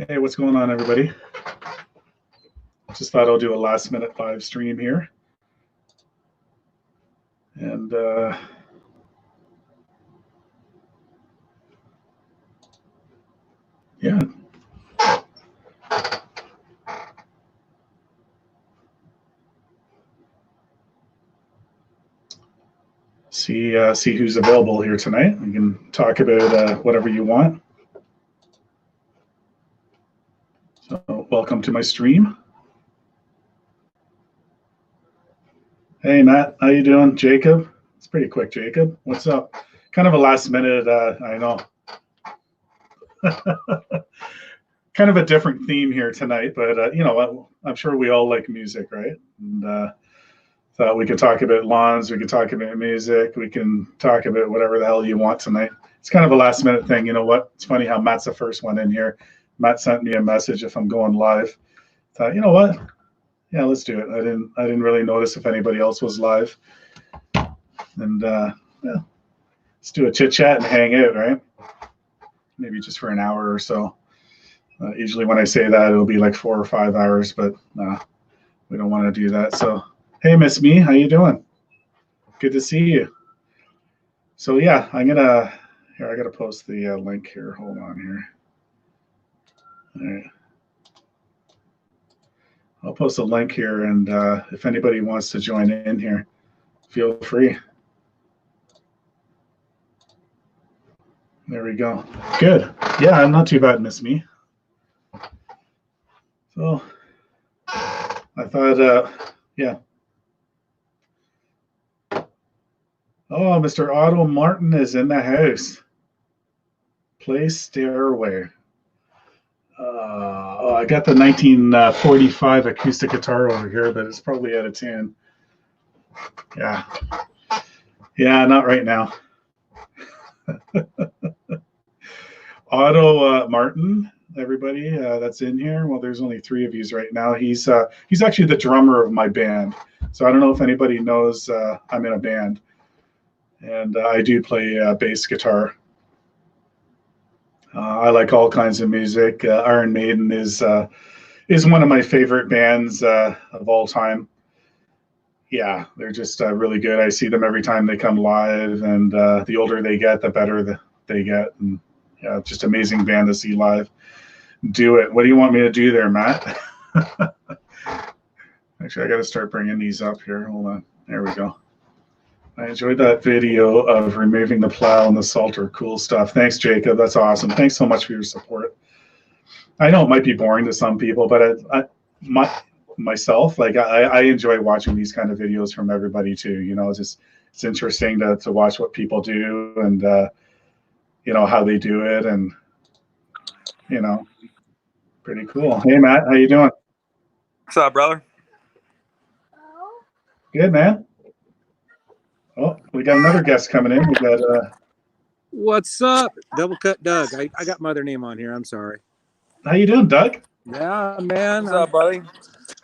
Hey, what's going on, everybody? Just thought I'll do a last minute live stream here. And yeah. See who's available here tonight. We can talk about whatever you want. So welcome to my stream. Hey, Matt, how you doing? Jacob? It's pretty quick, Jacob. What's up? Kind of a last minute, I know. Kind of a different theme here tonight, but you know, I'm sure we all like music, right? And thought we could talk about lawns, we could talk about music, we can talk about whatever the hell you want tonight. It's kind of a last minute thing. You know what? It's funny how Matt's the first one in here. Matt sent me a message if I'm going live. Thought, you know what? Yeah, let's do it. I didn't really notice if anybody else was live. And yeah, let's do a chit chat and hang out, right? Maybe just for an hour or so. Usually when I say that, it'll be like 4 or 5 hours, but we don't want to do that. So, hey, Miss Me, how you doing? Good to see you. So yeah, I gotta post the link here. Hold on here. All right. I'll post a link here, and if anybody wants to join in here, feel free. There we go. Good. Yeah, I'm not too bad, Miss Me. So I thought, yeah. Oh, Mr. Otto Martin is in the house. Play Stairway. Oh, I got the 1945 acoustic guitar over here, but it's probably out of tune. Yeah. Yeah, not right now. Otto Martin, everybody that's in here. Well, there's only 3 of you right now. He's actually the drummer of my band. So I don't know if anybody knows I'm in a band, and I do play bass guitar. I like all kinds of music. Iron Maiden is one of my favorite bands of all time. Yeah, they're just really good. I see them every time they come live, and the older they get, the better they get. And yeah, just amazing band to see live. Do it. What do you want me to do there, Matt? Actually, I got to start bringing these up here. Hold on. There we go. I enjoyed that video of removing the plow and the salter. Cool stuff. Thanks, Jacob. That's awesome. Thanks so much for your support. I know it might be boring to some people, but myself, like I enjoy watching these kind of videos from everybody too. You know, it's interesting to watch what people do, and you know, how they do it, and you know, pretty cool. Hey, Matt, how you doing? What's up, brother? Good, man. Oh, we got another guest coming in. We got What's up? Double Cut Doug. I got my other name on here. I'm sorry. How you doing, Doug? Yeah, man. What's up, buddy?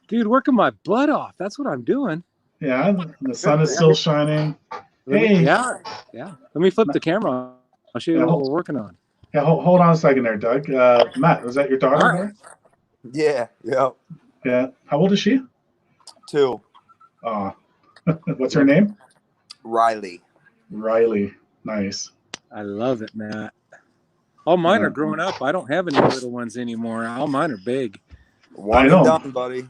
Dude, working my butt off. That's what I'm doing. Yeah, the sun is still shining. Hey. Yeah. Let me flip the camera on. I'll show you what we're working on. Yeah, hold on a second there, Doug. Matt, was that your daughter there? Yeah. Yeah. How old is she? 2. Oh, what's her name? Riley. Nice. I love it, Matt. All mine are growing up. I don't have any little ones anymore. All mine are big. One and done, buddy.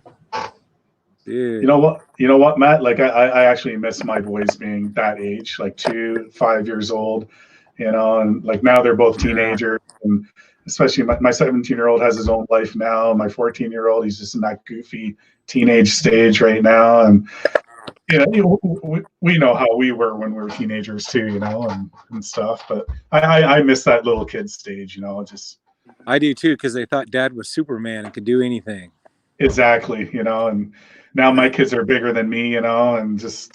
Dude. You know what, Matt? Like I actually miss my boys being that age, like 2, 5 years old. You know, and like now they're both teenagers, and especially my 17-year-old has his own life now. My 14-year-old, he's just in that goofy teenage stage right now, and you know, we know how we were when we were teenagers too, you know, and stuff. But I miss that little kid stage, you know. Just I do too, because they thought Dad was Superman and could do anything. Exactly, you know, and now my kids are bigger than me, you know, and just.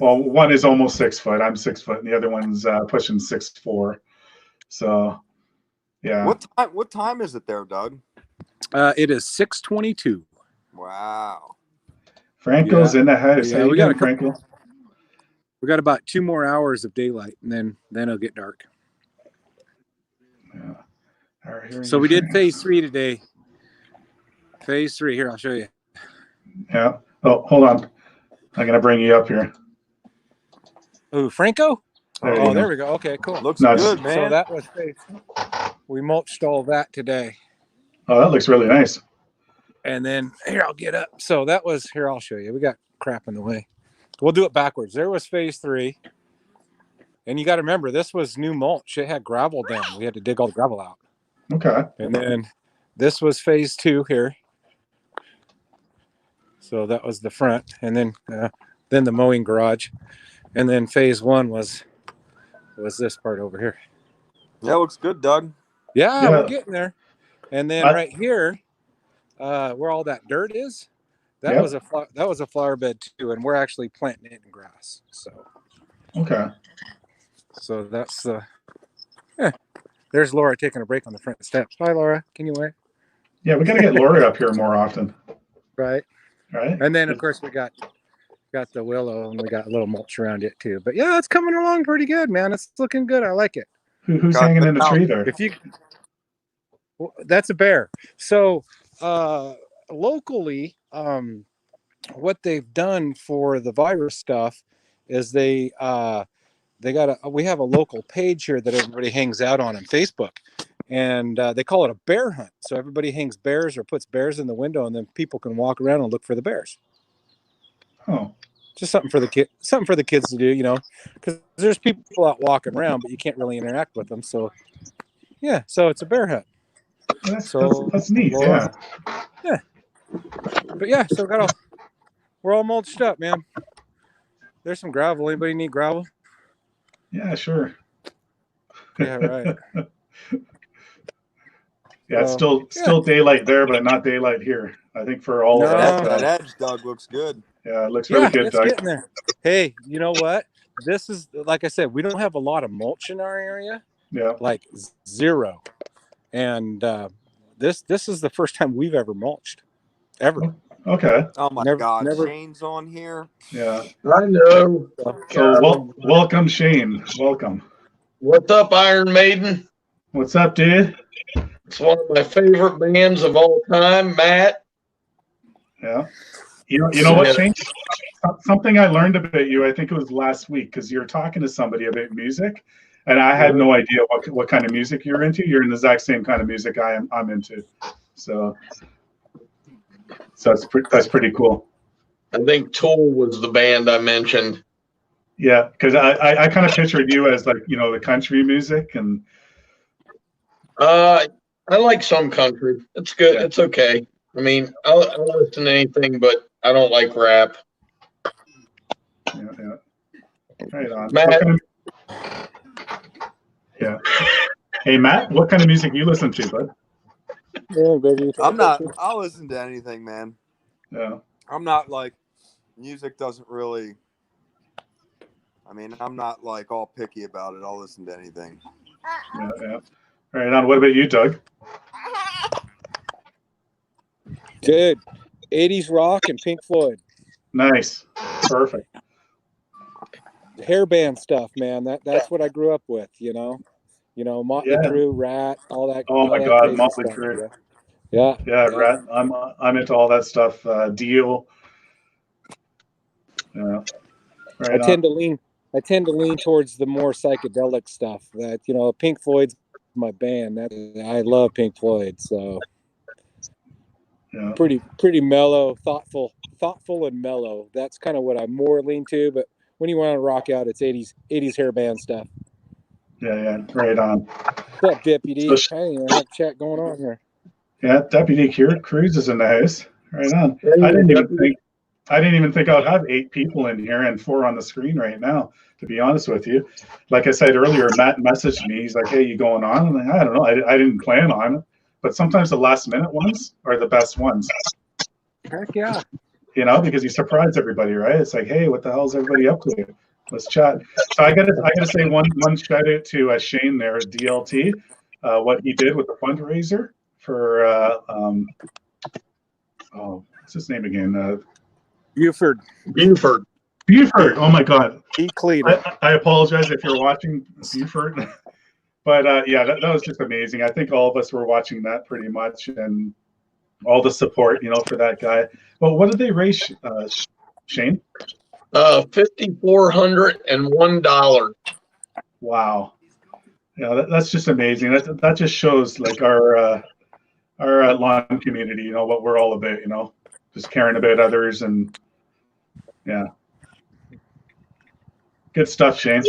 Well, one is almost 6 foot. I'm 6 foot, and the other one's pushing 6'4". So, yeah. What time is it there, Doug? It is 6:22. Wow. Franco's in the house. Yeah, How you doing, Franco? We got about 2 more hours of daylight, and then it'll get dark. Yeah. Our hearing So we did insurance. phase 3 today. Phase 3. Here, I'll show you. Yeah. Oh, hold on. I'm gonna bring you up here. Ooh, Franco? There you Oh, go. there we go. Okay, cool. Looks No, good, man. So that was phase. We mulched all that today. Oh, that looks really nice. And then here, I'll get up. So that was here. I'll show you. We got crap in the way. We'll do it backwards. There was phase 3, and you got to remember this was new mulch. It had gravel down. We had to dig all the gravel out. Okay. And then this was phase 2 here. So that was the front, and then the mowing garage, and then phase 1 was this part over here. That looks good, Doug. Yeah, we're getting there. And then right here, where all that dirt is, that was a flower bed too, and we're actually planting it in grass. So okay. So that's there's Laura taking a break on the front steps. Hi, Laura. Can you wait? Yeah, we gotta get Lori up here more often. Right. Right. And then of course we got the willow, and we got a little mulch around it too. But yeah, it's coming along pretty good, man. It's looking good. I like it. Who's hanging in the tree there? Well, that's a bear. So locally, what they've done for the virus stuff is we have a local page here that everybody hangs out on Facebook, and they call it a bear hunt. So everybody hangs bears or puts bears in the window, and then people can walk around and look for the bears. Oh, just something for the kids to do, because there's people out walking around, but you can't really interact with them. So yeah, so it's a bear hunt. That's neat. Laura, yeah. But yeah, so we're all mulched up, man. There's some gravel. Anybody need gravel? Yeah, sure. Yeah, right. Yeah, it's still daylight there, but not daylight here. I think for all of us. That edge, Doug, looks good. Yeah, it looks really good, it's Doug. Getting there. Hey, you know what? This is, like I said, we don't have a lot of mulch in our area. Yeah. Like zero. And this is the first time we've ever mulched. Ever. Okay. Oh my God. Shane's on here. Yeah. I know. So welcome, Shane. Welcome. What's up, Iron Maiden? What's up, dude? It's one of my favorite bands of all time, Matt. Yeah. You know what, Shane? Something I learned about you, I think it was last week, because you were talking to somebody about music, and I had no idea what kind of music you're into. You're in the exact same kind of music I'm into. So that's pretty cool. I think Tool was the band I mentioned. Yeah, because I kind of pictured you as, like, the country music, and I like some country. It's good. Yeah. It's okay. I mean, I'll listen to anything, but I don't like rap. Yeah. Right on. Matt. Yeah. Hey, Matt, what kind of music you listen to, bud? Yeah, baby. I'll listen to anything, man. Yeah. I'm not like, music doesn't really, I'm not like all picky about it. I'll listen to anything. Yeah. Right on. What about you, Doug? Good. 80s rock and Pink Floyd. Nice. Perfect. Hairband stuff, man. That's what I grew up with, Motley Crue, Rat, all that. Oh my God, Motley Crue. Yeah. Rat. I'm into all that stuff. Dio. Yeah. Right. I tend to lean towards the more psychedelic stuff. That Pink Floyd's my band. I love Pink Floyd. So yeah. Pretty mellow, thoughtful and mellow. That's kind of what I more lean to. But when you want to rock out, it's 80s hairband stuff. Yeah. Right on. What's up, Deputy? I didn't even have a chat going on here. Yeah, Deputy Cruz is in the house. Right on. I didn't even think I'd have 8 people in here and 4 on the screen right now, to be honest with you. Like I said earlier, Matt messaged me. He's like, "Hey, you going on?" I'm like, I don't know. I didn't plan on it. But sometimes the last minute ones are the best ones. Heck yeah. Because you surprise everybody, right? It's like, hey, what the hell is everybody up to? Let's chat. So I gotta say one shout out to Shane there at DLT, what he did with the fundraiser for what's his name again? Buford. Oh my God. I apologize if you're watching, Buford. But yeah, that was just amazing. I think all of us were watching that pretty much, and all the support, for that guy. Well, what did they raise, Shane? $5,401. Wow. Yeah, that's just amazing. That just shows like our lawn community, what we're all about, just caring about others, and yeah. Good stuff, Shane.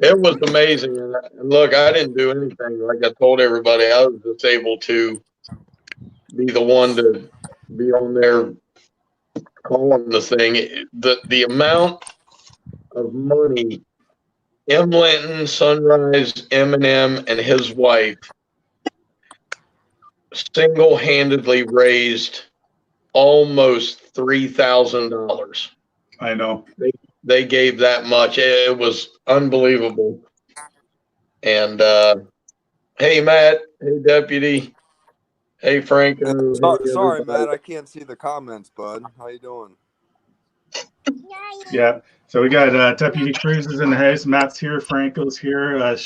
It was amazing. And look, I didn't do anything. Like I told everybody, I was just able to be the one to be on there calling the thing. The amount of money M. Linton, Sunrise, Eminem, and his wife single-handedly raised almost $3,000. I know. They gave that much. It was unbelievable. And hey, Matt. Hey, Deputy. Hey, Franco. Sorry, Matt. I can't see the comments, bud. How you doing? Yeah. So we got Deputy Cruz is in the house. Matt's here. Franco's here.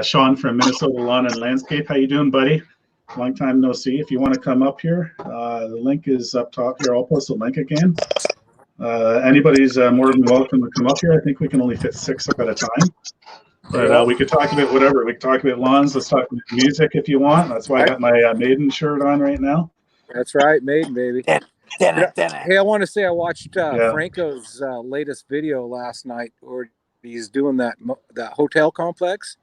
Sean from Minnesota Lawn and Landscape. How you doing, buddy? Long time no see. If you want to come up here, the link is up top here. I'll post the link again. Anybody's more than welcome to come up here. I think we can only fit 6 up at a time. But we could talk about whatever. We could talk about lawns. Let's talk about music if you want. That's why I got my Maiden shirt on right now. That's right, Maiden, baby. Hey, I want to say I watched Franco's latest video last night, where he's doing that hotel complex.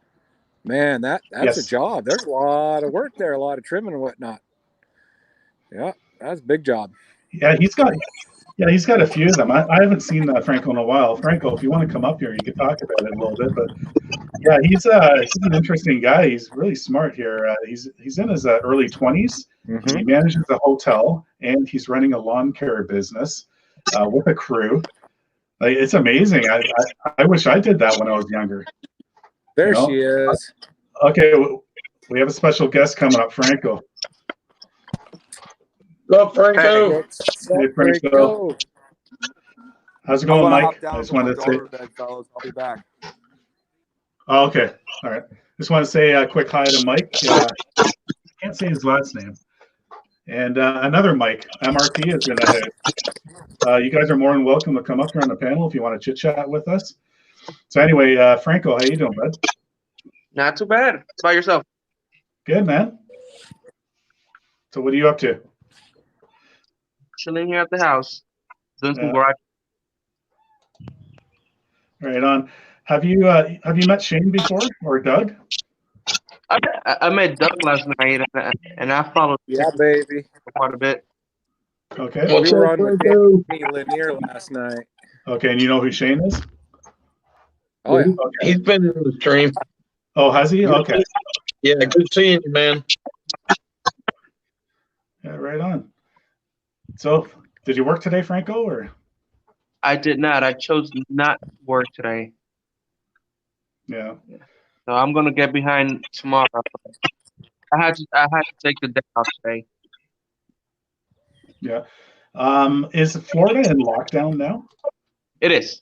Man, that's a job. There's a lot of work there, a lot of trimming and whatnot. Yeah, that's a big job. Yeah, he's got a few of them. I haven't seen Franco in a while. Franco, if you want to come up here, you could talk about it a little bit. But yeah, he's an interesting guy. He's really smart here. He's in his early 20s. Mm-hmm. He manages a hotel, and he's running a lawn care business with a crew. It's amazing. I wish I did that when I was younger. There she is. Okay, we have a special guest coming up, Franco. What's up, Franco? Hey, Franco. How's it going, Mike? I just wanted to say. I'll be back. Oh, okay. All right. Just want to say a quick hi to Mike. Can't say his last name. And another Mike, MRT, is in the house. You guys are more than welcome to come up here on the panel if you want to chit chat with us. So anyway, Franco, how you doing, bud? Not too bad. How about yourself? Good, man. So what are you up to? Chilling here at the house, doing some work. Right on. Have you met Shane before, or Doug? I met Doug last night, and I followed. Yeah, baby. Quite a bit. Okay. We were on with Danny Lanier last night. Okay, and you know who Shane is? Oh yeah. Okay. He's been in the stream. Oh, has he? Okay. Yeah, good seeing you, man. Yeah, right on. So, did you work today, Franco, or? I did not. I chose not to work today. Yeah. So I'm gonna get behind tomorrow. I had to take the day off today. Yeah. Is Florida in lockdown now? It is.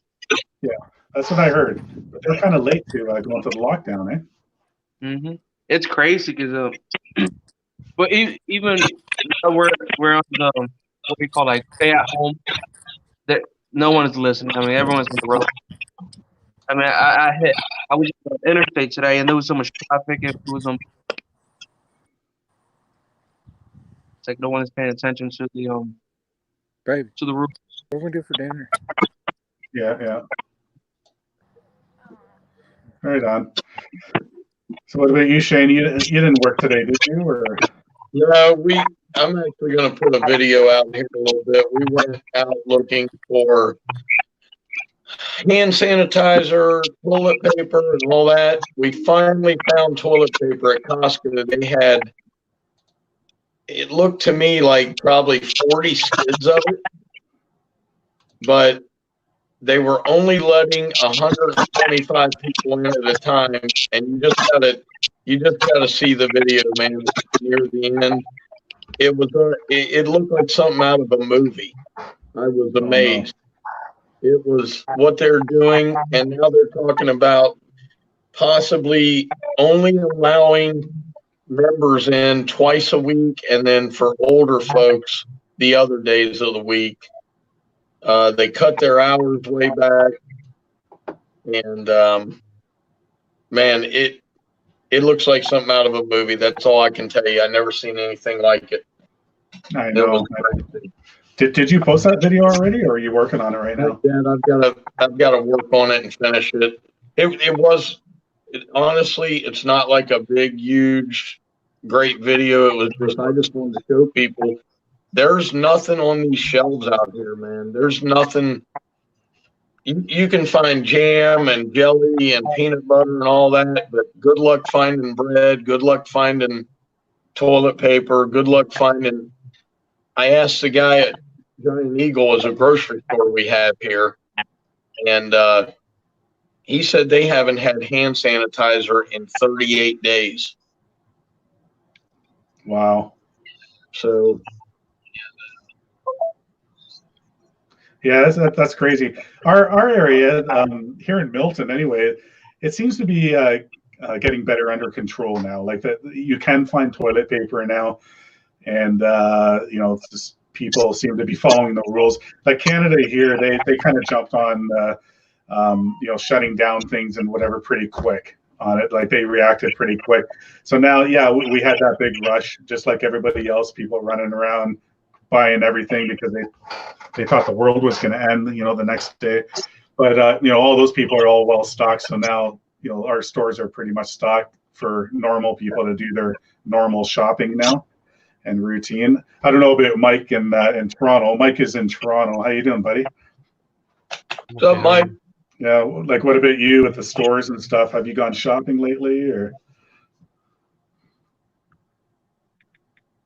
Yeah, that's what I heard. But they're kind of late to go into the lockdown, eh? Mm-hmm. It's crazy because, but even we're on the what we call like stay at home. That no one is listening. I mean, everyone's on the road. I mean, I was on the interstate today, and there was so much traffic. It was it's like no one is paying attention to the Baby, to the roof. What are we gonna do for dinner? Yeah. Right on. So what about you, Shane? You didn't work today, did you? Or? No, I'm actually going to put a video out here a little bit. We went out looking for hand sanitizer, toilet paper, and all that. We finally found toilet paper at Costco. They had, it looked to me like probably 40 skids of it, but they were only letting 125 people in at a time, and you just gotta see the video, man. Near the end, it looked like something out of a movie. I was amazed. It was what they're doing, and now they're talking about possibly only allowing members in twice a week, and then for older folks, the other days of the week. They cut their hours way back, and man, it looks like something out of a movie. That's all I can tell you. I never seen anything like it. I know. Did you post that video already, or are you working on it right now? Yeah, I've got to work on it and finish it. Honestly, it's not like a big, huge, great video. It was just, I just wanted to show people there's nothing on these shelves out here, man. There's nothing. You can find jam and jelly and peanut butter and all that, but good luck finding bread. Good luck finding toilet paper. Good luck finding. I asked the guy at Giant Eagle, is a grocery store we have here, and he said they haven't had hand sanitizer in 38 days. Wow. So. Yeah, that's crazy. Our area here in Milton, anyway, it seems to be getting better under control now. Like that, you can find toilet paper now, and it's just, people seem to be following the rules. Like Canada here, they kind of jumped on shutting down things and whatever pretty quick on it. Like they reacted pretty quick. So now, yeah, we had that big rush, just like everybody else. People running around buying everything because they thought the world was going to end, the next day. But all those people are all well stocked. So now, our stores are pretty much stocked for normal people to do their normal shopping now and routine. I don't know about Mike in Toronto. Mike is in Toronto. How you doing, buddy? What's up, Mike? Yeah, like what about you with the stores and stuff? Have you gone shopping lately, or?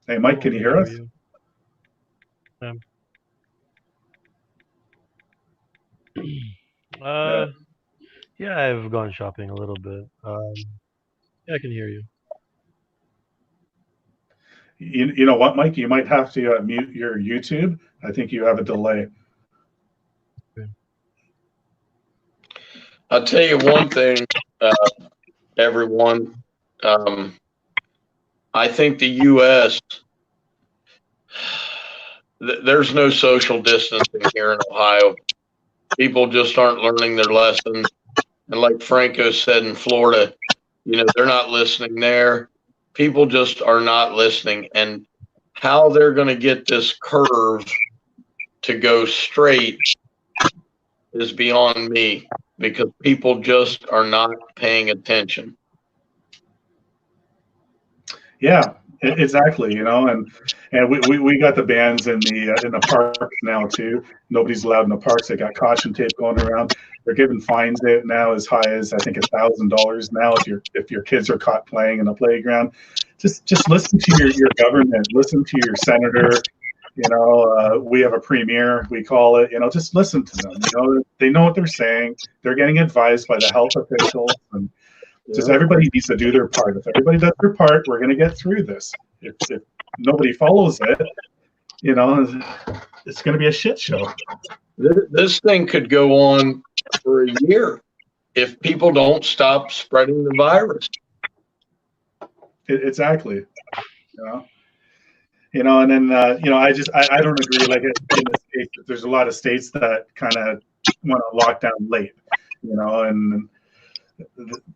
Hey, Mike, can you hear us? Yeah, I've gone shopping a little bit. Yeah, I can hear you. You know what, Mike? You might have to mute your YouTube. I think you have a delay. Okay. I'll tell you one thing, everyone. I think the U.S. There's no social distancing here in Ohio. People just aren't learning their lessons. And like Franco said in Florida, they're not listening there. People just are not listening. And how they're going to get this curve to go straight is beyond me, because people just are not paying attention. Yeah, exactly. And we got the bans in the parks now too. Nobody's allowed in the parks. They got caution tape going around. They're giving fines now as high as I think $1,000 now if your kids are caught playing in a playground. Just listen to your government. Listen to your senator. We have a premier, we call it. Just listen to them. They know what they're saying. They're getting advised by the health officials, and just everybody needs to do their part. If everybody does their part, we're going to get through this. If nobody follows it, it's going to be a shit show. This thing could go on for a year if people don't stop spreading the virus. Exactly. And then I don't agree. Like in the States, there's a lot of states that kind of want to lock down late, and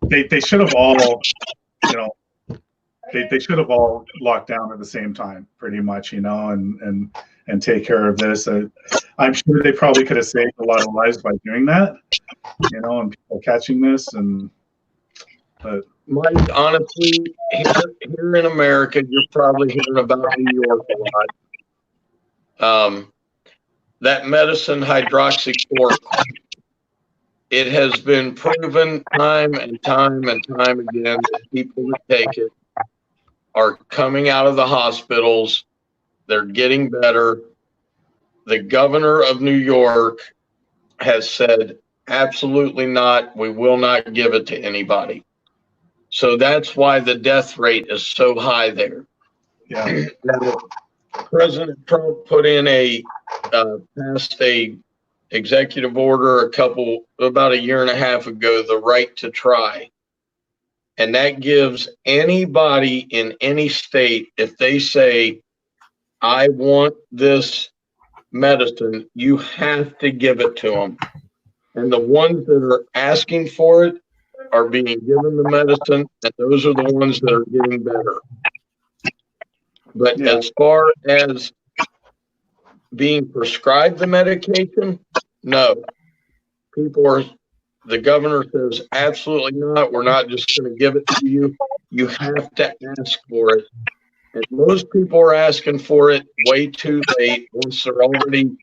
they should have all, they should have all locked down at the same time, pretty much, and take care of this. I'm sure they probably could have saved a lot of lives by doing that, and people catching this. But Mike, honestly, here in America, you're probably hearing about New York a lot. That medicine, hydroxychloroquine, it has been proven time and time and time again that people that take it are coming out of the hospitals. They're getting better. The governor of New York has said, absolutely not. We will not give it to anybody. So that's why the death rate is so high there. yeah, President Trump put in passed a executive order about a year and a half ago, the right to try. And that gives anybody in any state, if they say, I want this medicine, you have to give it to them. And the ones that are asking for it are being given the medicine, and those are the ones that are getting better. But Yeah. as far as being prescribed the medication, no. The governor says, absolutely not. We're not just going to give it to you. You have to ask for it. And most people are asking for it way too late once they're already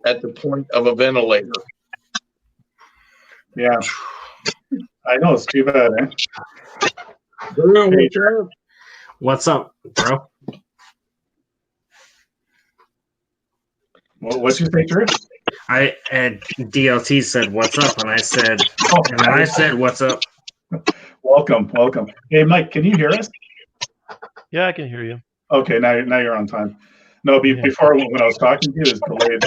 at the point of a ventilator. Yeah. I know, it's too bad, eh? Drew, Hey, what's up? What's up, bro? What'd you say, Drew? I and DLT said what's up, and I said, and then I said what's up. Welcome. Hey, Mike, can you hear us? Yeah, I can hear you. Okay, now you're on time. No, before when I was talking to you, it was delayed.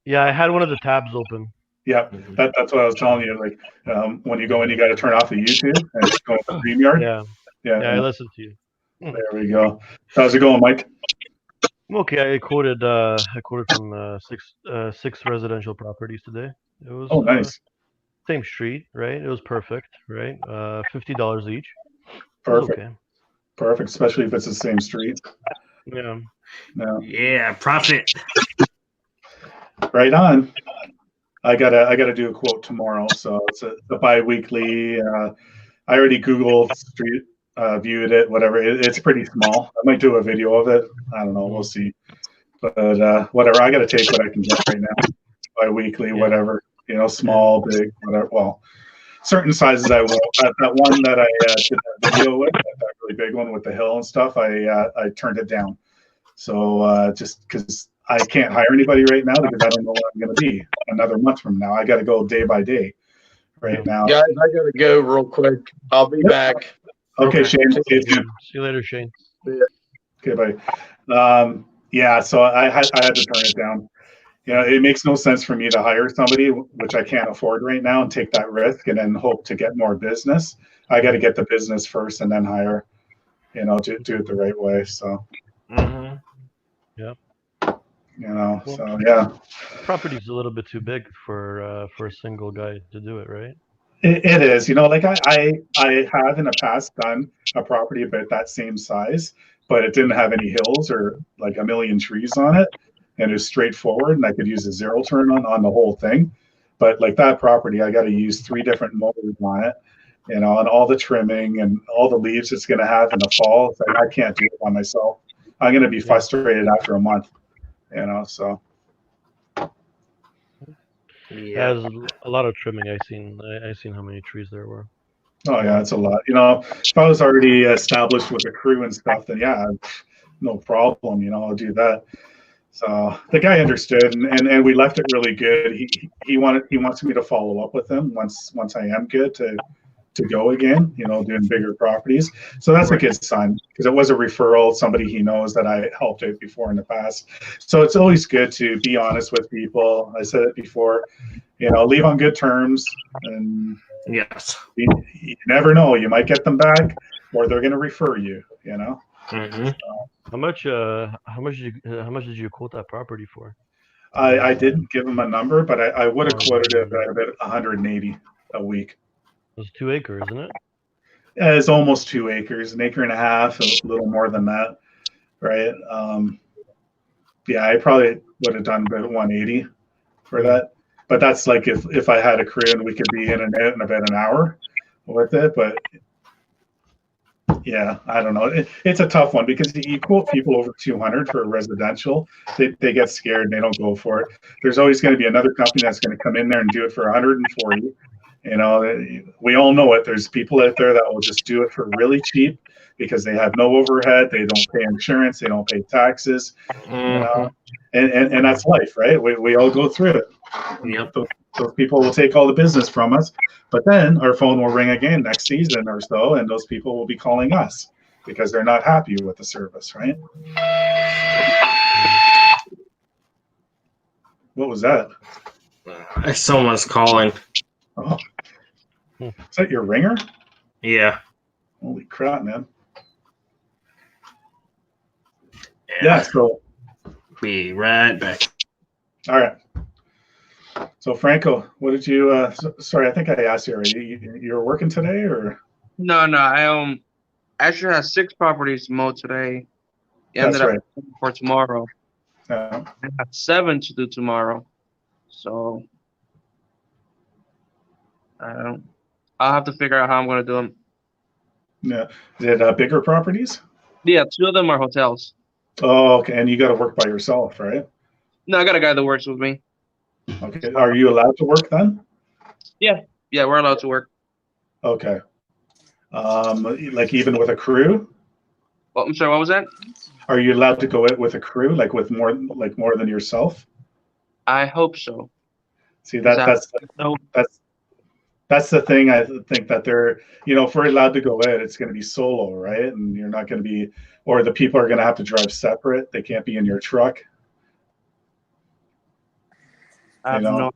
Yeah, I had one of the tabs open. Yeah, that's what I was telling you. Like when you go in, you got to turn off the YouTube and go to StreamYard. Yeah, I listened to you. There we go. How's it going, Mike? Okay, I quoted from six residential properties today. It was Nice. Same street, right? It was perfect, right? $50 each. Perfect. Okay. Perfect, especially if it's the same street. Yeah. Yeah, profit. Right on. I gotta do a quote tomorrow, so it's a bi-weekly. I already Googled street, viewed it, whatever. It's pretty small. I might do a video of it. I don't know. We'll see. But whatever. I gotta take what I can get right now. Bi-weekly, whatever. Small, big, whatever. Well, certain sizes I will. That one that I did that video with, that really big one with the hill and stuff, I turned it down. So just because I can't hire anybody right now because I don't know where I'm going to be another month from now. I got to go day by day right now. Guys, I got to go real quick. I'll be back. Okay, Shane. See you soon. See you later, Shane. Okay, bye. Yeah, so I had to turn it down. It makes no sense for me to hire somebody, which I can't afford right now, and take that risk and then hope to get more business. I got to get the business first and then hire, to do it the right way. So, Yeah. So yeah. Property's a little bit too big for a single guy to do it, right? It is. Like I have in the past done a property about that same size, but it didn't have any hills or like a million trees on it. And it was straightforward, and I could use a zero turn on the whole thing. But like that property, I got to use 3 different mowers on it, and all the trimming and all the leaves it's going to have in the fall. It's like, I can't do it by myself. I'm going to be frustrated after a month, so. Yeah, there's a lot of trimming. I seen how many trees there were. Oh yeah, it's a lot. If I was already established with a crew and stuff, then yeah, no problem. I'll do that. So the guy understood, and we left it really good. He wants me to follow up with him once I am good to go again. Doing bigger properties. So that's a good sign because it was a referral, somebody he knows that I helped out before in the past. So it's always good to be honest with people. I said it before. Leave on good terms, and Yes. you never know. You might get them back, or they're going to refer you. Mm-hmm. How much did you quote that property for? I didn't give him a number, but I would have quoted it at about 180 a week. It was 2 acres, isn't it? Yeah, it's almost 2 acres, an acre and a half, a little more than that, right? Yeah, I probably would have done about 180 for that. But that's like if I had a crew and we could be in and out in about an hour with it. But yeah, I don't know. It's a tough one because you quote people over 200 for a residential, they get scared and they don't go for it. There's always going to be another company that's going to come in there and do it for 140. We all know it. There's people out there that will just do it for really cheap because they have no overhead, they don't pay insurance, they don't pay taxes, and that's life, right? We all go through it. Yep. Those people will take all the business from us, but then our phone will ring again next season or so, and those people will be calling us because they're not happy with the service, right? What was that? Someone's calling. Oh. Is that your ringer? Yeah. Holy crap, man. Yeah, so Be right back. all right. So Franco, what did you sorry, I think I asked you already. You were working today or No, I actually had 6 properties to mow today. that's Ended up right. for tomorrow. Yeah. I have 7 to do tomorrow. So I'll have to figure out how I'm gonna do them. Yeah. Is it bigger properties? Yeah, 2 of them are hotels. Oh, okay. And you got to work by yourself, right? No, I got a guy that works with me. Okay. Are you allowed to work then? Yeah, we're allowed to work. Okay. Like even with a crew? Oh, I'm sorry, what was that? Are you allowed to go in with a crew, like with more than yourself? I hope so. See that's No, that's the thing. I think that they're, if we're allowed to go in, it's going to be solo, right? And you're not going to be, or the people are going to have to drive separate. They can't be in your truck. I have no.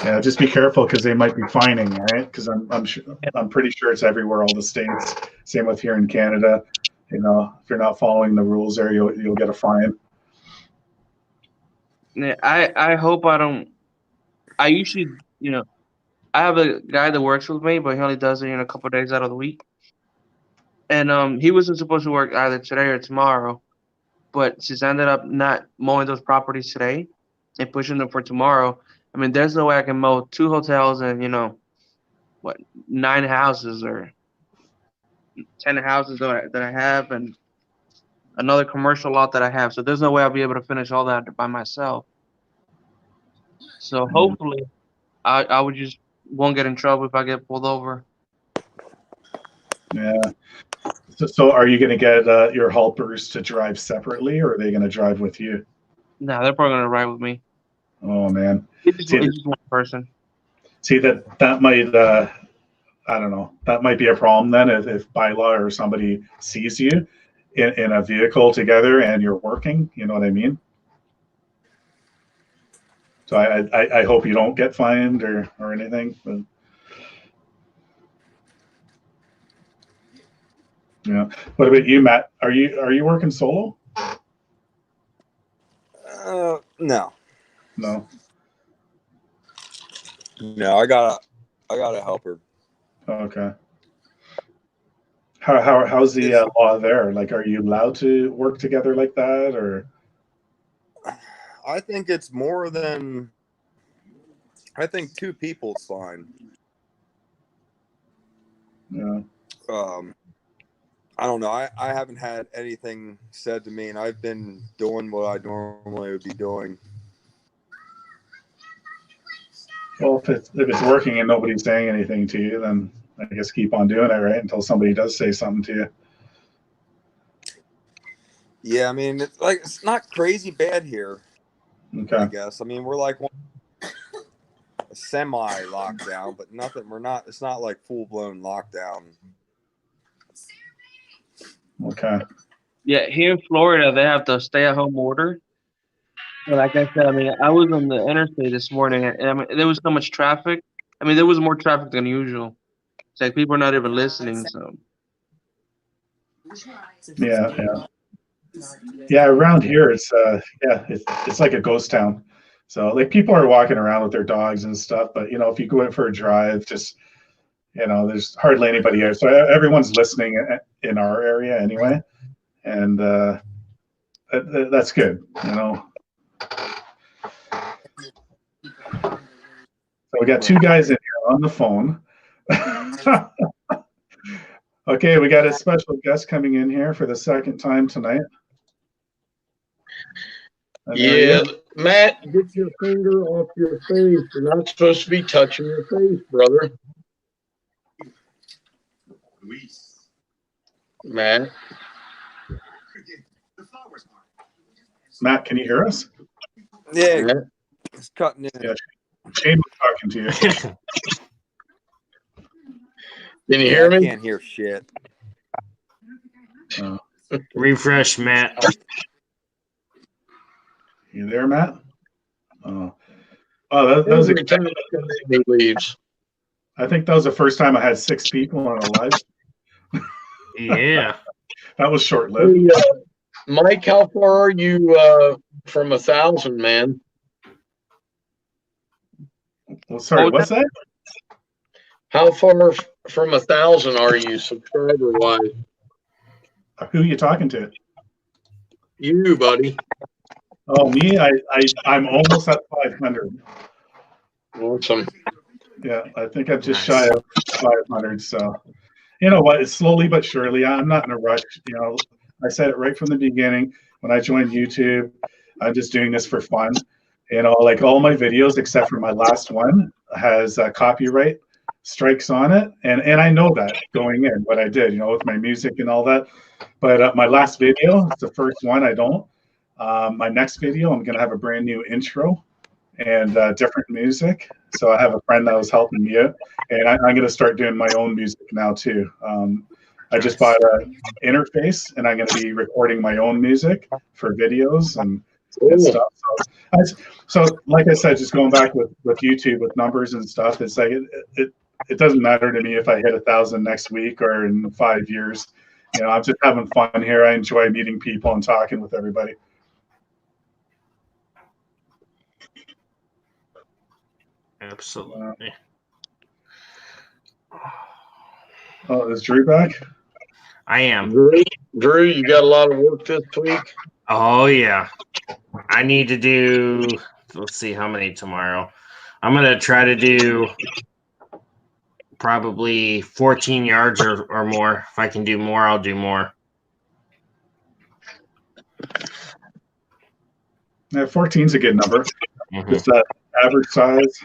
Yeah, just be careful because they might be fining, right? Because I'm pretty sure it's everywhere, all the states. Same with here in Canada. If you're not following the rules there, you'll get a fine. Yeah, I hope I don't. I usually, I have a guy that works with me, but he only does it a couple of days out of the week. And he wasn't supposed to work either today or tomorrow, but since I ended up not mowing those properties today and pushing them for tomorrow, I mean, there's no way I can mow 2 hotels and 9 houses or 10 houses that I have and another commercial lot that I have. So there's no way I'll be able to finish all that by myself. So hopefully, I would just won't get in trouble if I get pulled over. Yeah. So are you going to get your helpers to drive separately, or are they going to drive with you? No, they're probably gonna ride with me. Oh man. It's just one person. See that might I don't know, that might be a problem then if by law or somebody sees you in a vehicle together and you're working, you know what I mean? So I hope you don't get fined or anything. But yeah. What about you, Matt? Are you working solo? No. No. No, I got a helper. Okay. How's the law there? Like, are you allowed to work together like that, or? I think it's more than. I think 2 people is fine. Yeah. I don't know. I haven't had anything said to me, and I've been doing what I normally would be doing. Well, if it's working and nobody's saying anything to you, then I guess keep on doing it, right? Until somebody does say something to you. Yeah, I mean, it's not crazy bad here. Okay. I guess. I mean, we're like a semi lockdown, but nothing. We're not. It's not like full blown lockdown. Okay. Yeah, here in Florida, they have the stay-at-home order. But like I said, I mean, I was on the interstate this morning, and I mean, there was so much traffic. I mean, there was more traffic than usual. It's like people are not even listening. So Yeah. Around here, it's like a ghost town. So like people are walking around with their dogs and stuff, but if you go in for a drive, just there's hardly anybody out. So everyone's listening in our area anyway, and that's good. So we got 2 guys in here on the phone. Okay, we got a special guest coming in here for the second time tonight. Yeah, Matt, get your finger off your face. You're not supposed to be touching your face, brother. Matt. Matt, can you hear us? Yeah, Matt? it's cutting in. Yeah, Shane was talking to you. Can you hear I me? can't hear shit. Refresh, Matt. You there, Matt? That was Every time he leaves. I think that was the first time I had 6 people on a live stream. Yeah. That was short-lived. Hey, Mike, how far are you from 1,000, man? Well, sorry, Oh, what's that? How far from 1,000 are you subscriber wise? Who are you talking to? You, buddy. Oh, me? I'm almost at 500. Awesome. Yeah, I think I'm just Nice. shy of 500. So, you know what? It's slowly but surely. I'm not in a rush. You know, I said it right from the beginning when I joined YouTube. I'm just doing this for fun. You know, like all my videos except for my last one has copyright strikes on it, and I know that going in what I did. You know, with my music and all that. But my last video, it's the first one. I don't. My next video, I'm gonna have a brand new intro and different music. So I have a friend that was helping me out, and I'm going to start doing my own music now too. I just bought an interface, and I'm going to be recording my own music for videos and stuff. So, like I said, just going back with YouTube with numbers and stuff, it's like it doesn't matter to me if I hit 1,000 next week or in 5 years. You know, I'm just having fun here. I enjoy meeting people and talking with everybody. Absolutely. Oh, is Drew back? I am. Drew, you got a lot of work this week? Oh yeah. I need to do, let's see how many tomorrow. I'm going to try to do probably 14 yards or more. If I can do more, I'll do more. Yeah, 14 is a good number. Mhm. Just that average size.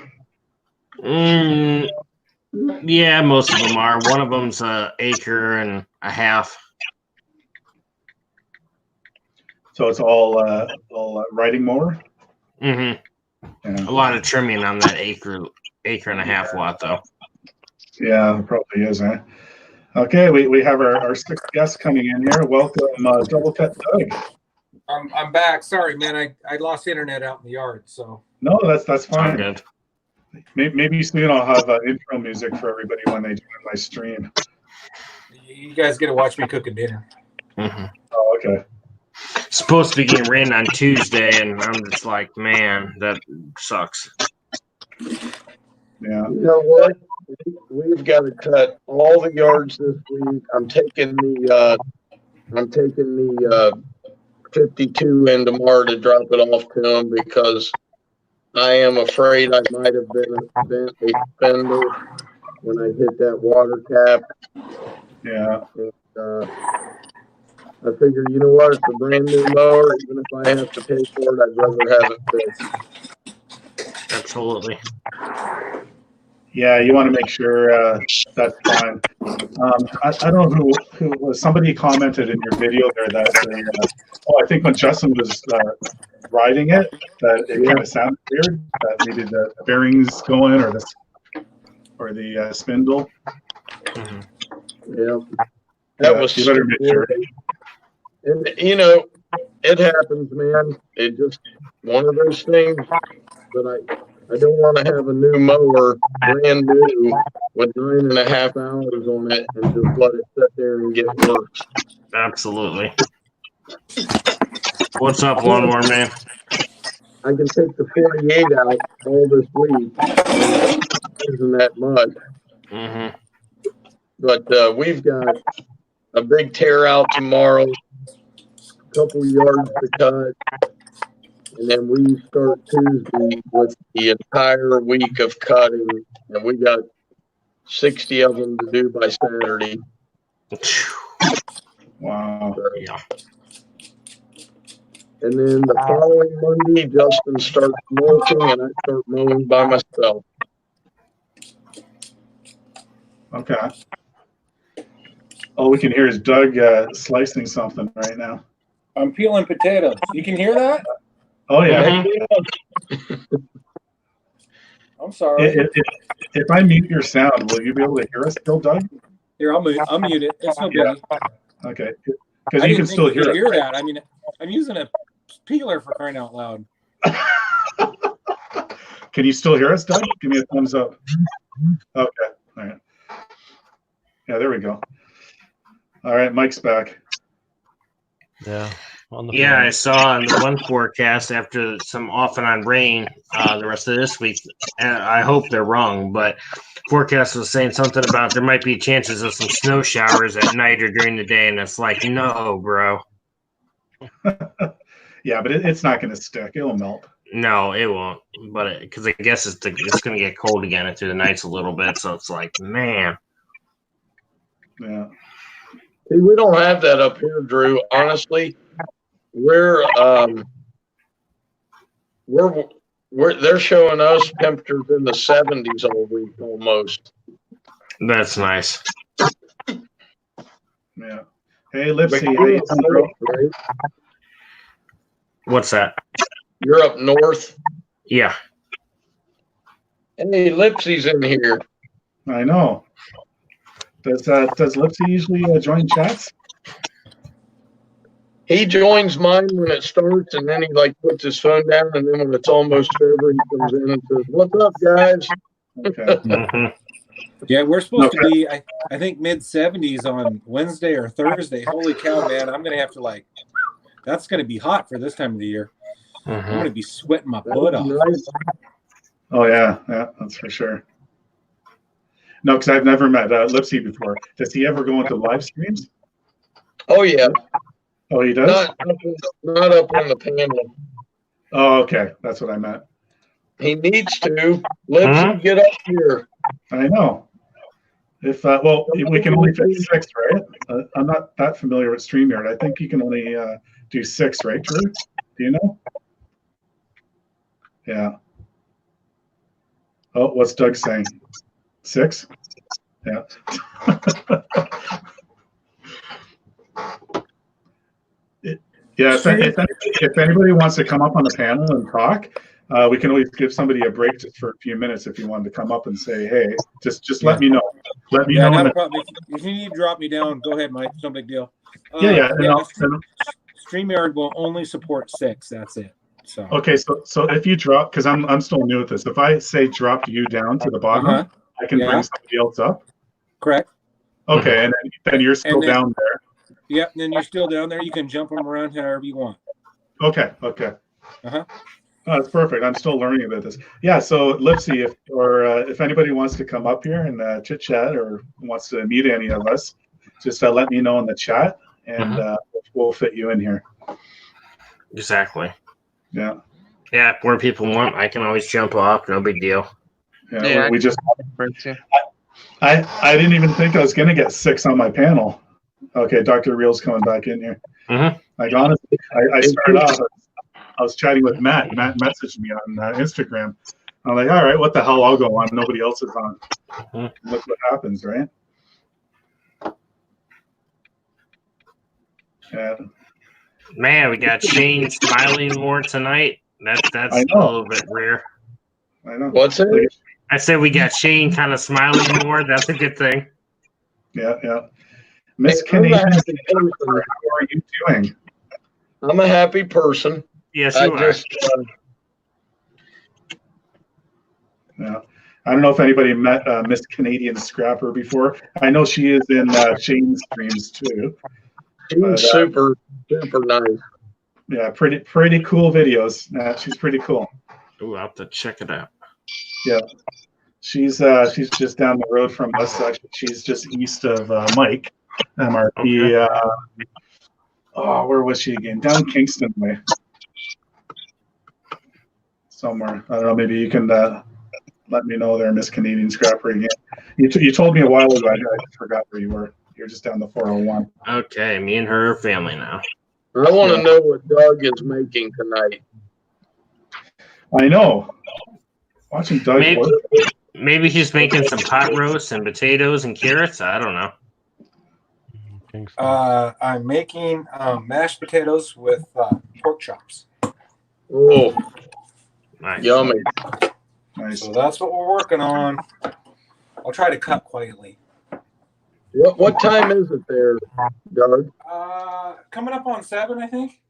Yeah, most of them are. One of them's an acre and a half. So it's all riding mower. Yeah. A lot of trimming on that acre and a half lot, though. Yeah, it probably is, huh? Okay, we have our sixth guest coming in here. Welcome, Double Cut Doug. I'm back. Sorry, man. I lost internet out in the yard. So no, that's fine. Good. Maybe soon I'll have intro music for everybody when they join my stream. You guys get to watch me cooking dinner. Oh, okay. It's supposed to be getting rain on Tuesday, and I'm just like, man, that sucks. Yeah. You know what? We've got to cut all the yards this week. I'm taking the 52 in tomorrow to drop it off to them because I am afraid I might have been a spender when I hit that water cap. Yeah. And, I figure, you know what? It's a brand new mower. Even if I have to pay for it, I'd rather have it fixed. Absolutely. Yeah, you want to make sure that's fine. I don't know who was. Somebody commented in your video there that I think when Justin was riding it, that it kind of sounded weird. That maybe the bearings going or the spindle. Yeah, that was. You better make sure. And you know, it happens, man. It just one of those things that I don't want to have a new mower, brand new, with 9.5 hours on it and just let it sit there and get worse. Absolutely. What's up, Lawnmower Man? I can take the 48 out all this week. Isn't that much? But we've got a big tear out tomorrow, a couple yards to cut. And then we start Tuesday with the entire week of cutting, and we got 60 of them to do by Saturday. Wow. Yeah. And then the following Monday, Justin starts mulching, and I start mowing by myself. Okay. All we can hear is Doug slicing something right now. I'm peeling potatoes. You can hear that? Oh yeah. I'm sorry. If I mute your sound, will you be able to hear us still, Doug? Here, I'll mute it. It's no biggie. Okay. Because you can still hear it. Hear that? I mean, I'm using a peeler for crying out loud. Can you still hear us, Doug? Give me a thumbs up. Okay. All right. Yeah, there we go. All right, Mike's back. Yeah. On the Yeah, phone. I saw in the one forecast after some off and on rain the rest of this week. And I hope they're wrong, but forecast was saying something about there might be chances of some snow showers at night or during the day, and it's like, no, bro. Yeah, but it's not going to stick. It'll melt. No, it won't. But because I guess it's going to get cold again through the nights a little bit, so it's like, man. Yeah. See, we don't have that up here, Drew. Honestly, we're they're showing us temperatures in the 70s all week almost. That's nice. Yeah. Hey, Lipsy, But how you you're, doing, bro? right? What's that? You're up north. Yeah. Hey, Lipsy's in here. I know. Does Lipsy usually join chats? He joins mine when it starts, and then he like puts his phone down, and then when it's almost over, he comes in and says, "What's up, guys?" Okay. Mhm. Yeah, we're supposed to be, I think, mid-70s on Wednesday or Thursday. Holy cow, man. I'm going to have to, that's going to be hot for this time of the year. I'm going to be sweating my butt off. Nice. Oh yeah, that's for sure. No, because I've never met Lipsy before. Does he ever go into live streams? Oh yeah, Oh, he does. not up on the panel. Oh, okay, that's what I meant. He needs to. Lipsy, get up here. I know. If well, we can only fit 6, right? I'm not that familiar with StreamYard. I think you can only do 6, right, Drew? Do you know? Yeah. Oh, what's Doug saying? 6? Yeah. Yeah, if anybody wants to come up on the panel and talk, we can always give somebody a break just for a few minutes if you wanted to come up and say, hey, just let me know. Let me know. Not a problem. If you need to drop me down, go ahead, Mike. It's no big deal. Yeah. StreamYard will only support 6. That's it. So Okay, so if you drop, because I'm still new at this, if I say drop you down to the bottom, I can bring somebody else up. Correct. Okay, and then you're still down there. Yep, and then you're still down there. You can jump them around however you want. Okay. Oh, that's perfect. I'm still learning about this. Yeah, so Lipsy, if anybody wants to come up here and chit chat or wants to meet any of us, just let me know in the chat, and we'll fit you in here. Exactly. Yeah. Yeah, if more people want, I can always jump off. No big deal. Yeah, we just. I didn't even think I was gonna get 6 on my panel. Okay, Dr. Real's coming back in here. Like honestly, I started off. I was chatting with Matt. Matt messaged me on Instagram. I'm like, all right, what the hell? I'll go on. Nobody else is on. Look what happens, right? Yeah. Man, we got Shane smiling more tonight. That's a little bit rare. I know. What's it? I said we got Shane kind of smiling more. That's a good thing. Yeah. Miss Canadian, how are you doing? I'm a happy person. Yes, you are. Yeah. I don't know if anybody met Miss Canadian Scrapper before. I know she is in Shane's streams too. She's super nice. Yeah, pretty cool videos. She's pretty cool. Ooh, I'll have to check it out. Yeah. She's just down the road from us. Actually, she's just east of Mike, MRP. Okay. Where was she again? Down Kingston way. Somewhere. I don't know. Maybe you can let me know there, Miss Canadian Scrapper again. You told me a while ago. I just forgot where you were. You're just down the 401. Okay, me and her are family now. I want to know what Doug is making tonight. I know. Watching Doug work. Maybe he's making some pot roast and potatoes and carrots. I don't know. I'm making mashed potatoes with pork chops. Oh, nice. Yummy. Nice. So that's what we're working on. I'll try to cut quietly. What time is it there, Doug? Coming up on 7, I think.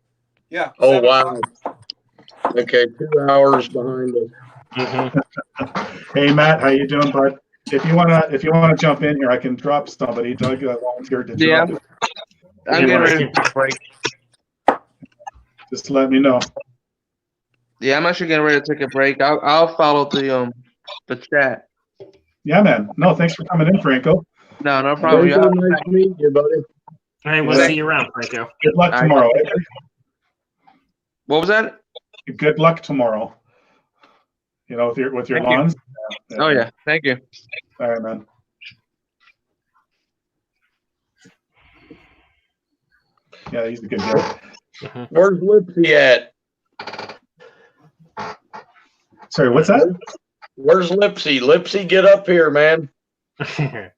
Yeah. Oh, 7 wow. o'clock. Okay, 2 hours behind us. Hey Matt, how you doing, bud? If you wanna jump in here, I can drop somebody. Doug volunteered to drop. I'm getting ready to take a break. Just let me know. Yeah, I'm actually getting ready to take a break. I'll follow the chat. Yeah, man. No, thanks for coming in, Franco. No problem. Very good. Nice to meet you, buddy. All right, we'll Yeah. see you around, Franco. Good luck right. tomorrow. What was that? Good luck tomorrow. You know, with your Thank you. lawns. Oh yeah, thank you. All right, man. Yeah, he's a good guy. Where's Lipsy at? Sorry, what's that? Where's Lipsy? Lipsy, get up here, man. Do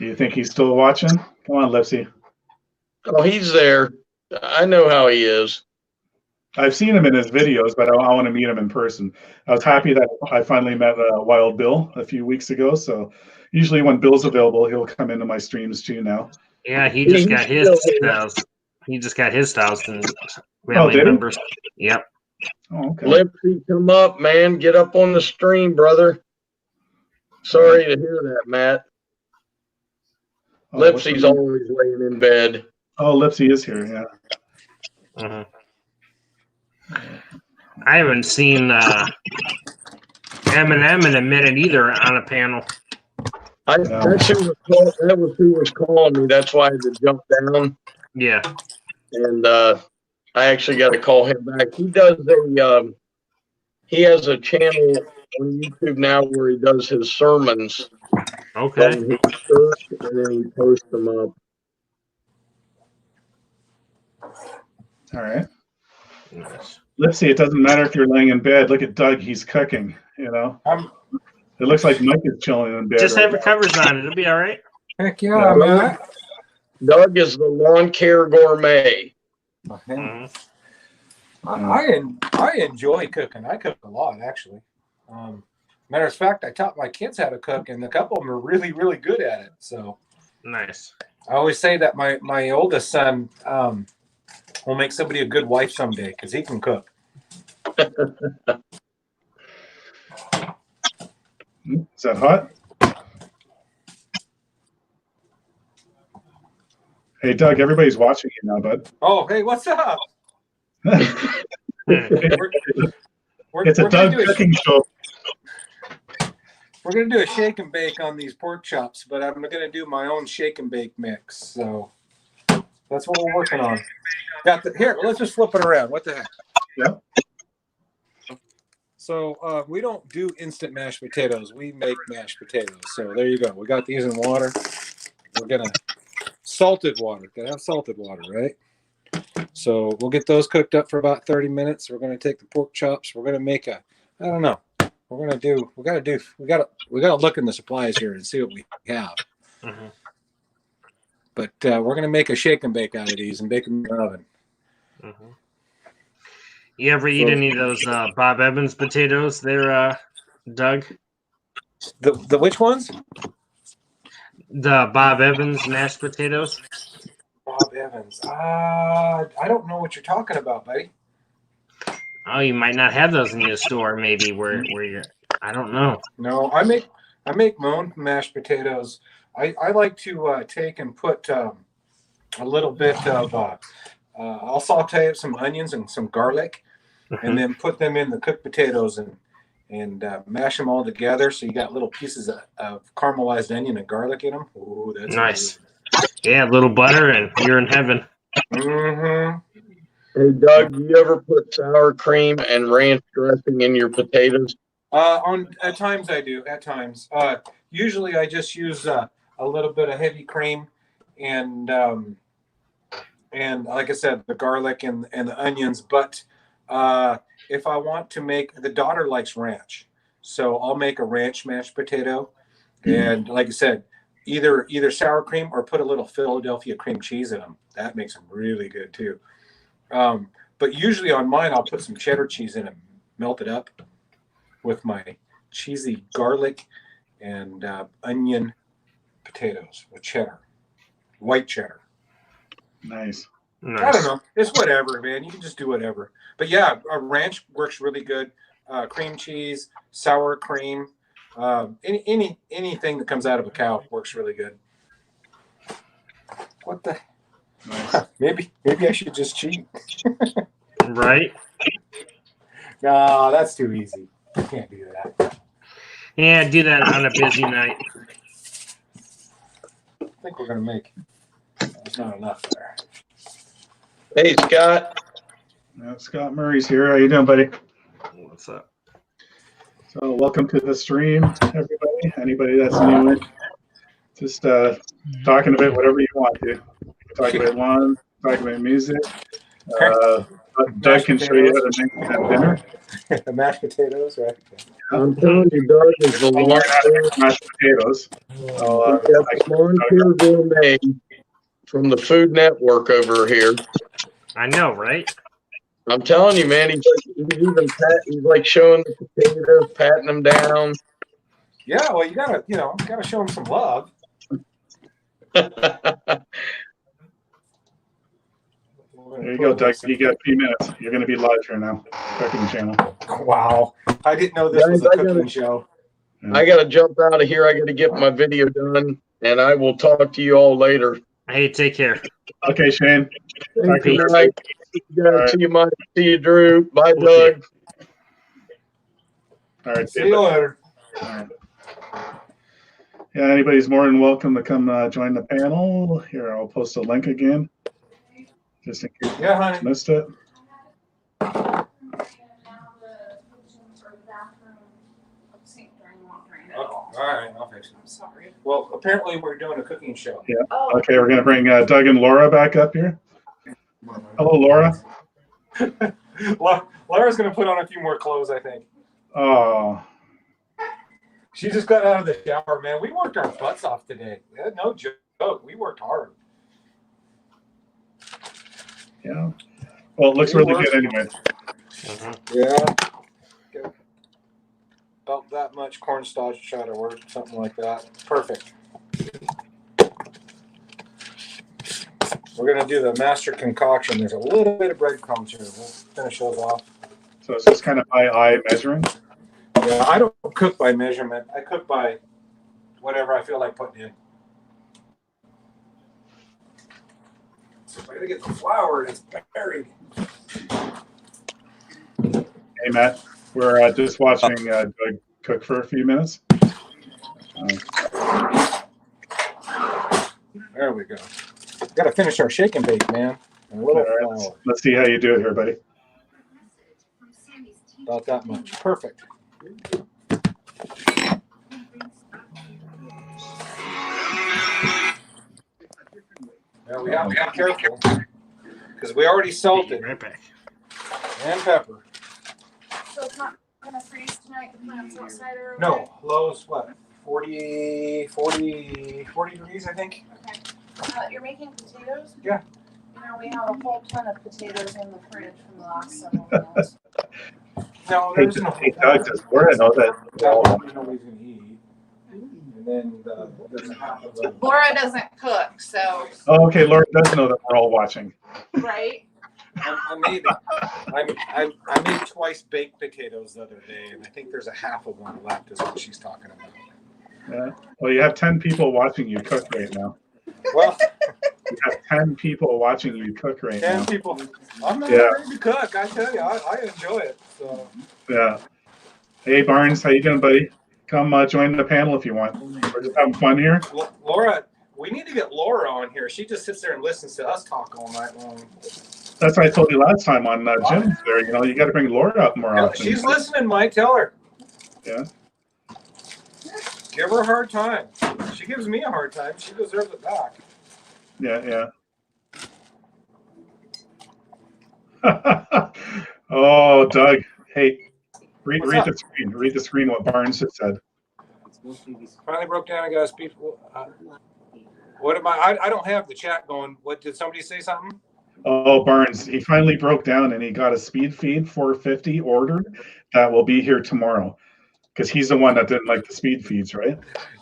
you think he's still watching? Come on, Lipsy. Oh, he's there. I know how he is. I've seen him in his videos, but I want to meet him in person. I was happy that I finally met Wild Bill a few weeks ago. So usually when Bill's available, he'll come into my streams too now. Yeah, he just got his styles. He just got his styles from family did he? members. Yep. Oh, okay. Lipsy, come up, man. Get up on the stream, brother. Sorry to hear that, Matt. Oh, what's Lipsy's the name? always laying in bed. Oh, Lipsy is here. Yeah. I haven't seen Eminem in a minute either on a panel. That was who was calling me. That's why I had to jump down. Yeah. And I actually got to call him back. He does he has a channel on YouTube now where he does his sermons. Okay. From his church, and then he posts them up. All right. Nice. Lipsy, it doesn't matter if you're laying in bed. Look at Doug. He's cooking, you know. It looks like Mike is chilling in bed. Just right have your now. covers on. It'll be all right. Heck yeah, man. Doug is the lawn care gourmet. I enjoy cooking. I cook a lot, actually. Matter of fact, I taught my kids how to cook, and a couple of them are really, really good at it. So Nice. I always say that my oldest son will make somebody a good wife someday because he can cook. Is that hot? Hey, Doug, everybody's watching you now, bud. Oh, hey, what's up? It's a Doug cooking show. We're going to do a shake and bake on these pork chops, but I'm going to do my own shake and bake mix. So that's what we're working on. Here, let's just flip it around. What the heck? Yeah. So we don't do instant mashed potatoes. We make mashed potatoes. So there you go. We got these in water. We're going to salted water. Got to have salted water, right? So we'll get those cooked up for about 30 minutes. We're going to take the pork chops. We're going to make I don't know. We got to look in the supplies here and see what we have. Mm-hmm. But we're going to make a shake and bake out of these and bake them in the oven. Mm-hmm. You ever eat any of those Bob Evans potatoes there, Doug? The which ones? The Bob Evans mashed potatoes? Bob Evans. I don't know what you're talking about, buddy. Oh, you might not have those in your store, maybe where you're. I don't know. No, I make my own mashed potatoes. I like to take and put a little bit of. I'll saute some onions and some garlic, and then put them in the cooked potatoes and mash them all together. So you got little pieces of caramelized onion and garlic in them. Ooh, that's nice. Yeah, a little butter, and you're in heaven. Mm-hmm. Hey, Doug, do you ever put sour cream and ranch dressing in your potatoes? At times I do. At times, usually I just use a little bit of heavy cream, and like I said, the garlic and the onions. But if I want to make, the daughter likes ranch, so I'll make a ranch mashed potato, and like I said, either sour cream or put a little Philadelphia cream cheese in them. That makes them really good too. But usually on mine, I'll put some cheddar cheese in it, melt it up with my cheesy garlic and onion potatoes with cheddar, white cheddar. Nice. I don't know. It's whatever, man. You can just do whatever. But yeah, a ranch works really good. Cream cheese, sour cream, anything that comes out of a cow works really good. What the? Nice. Maybe I should just cheat. Right? No, that's too easy. I can't do that. Yeah, do that on a busy night. I think we're gonna make. There's not enough there. Hey, Scott. Scott Murray's here. How you doing, buddy? What's up? So welcome to the stream, everybody. Anybody that's new in, just talking about whatever you want to. Talk about lawn, talk about music. Doug can show you how to make that dinner. The mashed potatoes, right? I'm telling you, Doug is the Learn lawn how to make mashed potatoes. care gourmet from the Food Network over here. I know, right? I'm telling you, man, he's he's like showing the potatoes, patting them down. Yeah, well, you gotta show them some love. There you go, Doug. You got a few minutes. You're going to be live here now. Cooking channel. Wow, I didn't know this was a cooking show. I got to jump out of here. I got to get my video done, and I will talk to you all later. Hey, take care. Okay, Shane. Thank you, you, Mike. right. See you, Mike. See you, Drew. Bye, Okay. Doug. All right. See you later. All right. Yeah, anybody's more than welcome to come join the panel. Here, I'll post a link again, just in case Yeah, you honey. missed it. All right, I'll fix it. I'm sorry. Well, apparently we're doing a cooking show. Yeah. Okay, we're going to bring Doug and Laura back up here. Hello, Laura. Laura's gonna put on a few more clothes, I think. Oh, She just got out of the shower, man. We worked our butts off today. No joke. We worked hard. yeah. Well, it looks really good anyway. Yeah. About that much cornstarch should have worked, something like that. Perfect. We're gonna do the master concoction. There's a little bit of breadcrumbs here. We'll finish those off. So it's just kind of by eye measuring. Yeah, I don't cook by measurement. I cook by whatever I feel like putting in. So I gotta get the flour and it's buried. Hey, Matt, we're just watching Doug cook for a few minutes. There we go. Gotta finish our shake and bake, man. And a little All right, flour. let's see how you do it here, buddy. About that much. Perfect. Now we have to be careful because we already salted Right back. and pepper. So it's not gonna freeze tonight, the plants outside are okay? No, low's what? 40 degrees, I think. Okay. You're making potatoes? Yeah. You know, we have a whole ton of potatoes in the fridge from the last several meals. No, Hey, there's no. Doug, does Laura know that? That one nobody's gonna eat. And then there's a half of the. Laura doesn't cook, so, Oh, okay, Laura does know that we're all watching. right? I made twice baked potatoes the other day, and I think there's a half of one left. Is what she's talking about. Yeah. Well, you have 10 people watching you cook right now. Well, You have 10 people watching you cook right 10 now. people. I'm not Yeah. afraid to cook. I tell you, I enjoy it. So. Yeah. Hey, Barnes, how you doing, buddy? Come join the panel if you want. We're just having fun here. Laura, we need to get Laura on here. She just sits there and listens to us talk all night long. That's what I told you last time on Jim's there. You know, you got to bring Laura up more often. She's listening, Mike. Tell her. Yeah. Give her a hard time. She gives me a hard time. She deserves it back. Yeah, yeah. Oh, Doug. Hey, read What's the up? screen. Read the screen what Barnes just said. Finally broke down. I got to speak. What am I don't have the chat going. What did somebody say something? Oh, Barnes, he finally broke down and he got a speed feed 450 ordered that will be here tomorrow. Because he's the one that didn't like the speed feeds, right?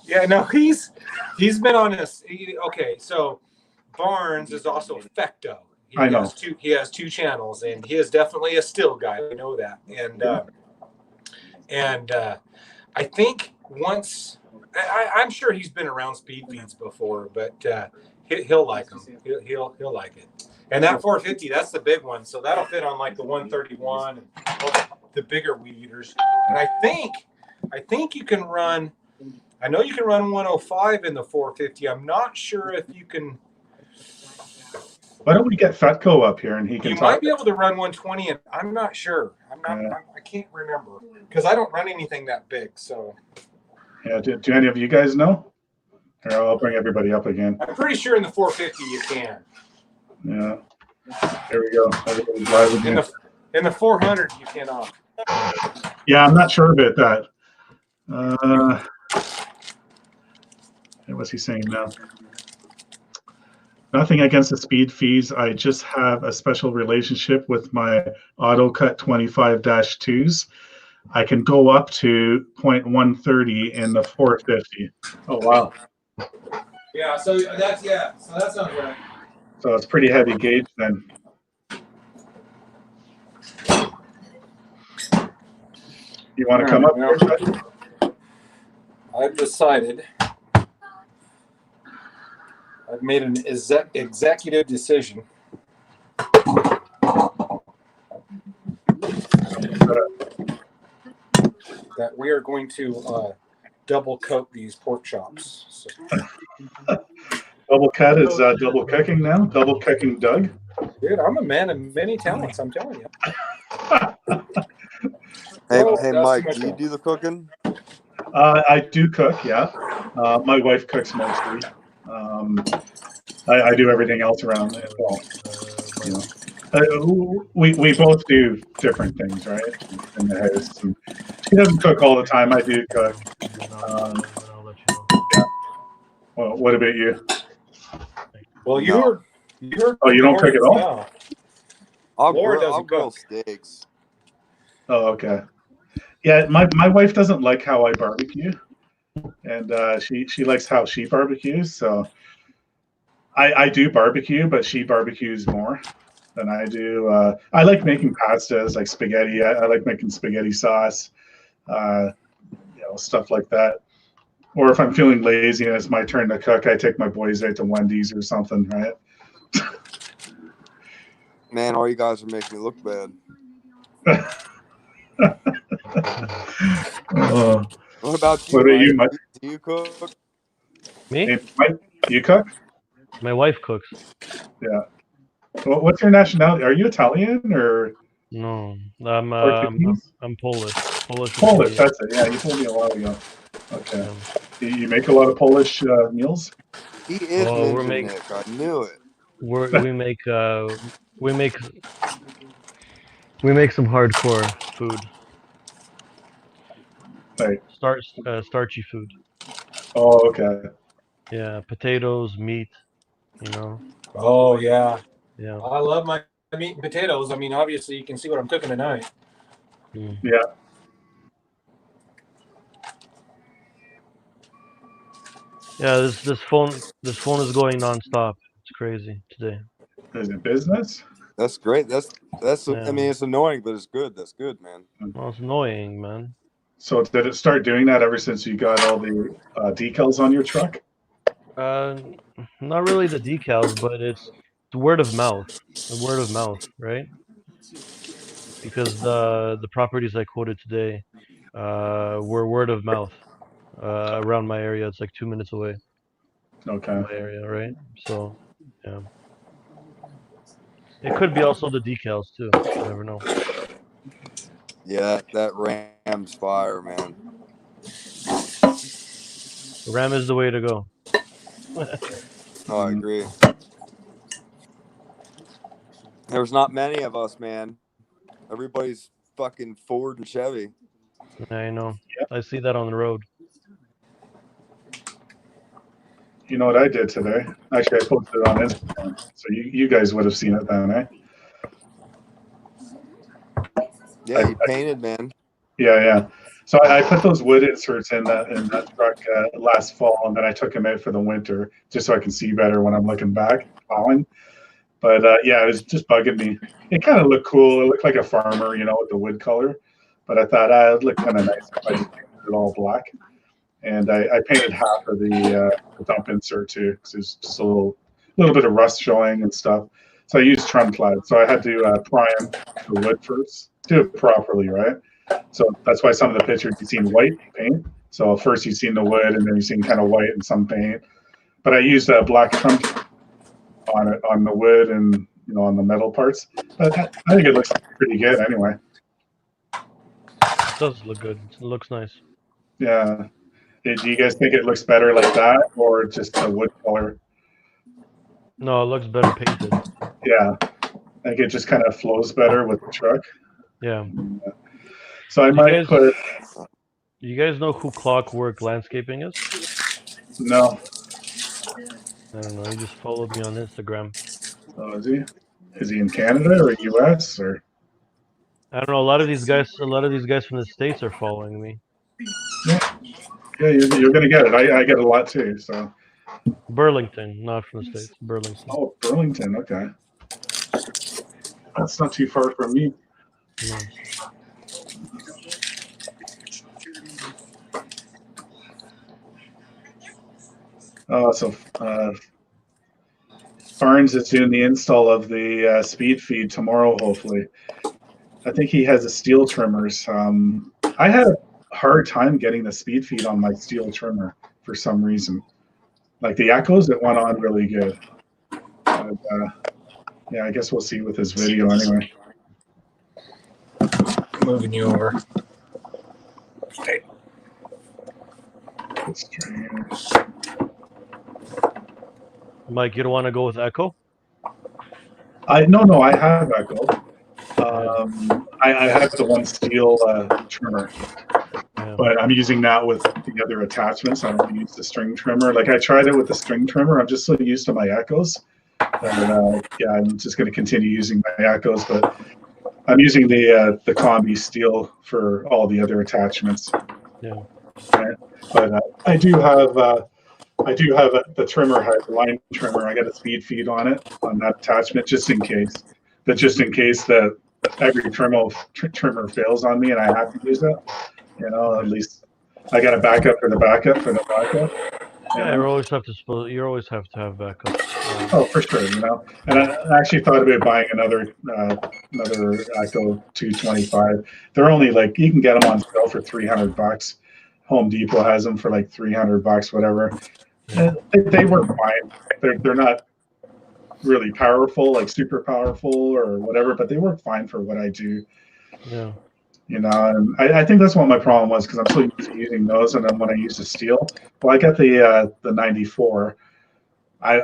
Yeah, no, he's been on this. Okay, so Barnes is also Fecto. I know. He has two channels, and he is definitely a still guy. We know that. And I think once I'm sure he's been around speed feeds before, but He'll like them. He'll like it. And that 450, that's the big one. So that'll fit on like the 131 and the bigger weed eaters. And I think you can run. I know you can run 105 in the 450. I'm not sure if you can. Why don't we get Fetco up here and he can You talk? might be able to run 120, and I'm not sure. I can't remember because I don't run anything that big. So Yeah. Do any of you guys know? Or I'll bring everybody up again. I'm pretty sure in the 450 you can. Yeah. There we go. Everybody's live again. In the 400 you cannot. Yeah, I'm not sure about that. What's he saying now? Nothing against the speed fees. I just have a special relationship with my AutoCut 25-2s. I can go up to 0.130 in the 450. Oh, wow. Yeah. So that's not right. So it's pretty heavy gauge then. You want to come up here? I've decided. I've made an executive decision. That we are going to double coat these pork chops. So. Double cut is double cooking now. Double cooking Doug. Dude, I'm a man of many talents. I'm telling you. Hey, Mike, do you do the cooking? I do cook. Yeah, my wife cooks mostly. I do everything else around as well. You know, we both do different things, right? In the house. And she doesn't cook all the time. I do cook. Yeah. Well, what about you? Well, you're. Oh, you don't cook at all? I'll Laura grill doesn't cook. steaks. Oh, okay. Yeah, my wife doesn't like how I barbecue, and she likes how she barbecues. So I do barbecue, but she barbecues more than I do. I like making pastas, like spaghetti. I like making spaghetti sauce, stuff like that. Or if I'm feeling lazy and it's my turn to cook, I take my boys out to Wendy's or something, right? Man, all you guys are making me look bad. What about you, Mike? Do you cook? Me? Hey, Mike, you cook? My wife cooks. Yeah. Well, what's your nationality? Are you Italian or? No, I'm Polish. Polish, that's it. Yeah, you told me a while ago. Okay. You make a lot of Polish meals? He is Nick. I knew it. We make some hardcore food. Right. Starchy food. Oh, okay. Yeah, potatoes, meat. Oh yeah. Yeah. I love my meat and potatoes. I mean, obviously, you can see what I'm cooking tonight. Mm. Yeah. Yeah, this phone is going nonstop. It's crazy today. Is it business? That's great. That's Yeah. I mean, it's annoying, but it's good. That's good, man. Well, it's annoying, man. So did it start doing that ever since you got all the decals on your truck? Not really the decals, but it's word of mouth. The word of mouth, right? Because the properties I quoted today were word of mouth around my area. It's like 2 minutes away. Okay. From my area, right? So, yeah. It could be also the decals too. You never know. Yeah, that Ram's fire, man. Ram is the way to go. Oh, I agree. There's not many of us, man. Everybody's fucking Ford and Chevy. I know. Yep. I see that on the road. You know what I did today? Actually, I posted it on Instagram, so you guys would have seen it then, eh? Yeah, you painted, man. Yeah. So I put those wood inserts in that truck last fall, and then I took them out for the winter just so I can see better when I'm looking back, plowing. But yeah, it was just bugging me. It kind of looked cool. It looked like a farmer, with the wood color. But I thought it would look kind of nice if I just painted it all black. And I painted half of the dump insert too, because it's just a little little bit of rust showing and stuff. So I used Tremclad. So I had to prime the wood first, do it properly, right? So that's why some of the pictures you've seen white paint. So first you've seen the wood, and then you've seen kind of white and some paint. But I used black Tremclad on it, on the wood and on the metal parts. But I think it looks pretty good anyway. It does look good. It looks nice. Yeah. Do you guys think it looks better like that, or just the wood color? No, it looks better painted. Yeah, I think it just kind of flows better with the truck. Yeah. So I might put. You guys know who Clockwork Landscaping is? No. I don't know. He just followed me on Instagram. Oh, is he? Is he in Canada or US or? I don't know. A lot of these guys from the States are following me. Yeah, you're gonna get it. I get a lot too. So. Burlington, not from the States. Burlington. Oh, Burlington. Okay. That's not too far from me. No. Oh, so Barnes is doing the install of the speed feed tomorrow, hopefully. I think he has a steel trimmers. I had a hard time getting the speed feed on my steel trimmer for some reason. Like the echoes, it went on really good. But, yeah, I guess we'll see with this video anyway. Moving you over. Okay. Mike, you don't want to go with Echo? No, I have echo. I have the one steel trimmer. Yeah. But I'm using that with the other attachments. I don't use the string trimmer. Like I tried it with the string trimmer. I'm just so used to my echoes. And, yeah, I'm just going to continue using my echoes. But I'm using the combi steel for all the other attachments. Yeah. Right? But I do have the trimmer, the line trimmer. I got a speed feed on it on that attachment just in case. But just in case that every trimmer fails on me and I have to use it. At least I got a backup for the backup for the backup. Yeah, you always have to have backup. Oh, for sure, And I actually thought about buying another Echo 225. They're only you can get them on sale for $300. Home Depot has them for like $300, whatever. And they work fine. They're not really powerful, like super powerful or whatever, but they work fine for what I do. Yeah. And I think that's what my problem was because I'm so used to using those, and then when I use the steel, well, I got the 94. I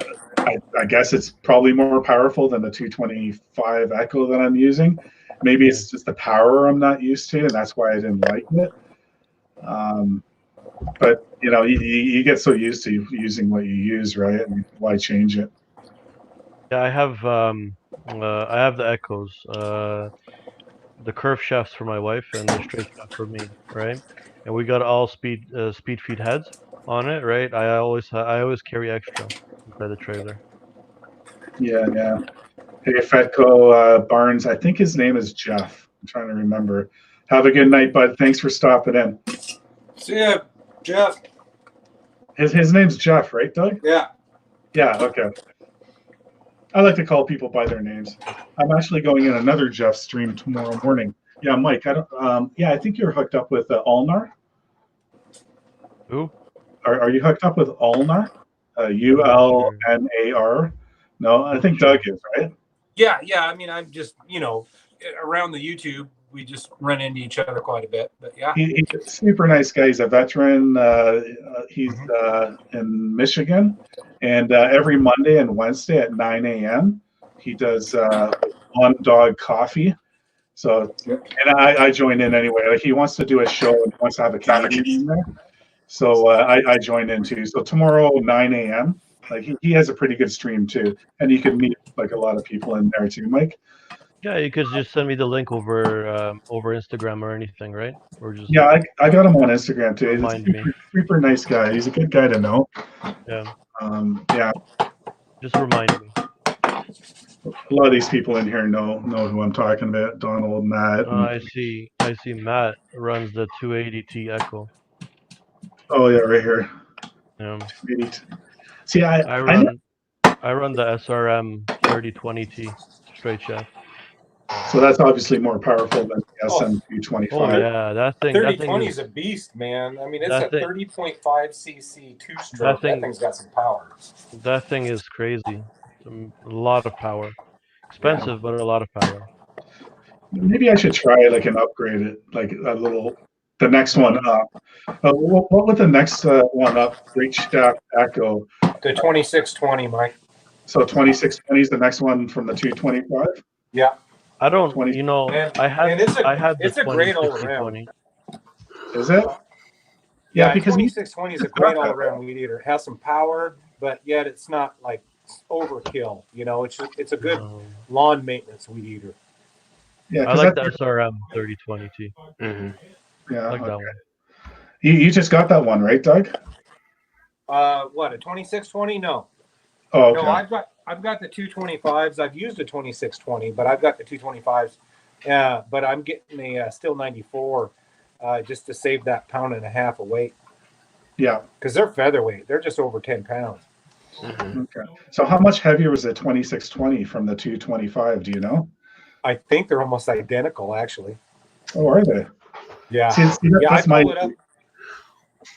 guess it's probably more powerful than the 225 Echo that I'm using. Maybe it's just the power I'm not used to, and that's why I didn't like it. But you get so used to using what you use, right? And why change it? Yeah, I have the Echoes. The curve shafts for my wife and the straight shaft for me, right? And we got all speed feed heads on it, right? I always carry extra inside the trailer. Yeah. Hey, Fetco Barnes, I think his name is Jeff. I'm trying to remember. Have a good night, bud. Thanks for stopping in. See ya, Jeff. His name's Jeff, right, Doug? Yeah. Yeah. Okay. I like to call people by their names. I'm actually going in another Jeff stream tomorrow morning. Yeah, Mike. I think you're hooked up with Ulnar. Who? Are you hooked up with Ulnar? ULNAR. No, I think Doug is, right? Yeah. I mean, I'm just around the YouTube, we just run into each other quite a bit. But yeah, he's a super nice guy. He's a veteran. He's in Michigan, and every Monday and Wednesday at 9 a.m. he does on dog coffee. So, and I join in anyway. Like he wants to do a show and he wants to have a Canadian in there. So I joined in too. So tomorrow 9 a.m. Like he has a pretty good stream too, and you can meet like a lot of people in there too, Mike. Yeah, you could just send me the link over Instagram or anything, right? Or just I got him on Instagram too. He's me. super nice guy. He's a good guy to know. Yeah. Yeah. Just remind me. A lot of these people in here know who I'm talking about. Donald, Matt. I see Matt runs the 280T Echo. Oh yeah, right here. Yeah. See, I run I run the SRM 3020T straight shaft. So that's obviously more powerful than the Oh. SM225. Oh yeah, that thing 3020 is is a beast, man. I mean, it's that a thing- 30.5 cc two-stroke. That thing's got some power. that thing is crazy. A lot of power. Expensive, but a lot of power. Maybe I should try like an upgrade it, like a little, the next one up. What would the next one up? Great Shaft Echo. The 2620, Mike. So 2620 is the next one from the 225. Yeah. I don't, 20 you know, And- I had and it's a- I had the it's a great 2060-20. Is it? Yeah, because 2620 is a great all-around weed eater. It has some power, but yet it's not like overkill. You know, it's a good lawn maintenance weed eater. yeah, I 'cause like that- the SRM 3020T. yeah, I like that okay. one. You just got that one, right, Doug? What, a 2620? No. Oh, No, okay. I've got the 225s. I've used a 2620, but I've got the 225s. But I'm getting a Still 94 just to save that pound and a half of weight Yeah. because they're featherweight. They're just over 10 pounds. Okay. So how much heavier was the 2620 from the 225? Do you know? I think they're almost identical, actually. Oh, are they? Yeah. See, Yeah, that's I my pulled it up.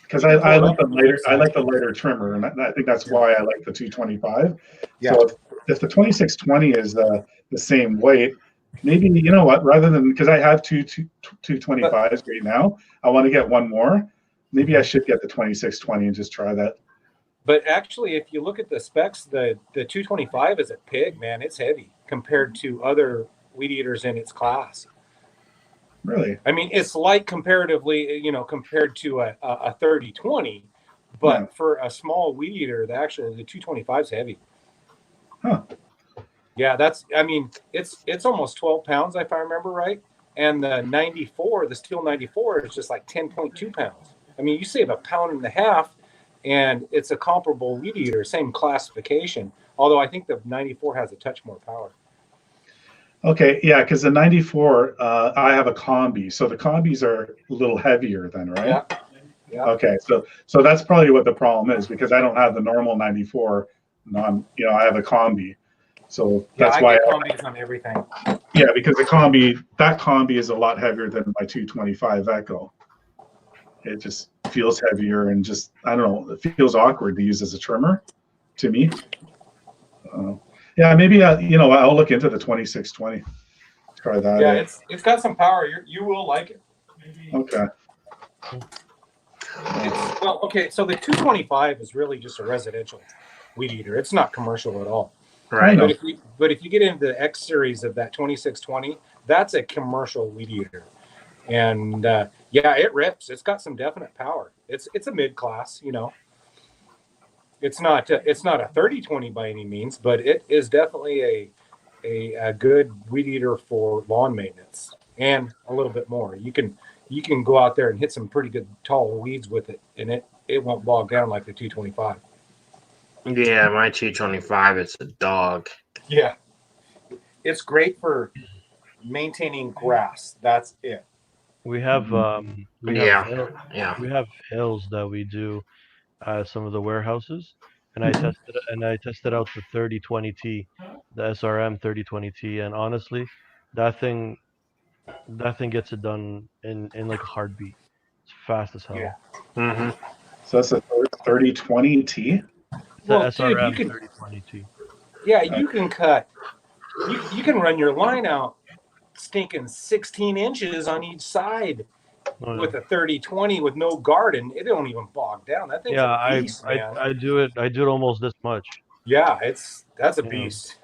because I pull it like up the on the lighter. I website. like the lighter trimmer, and I think that's why I like the 225. Yeah. So if the 2620 is the same weight, maybe you know what? Rather than because I have two 225s right now, I want to get one more. Maybe I should get the 2620 and just try that. But actually, if you look at the specs, the 225 is a pig, man. It's heavy compared to other weed eaters in its class. Really? I mean, it's light comparatively, you know, compared to a 3020, but Yeah. for a small weed eater, the 225 is heavy. Huh. Yeah, I mean, it's almost 12 pounds if I remember right, and the 94, the Steel 94 is just like 10.2 pounds. I mean, you save a pound and a half, and it's a comparable weed eater, same classification. Although I think the 94 has a touch more power. Okay, yeah, because the 94, I have a combi, so the combis are a little heavier then, right? Yeah. Yeah. Okay, so that's probably what the problem is because I don't have the normal 94. I have a combi, so that's why. I get combis on everything. Yeah, because that combi is a lot heavier than my 225 Echo. It just feels heavier and just I don't know. It feels awkward to use as a trimmer, to me. Yeah, maybe I'll look into the 2620. Try that. Yeah, it's got some power. You will like it. Okay. Okay. So the 225 is really just a residential weed eater. It's not commercial at all. Right. But if you get into the X series of that 2620, that's a commercial weed eater, and yeah, it rips. It's got some definite power. It's a mid class, you know. It's not a 3020 by any means, but it is definitely a good weed eater for lawn maintenance and a little bit more. You can go out there and hit some pretty good tall weeds with it, and it won't bog down like the 225. Yeah, my 225, it's a dog. Yeah, it's great for maintaining grass. That's it. We have we have hills that we do at some of the warehouses, and I tested out the 3020T, the SRM 3020T, and honestly, that thing gets it done in like a heartbeat. It's fast as hell. Yeah. Mm-hmm. So that's a 3020T. It's the Well, dude, SRM you can- 3020T. Yeah, you can cut. You can run your line out stinking 16 inches on each side Oh, with a 3020 with no guard, and it don't even bog down. That thing's yeah, a beast, man. I do it almost this much, Yeah, that's a Yeah. beast.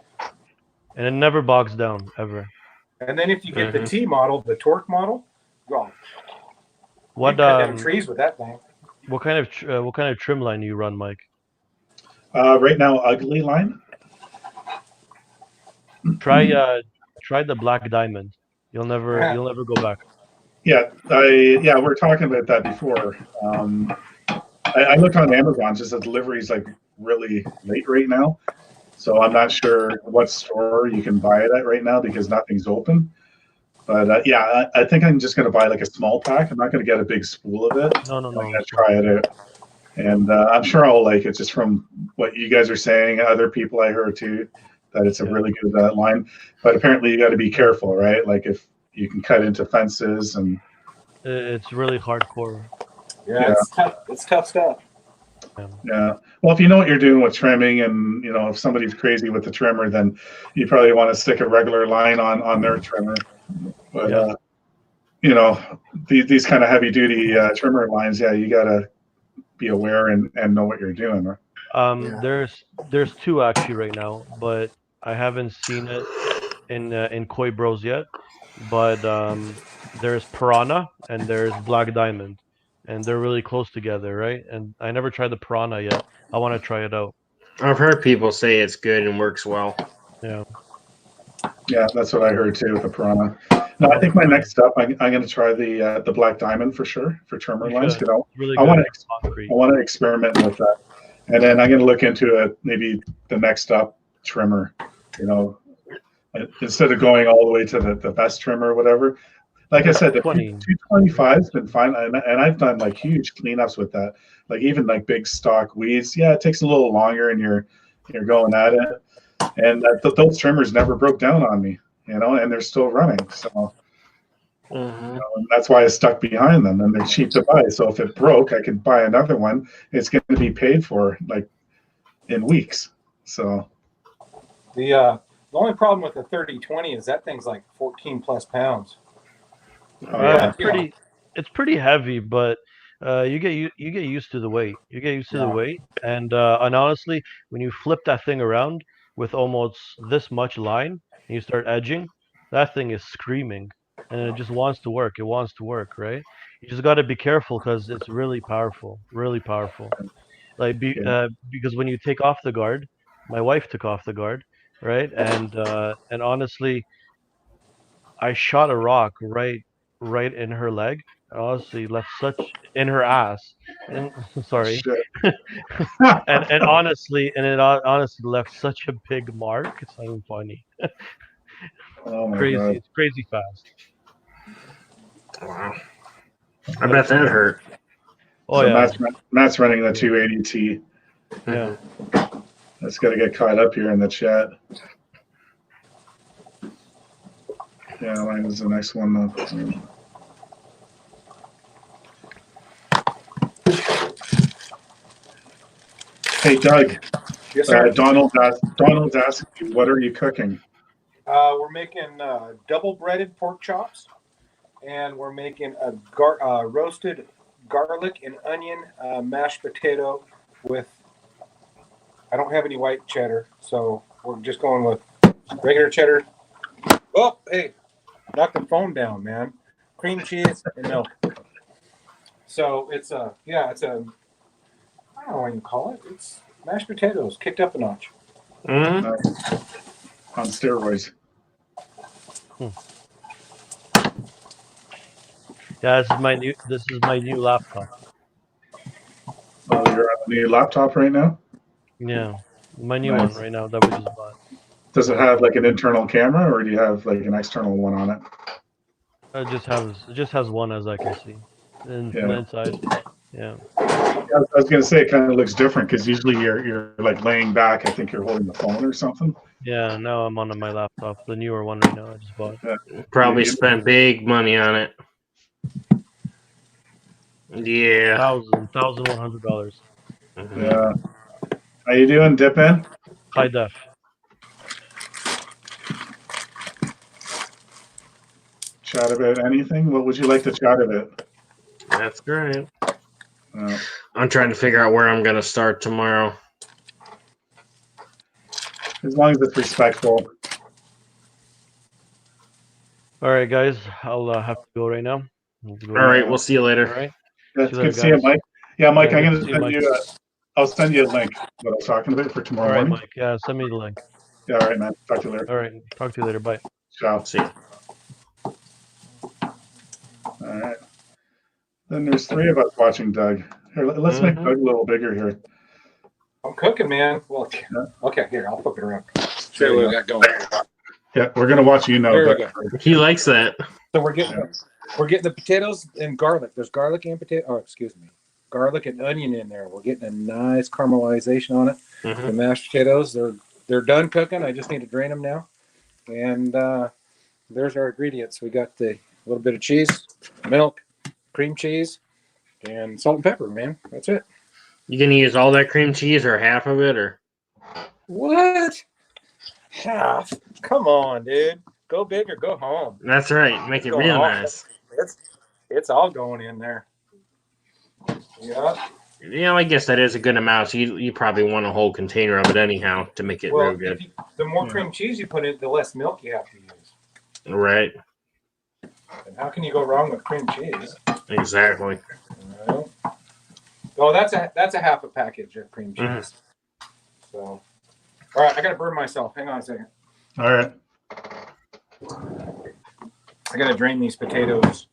and it never bogs down ever. And then if you get the T model, the torque model, well, What you cut down trees with that thing. what kind of trim line do you run, Mike? Right now, ugly line. Try the Black Diamond. You'll never go back. Yeah, we're talking about that before. I looked on Amazon, just the delivery is like really late right now. So I'm not sure what store you can buy it at right now because nothing's open. But yeah, I think I'm just going to buy like a small pack. I'm not going to get a big spool of it. No. I'm going to try it out. And I'm sure I'll like it just from what you guys are saying. Other people I heard too, that it's a really good line. But apparently you got to be careful, right? Like if you can cut into fences and. It's really hardcore. Yeah, it's tough stuff. Yeah. Well, if you know what you're doing with trimming, and if somebody's crazy with the trimmer, then you probably want to stick a regular line on their trimmer. But these kind of heavy duty trimmer lines, you gotta be aware and know what you're doing. Right? There's two actually right now, but I haven't seen it in Koi Bros yet. But there's Piranha and there's Black Diamond, and they're really close together, right? And I never tried the Piranha yet. I want to try it out. I've heard people say it's good and works well. Yeah. Yeah, that's what I heard too with the Piranha. No, I think my next step, I'm going to try the Black Diamond for sure for trimmer lines. Really I want to experiment with that, and then I'm going to look into maybe the next up trimmer. Instead of going all the way to the best trimmer or whatever. Like I said, the 225 has been fine, and I've done like huge cleanups with that. Like even like big stock weeds, it takes a little longer, and you're going at it. And those trimmers never broke down on me, and they're still running. So and that's why I stuck behind them, and they're cheap to buy. So if it broke, I could buy another one. It's going to be paid for like in weeks. So The only problem with the 3020 is that thing's like 14 plus pounds. It's pretty heavy, but you get used to the weight. You get used to the weight, and honestly, when you flip that thing around with almost this much line, and you start edging, that thing is screaming, and it just wants to work. It wants to work, right? You just got to be careful because it's really powerful, really powerful. Like because when you take off the guard, my wife took off the guard, right? And honestly, I shot a rock right in her leg. Honestly, left such in her ass. And sorry. and honestly, it honestly left such a big mark. It's not even funny. Crazy. God. It's crazy fast. Wow. I bet that hurt. Oh, Matt's running the 280T. Yeah. That's got to get caught up here in the chat. Yeah, mine is the next one though. Hey, Doug. Yes, sir. Donald's asking you, what are you cooking? We're making double breaded pork chops, and we're making a roasted garlic and onion mashed potato with. I don't have any white cheddar, so we're just going with regular cheddar. Oh, hey, knock the phone down, man. Cream cheese and milk. So it's a I don't know what you call it. It's mashed potatoes kicked up a notch. On steroids. Yeah, this is my new laptop. Oh, you're on the new laptop right now? Yeah, my new one right now that we just bought. Does it have like an internal camera, or do you have like an external one on it? It just has one, as I can see. And from the inside, yeah. I was gonna say it kind of looks different because usually you're like laying back. I think you're holding the phone or something. Yeah, now I'm on my laptop, the newer one right now. I just bought. Probably spent big money on it. Yeah. $1,100. Yeah. How you doing, Dip-In? High def. Chat about anything? What would you like to chat about? That's great. I'm trying to figure out where I'm going to start tomorrow. As long as it's respectful. All right, guys. I'll have to go right now. All right, we'll see you later. All right. That's good to see you, Mike. Yeah, Mike, I'm going to send you. I'll send you a link. What I was talking about for tomorrow morning. Mike. Yeah, send me the link. Yeah, all right, man. Talk to you later. All right, talk to you later. Bye. Ciao. See you. All right. Then there's 3 of us watching Doug. Here, let's make Doug a little bigger here. I'm cooking, man. Well, okay, here, I'll flip it around. Show you what we got going. Yeah, we're gonna watch you now. He likes that. So we're getting the potatoes and garlic. There's garlic and potato. Oh, excuse me. garlic and onion in there. We're getting a nice caramelization on it. Mhm. The mashed potatoes, they're done cooking. I just need to drain them now. And there's our ingredients. We got the little bit of cheese, milk, cream cheese, and salt and pepper, man. That's it. You gonna use all that cream cheese or half of it, or? What? Half? Come on, dude. Go big or go home. That's right. Make it Going real all- nice. It's all going in there. Yeah. You know, I guess that is a good amount. So you probably want a whole container of it anyhow to make it real good. The more cream cheese you put in, the less milk you have to use. Right. And how can you go wrong with cream cheese? Exactly. Right. Oh, that's a half a package of cream cheese. Mhm. So, all right, I gotta burn myself. Hang on a second. All right. I gotta drain these potatoes.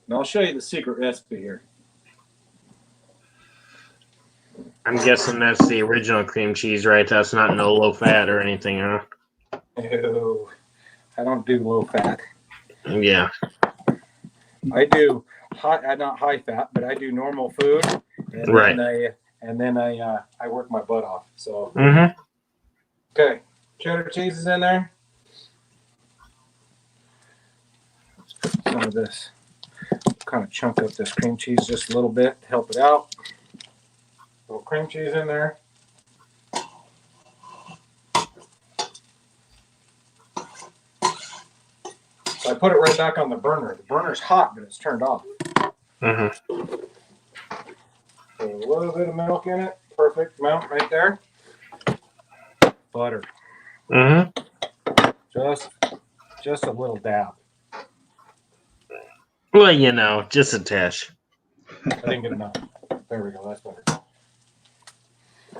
And I'll show you the secret recipe here. I'm guessing that's the original cream cheese, right? That's not no low fat or anything, huh? Ew, I don't do low fat. Yeah. I do high, not high fat, but I do normal food, and Right. then I work my butt off. So Mm-hmm. okay, cheddar cheese is in there. Some of this, kind of chunk up this cream cheese just a little bit, to help it out. Little cream cheese in there. So I put it right back on the burner. The burner's hot, but it's turned off. Mm-hmm. So a little bit of milk in it. Perfect amount right there. Butter. Mm-hmm. Just a little dab. Well, you know, just a touch. I didn't get enough. There we go. That's better.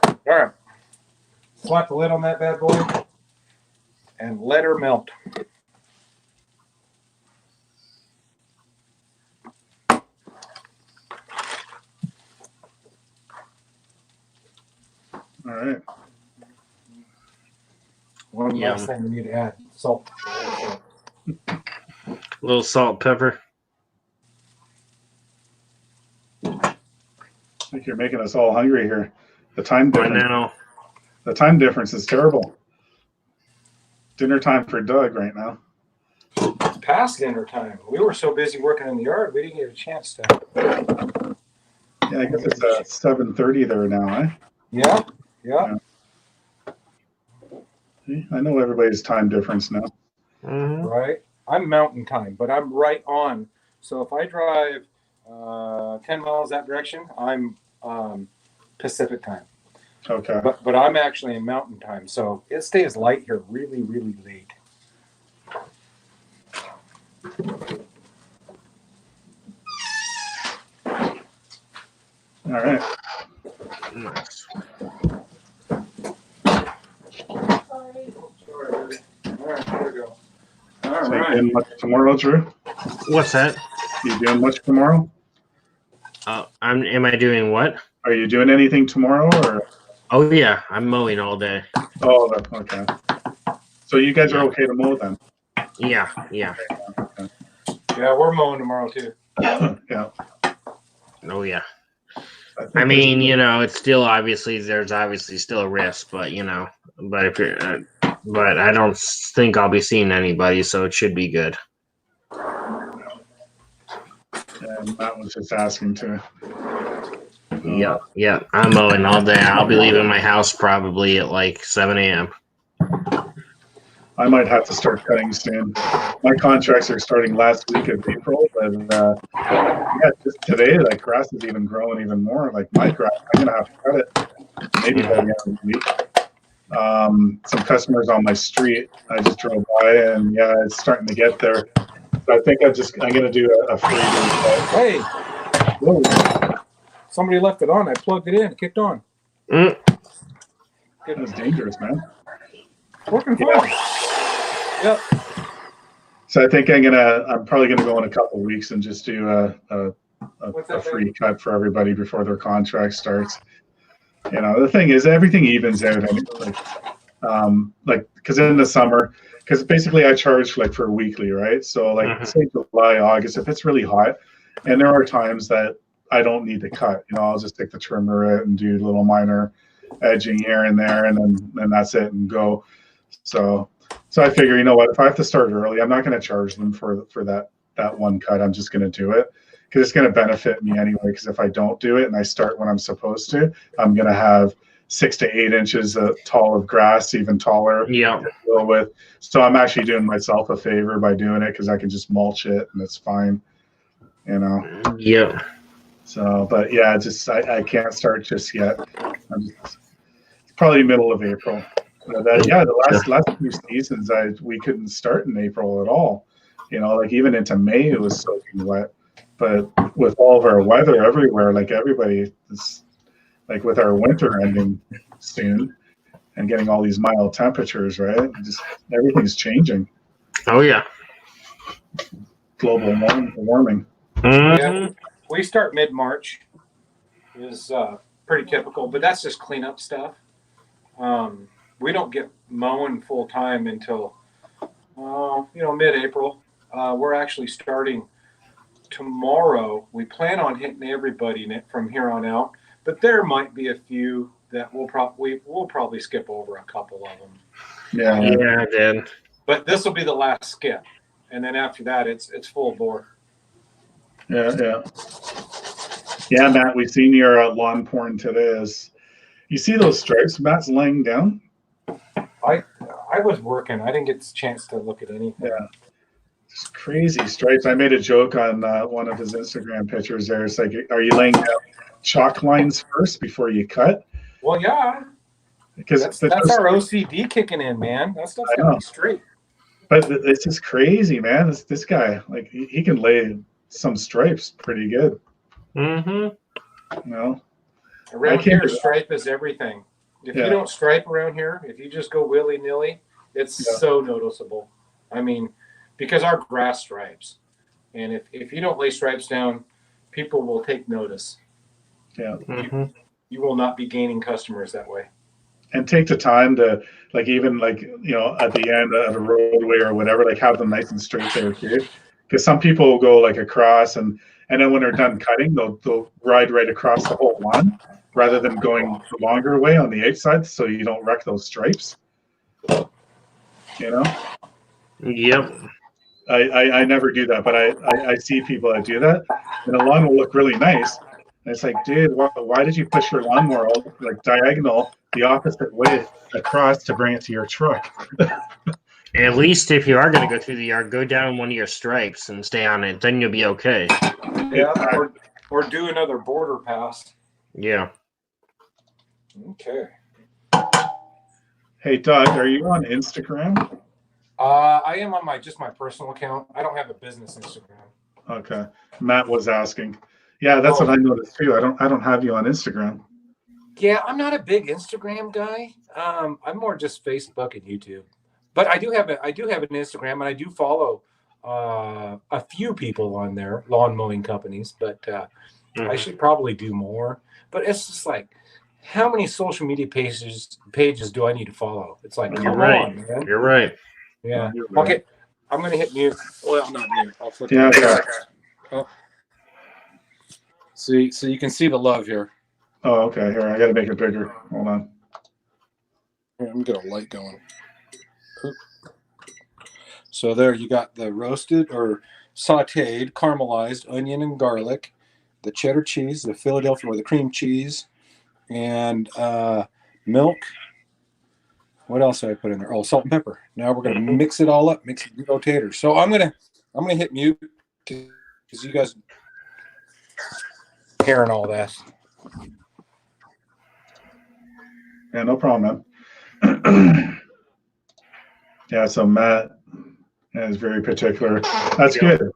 All right. Slap the lid on that bad boy and let her melt. All right. One Yum. last thing we need to add: salt. A little salt, pepper. I think you're making us all hungry here. The time I difference. know. The time difference is terrible. Dinner time for Doug right now. It's past dinner time. We were so busy working in the yard, we didn't get a chance to. Yeah, I guess it's 7:30 there now, eh? Yeah. See, I know everybody's time difference now. Mm-hmm. Right. I'm mountain time, but I'm right on. So if I drive 10 miles that direction, I'm Pacific time. Okay. But I'm actually in mountain time, so it stays light here really, really late. All right. Nice. Sorry. All right, there we go. All So you right. doing much tomorrow, Drew? What's that? You doing much tomorrow? Am I doing what? Are you doing anything tomorrow, or? Oh yeah, I'm mowing all day. Oh, okay. So you guys are okay to mow then? Yeah. Yeah, we're mowing tomorrow too. Yeah. Oh yeah. think I mean, you know, it's still there's obviously still a risk, but you know, but if you're, but I don't think I'll be seeing anybody, so it should be good. And Matt was just asking too. Yeah. I'm mowing all day. I'll be leaving my house probably at like 7 a.m. I might have to start cutting soon. My contracts are starting last week of April, and yeah, just today, like grass is even growing even more. Like my grass, I'm gonna have to cut it maybe by the end of the week. Some customers on my street, I just drove by, and yeah, it's starting to get there. So I think I'm gonna do a free day. Hey, Whoa. somebody left it on. I plugged it in. It kicked on. Mm. That was dangerous, man. Working fine. Yep. So I think I'm probably gonna go in a couple of weeks and just do a a free cut for everybody before their contract starts. The thing is, everything evens out. Because in the summer, because basically I charge like for weekly, right? So say July, August, if it's really hot, and there are times that I don't need to cut, I'll just take the trimmer out and do little minor edging here and there, and then that's it and go. So I figure, if I have to start early, I'm not going to charge them for that one cut. I'm just going to do it because it's going to benefit me anyway. Because if I don't do it and I start when I'm supposed to, I'm going to have 6 to 8 inches tall of grass, even taller. Yeah. To deal with. So I'm actually doing myself a favor by doing it because I can just mulch it and it's fine. Yeah. So, but yeah, I can't start just yet. It's probably middle of April. But the last few seasons, we couldn't start in April at all. Even into May, it was soaking wet. But with all of our weather everywhere, everybody is with our winter ending soon and getting all these mild temperatures, right? Just everything's changing. Oh yeah. Global warming. Yeah, we start mid-March is pretty typical, but that's just cleanup stuff. We don't get mowing full time until mid-April. We're actually starting tomorrow. We plan on hitting everybody from here on out, but there might be a few that we'll probably skip over a couple of them. Yeah, I did. But this will be the last skip, and then after that, it's full bore. Yeah, Matt, we've seen your lawn porn today. You see those stripes Matt's laying down? I was working. I didn't get the chance to look at anything. Yeah, just crazy stripes. I made a joke on one of his Instagram pictures there. It's like, are you laying down chalk lines first before you cut? Well, yeah. Because that's our OCD kicking in, man. That stuff's gotta be straight. But it's just crazy, man. This guy, he can lay some stripes pretty good. Around here, stripe is everything. If you don't stripe around here, if you just go willy-nilly, it's so noticeable. I mean, because our grass stripes. And if you don't lay stripes down, people will take notice. Yeah. You will not be gaining customers that way. And take the time to at the end of a roadway or whatever, have them nice and straight there too. Because some people will go across and then when they're done cutting, they'll ride right across the whole lawn rather than going the longer way on the outside so you don't wreck those stripes. Yep. I never do that, but I see people that do that, and the lawn will look really nice. And it's like, dude, why did you push your lawnmower diagonal the opposite way across to bring it to your truck? At least if you are going to go through the yard, go down one of your stripes and stay on it. Then you'll be okay. Yeah, or do another border pass. Yeah. Okay. Hey, Doug, are you on Instagram? I am on my personal account. I don't have a business Instagram. Okay. Matt was asking. Yeah, that's what I noticed too. I don't have you on Instagram. Yeah, I'm not a big Instagram guy. I'm more just Facebook and YouTube. But I do have an Instagram, and I do follow a few people on there, lawn mowing companies. But I should probably do more. But it's just how many social media pages do I need to follow? It's come on, man. You're right. Yeah. You're right. Okay. I'm gonna hit mute. Well, not mute. I'll flip it. Yeah. Oh. So you can see the love here. Oh, okay. Here, I got to make it bigger. Hold on. Here, I'm gonna get a light going. So there you got the roasted or sauteed, caramelized onion and garlic, the cheddar cheese, the Philadelphia or the cream cheese, and milk. What else did I put in there? Oh, salt and pepper. Now we're gonna mix it all up, mix it with potatoes. So I'm gonna hit mute because you guys hearing all that. Yeah, no problem, man. Yeah, so Matt is very particular. That's good.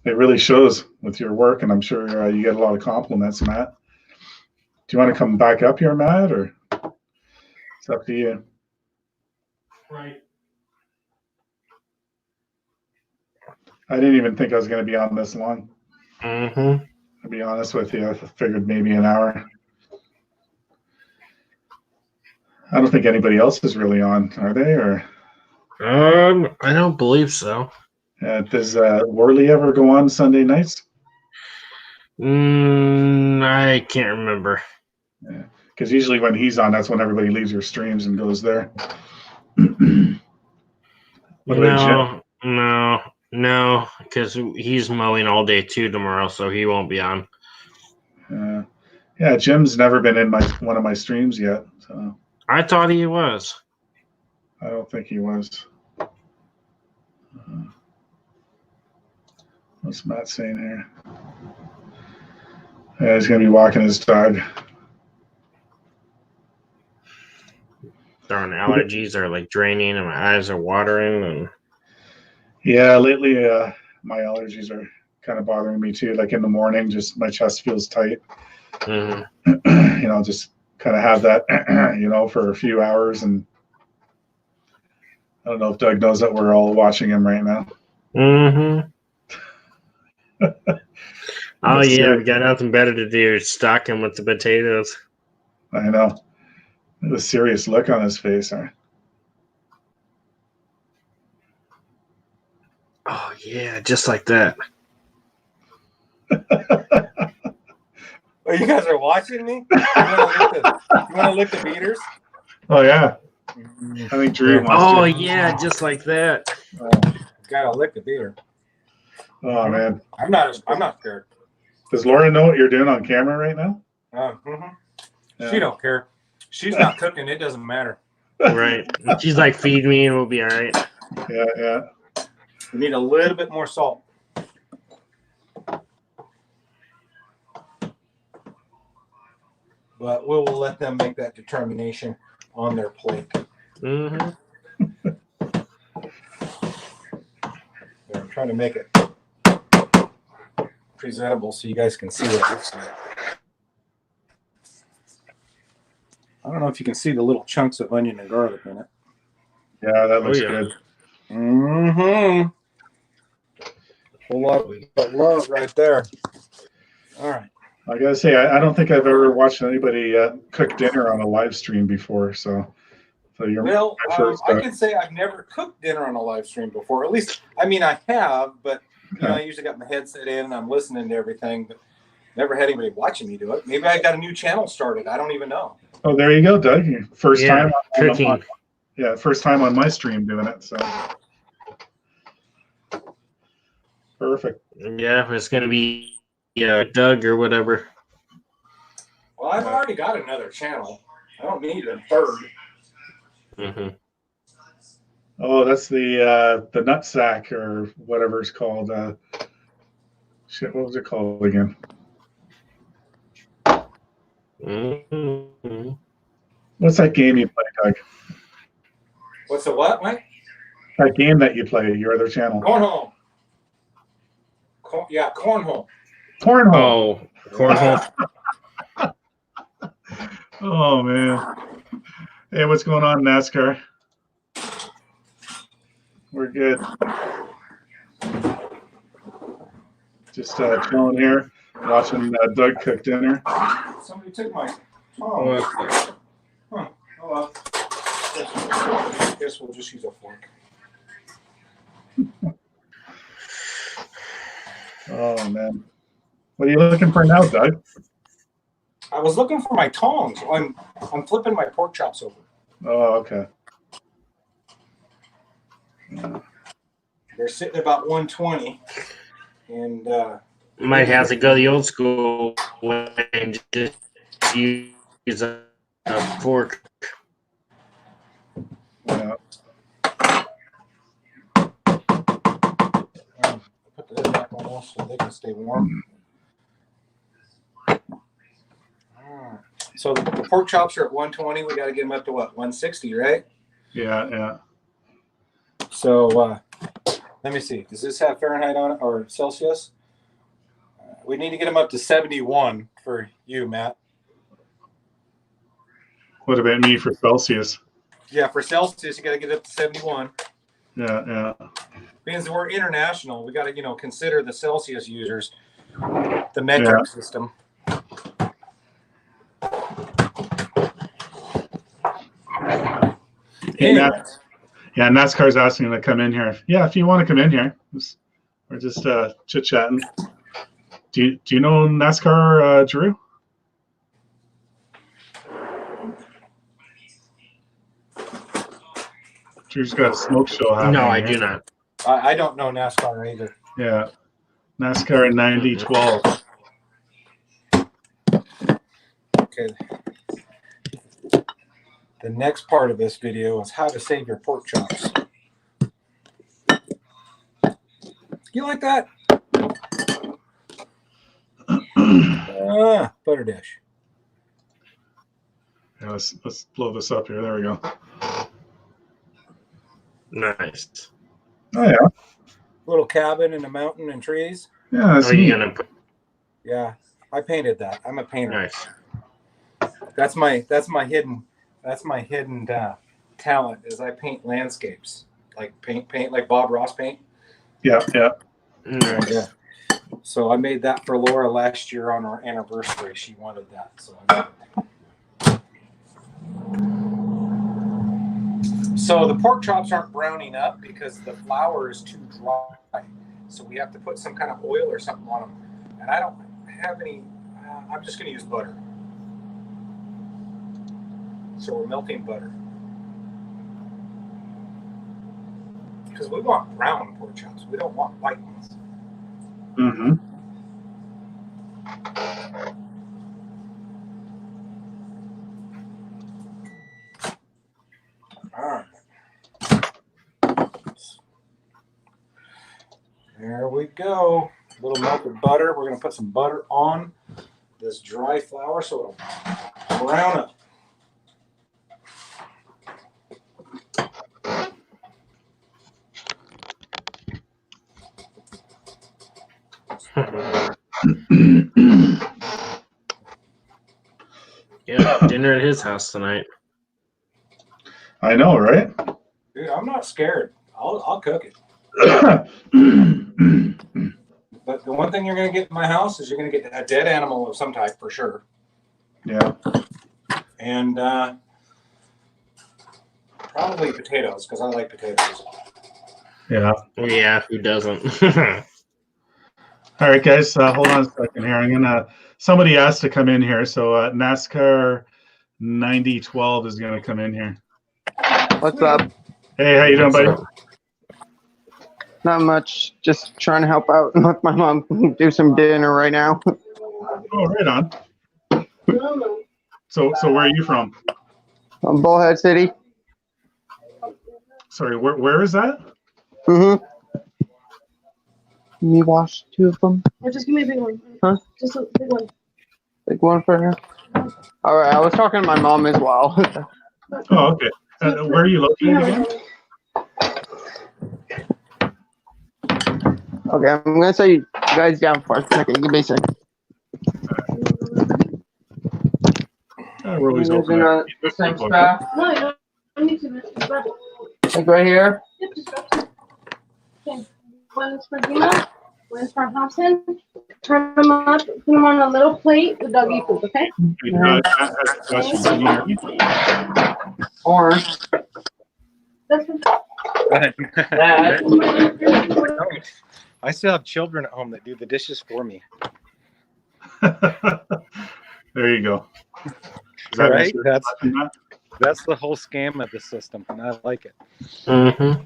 It really shows with your work, and I'm sure you get a lot of compliments, Matt. Do you want to come back up here, Matt, or it's up to you? Right. I didn't even think I was going to be on this long. To be honest with you, I figured maybe an hour. I don't think anybody else is really on, are they? Or I don't believe so. does Worley ever go on Sunday nights? I can't remember. Because usually when he's on, that's when everybody leaves your streams and goes there. What about Jim? No, because he's mowing all day too tomorrow, so he won't be on. Yeah, Jim's never been in one of my streams yet, so I thought he was. I don't think he was. What's Matt saying here? Yeah, he's gonna be walking his dog. Darn allergies are like draining, and my eyes are watering. And Yeah, lately my allergies are kind of bothering me too. Like in the morning, just my chest feels tight. Just kind of have that, for a few hours. And I don't know if Doug knows that we're all watching him right now. Oh yeah, we got nothing better to do. Stock him with the potatoes. I know. A serious look on his face, huh? Oh yeah, just like that. Oh, you guys are watching me? You want to lick the beaters? Oh yeah. I think Drew wants to. Oh yeah, just like that. Gotta lick the beater. Oh man. I'm not scared. Does Laura know what you're doing on camera right now? Yeah. She don't care. She's not cooking. It doesn't matter. Right. She's like, feed me and we'll be all right. Yeah. We need a little bit more salt. But we'll let them make that determination on their plate. Mm-hmm. I'm trying to make it presentable so you guys can see what it looks like. I don't know if you can see the little chunks of onion and garlic in it. Yeah, that looks good. Mm-hmm. A whole lot of love right there. All right. I gotta say, I don't think I've ever watched anybody cook dinner on a live stream before. So you're Well, my first. I can say I've never cooked dinner on a live stream before. At least, I mean, I have, but I usually got my headset in and I'm listening to everything, but never had anybody watching me do it. Maybe I got a new channel started. I don't even know. Oh, there you go, Doug. First time cooking. First time on my stream doing it. So perfect. Yeah, it's gonna be Doug or whatever. Well, I've already got another channel. I don't need a third. Mm-hmm. Oh, that's the nutsack or whatever it's called. What was it called again? Mm-hmm. What's that game you play, Doug? What's the what, Mike? That game that you play, your other channel. Cornhole. Cornhole. Cornhole. Oh, cornhole. Oh man. Hey, what's going on, NASCAR? We're good. Just chilling here, watching Doug cook dinner. Somebody took my tongs. Huh. Oh well. Guess we'll just use a fork. Oh man. What are you looking for now, Doug? I was looking for my tongs. I'm flipping my pork chops over. Oh, okay. They're sitting about 120, and Might have to go the old school way and just use a fork. Yeah. put the lid back on those so they can stay warm. So the pork chops are at 120. We got to get them up to what, 160, right? Yeah. So let me see. Does this have Fahrenheit on it or Celsius? We need to get them up to 71 for you, Matt. What about me for Celsius? Yeah, for Celsius, you got to get it up to 71. Yeah. Because we're international, we got to, consider the Celsius users. the metric system. NASCAR's asking to come in here. Yeah, if you want to come in here, we're just chit chatting. Do you know NASCAR, Drew? Drew's got a smoke show happening. No, I here. do not. I don't know NASCAR either. Yeah, NASCAR in 90-12. Okay. The next part of this video is how to save your pork chops. You like that? Butter dish. Yeah, let's blow this up here. There we go. Nice. Oh yeah. Little cabin in a mountain and trees. Yeah, that's you neat. gonna put Yeah, I painted that. I'm a painter. nice. That's my hidden talent is I paint landscapes, like paint like Bob Ross paint. Yeah. Nice. Yeah. So I made that for Laura last year on our anniversary. She wanted that, so I made it. So the pork chops aren't browning up because the flour is too dry. So we have to put some kind of oil or something on them. And I don't have any. I'm just going to use butter. So we're melting butter. Because we want brown pork chops. We don't want white ones. Mm-hmm. All right. There we go. A little melted butter. We're going to put some butter on this dry flour so it'll brown up. Yeah, dinner at his house tonight. I know, right? Dude, I'm not scared. I'll cook it. But the one thing you're going to get in my house is you're going to get a dead animal of some type for sure. Yeah. And probably potatoes because I like potatoes. Yeah. Yeah, who doesn't? All right, guys, hold on a second here. Somebody asked to come in here, so NASCAR 90-12 is going to come in here. What's up? Hey, how you doing, buddy? Not much. Just trying to help out with my mom do some dinner right now. Oh, right on. So where are you from? Bullhead City. Sorry, where is that? Mm-hmm. Let me wash two of them. Or just give me a big one. Huh? Just a big one. Big one for her. All right. I was talking to my mom as well. Oh, okay. Where are you located again? Okay, I'm gonna set you guys down for a second. Give me a second. We're always Using open. the same strap. No, you don't need to grab it. Like right here. Yep, just grab it. Okay. One is for Dina. One is for Hobson. Turn them up. Put them on a little plate with doggy food, okay? Orange. That's I still have children at home that do the dishes for me. There you go. Is that Right? Mr. That's the whole scam of the system, and I like it. Mm-hmm.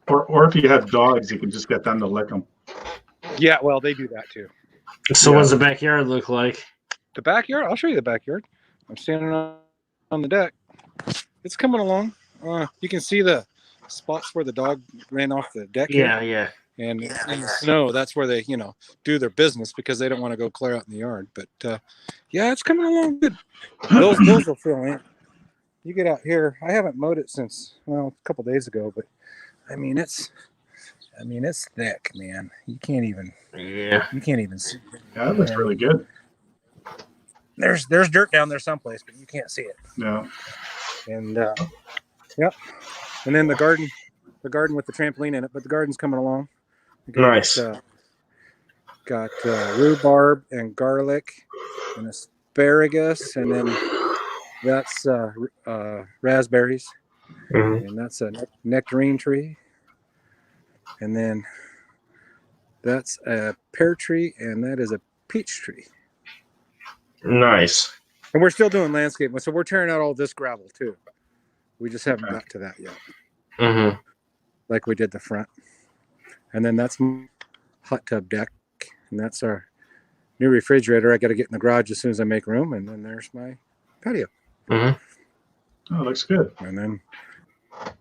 Or if you have dogs, you can just get them to lick them. Yeah, well, they do that too. So what's the backyard look like? The backyard? I'll show you the backyard. I'm standing on the deck. It's coming along. You can see the spots where the dog ran off the deck. Yeah, here. yeah. And in the snow, that's where they, do their business because they don't want to go clear out in the yard. But yeah, it's coming along good. Those will fill in. You get out here. I haven't mowed it since a couple days ago, but I mean it's thick, man. You can't even see. Yeah, that looks really good. There's dirt down there someplace, but you can't see it. No. And yep. And then the garden with the trampoline in it, but the garden's coming along. Nice. got rhubarb and garlic and asparagus, and then that's raspberries, and that's a nectarine tree, and then that's a pear tree, and that is a peach tree. Nice. And we're still doing landscaping, so we're tearing out all this gravel too. We just haven't got to that yet. Mm-hmm. Like we did the front. And then that's my hot tub deck, and that's our new refrigerator. I got to get in the garage as soon as I make room, and then there's my patio. Mm-hmm. Oh, looks good. And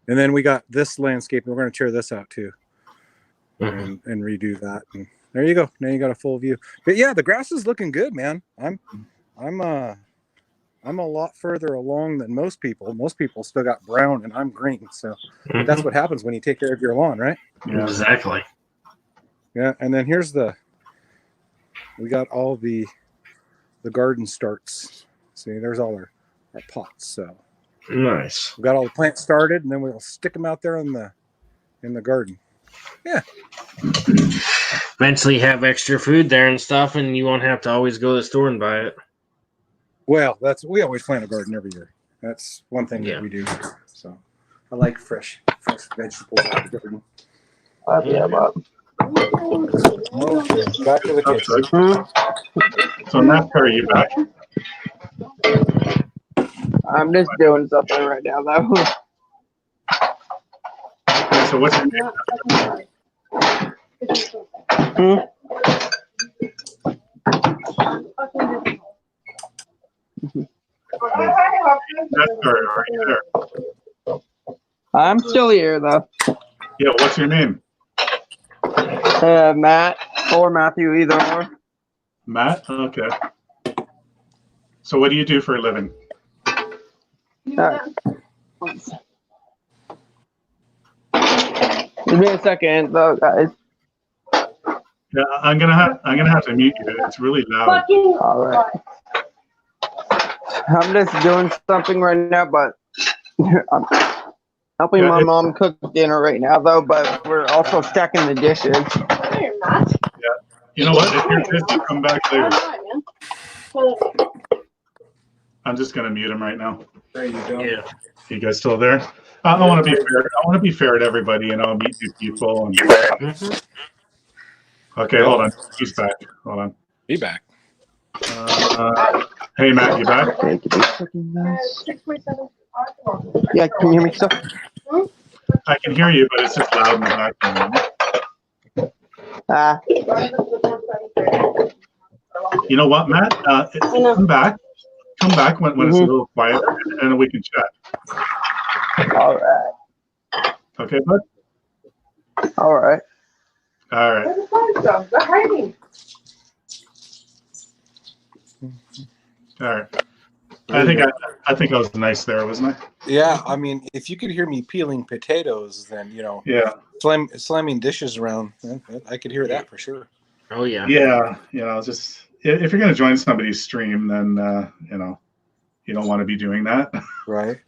then we got this landscaping. We're going to tear this out too, and redo that. And there you go. Now you got a full view. But yeah, the grass is looking good, man. I'm a lot further along than most people. Most people still got brown, and I'm green. So that's what happens when you take care of your lawn, right? Yeah. Exactly. Yeah, and then we got all the garden starts. See, there's all our pots. So nice. We got all the plants started, and then we'll stick them out there in the garden. Yeah. Eventually have extra food there and stuff, and you won't have to always go to the store and buy it. Well, we always plant a garden every year. That's one thing that we do. So I like fresh vegetables out of the garden. Yeah, Bob. Back to the kitchen. So Matt, are you back? I'm just doing something right now, though. So what's your name? Are you there? I'm still here, though. Yeah, what's your name? Matt or Matthew, either or. Matt? Okay. So what do you do for a living? Give me a second, though, guys. Yeah, I'm gonna have to mute you. It's really loud. All right. I'm just doing something right now, but I'm helping my mom cook dinner right now, though. But we're also stacking the dishes. Yeah. You know what? If you're busy, come back later. I'm just gonna mute him right now. There you go. Yeah. You guys still there? I want to be fair. I want to be fair to everybody. You know, meet new people. And... Okay, hold on. He's back. Hold on. Be back. Hey, Matt, you back? Yeah, can you hear me still? I can hear you, but it's just loud in the background. You know what, Matt? Come back. Come back when it's a little quieter, and we can chat. All right. Okay, bud? All right. All right. All right. I think I was nice there, wasn't I? Yeah, I mean, if you could hear me peeling potatoes, then yeah, slamming dishes around, I could hear that for sure. Oh yeah. Yeah, just if you're gonna join somebody's stream, then you don't want to be doing that. Right.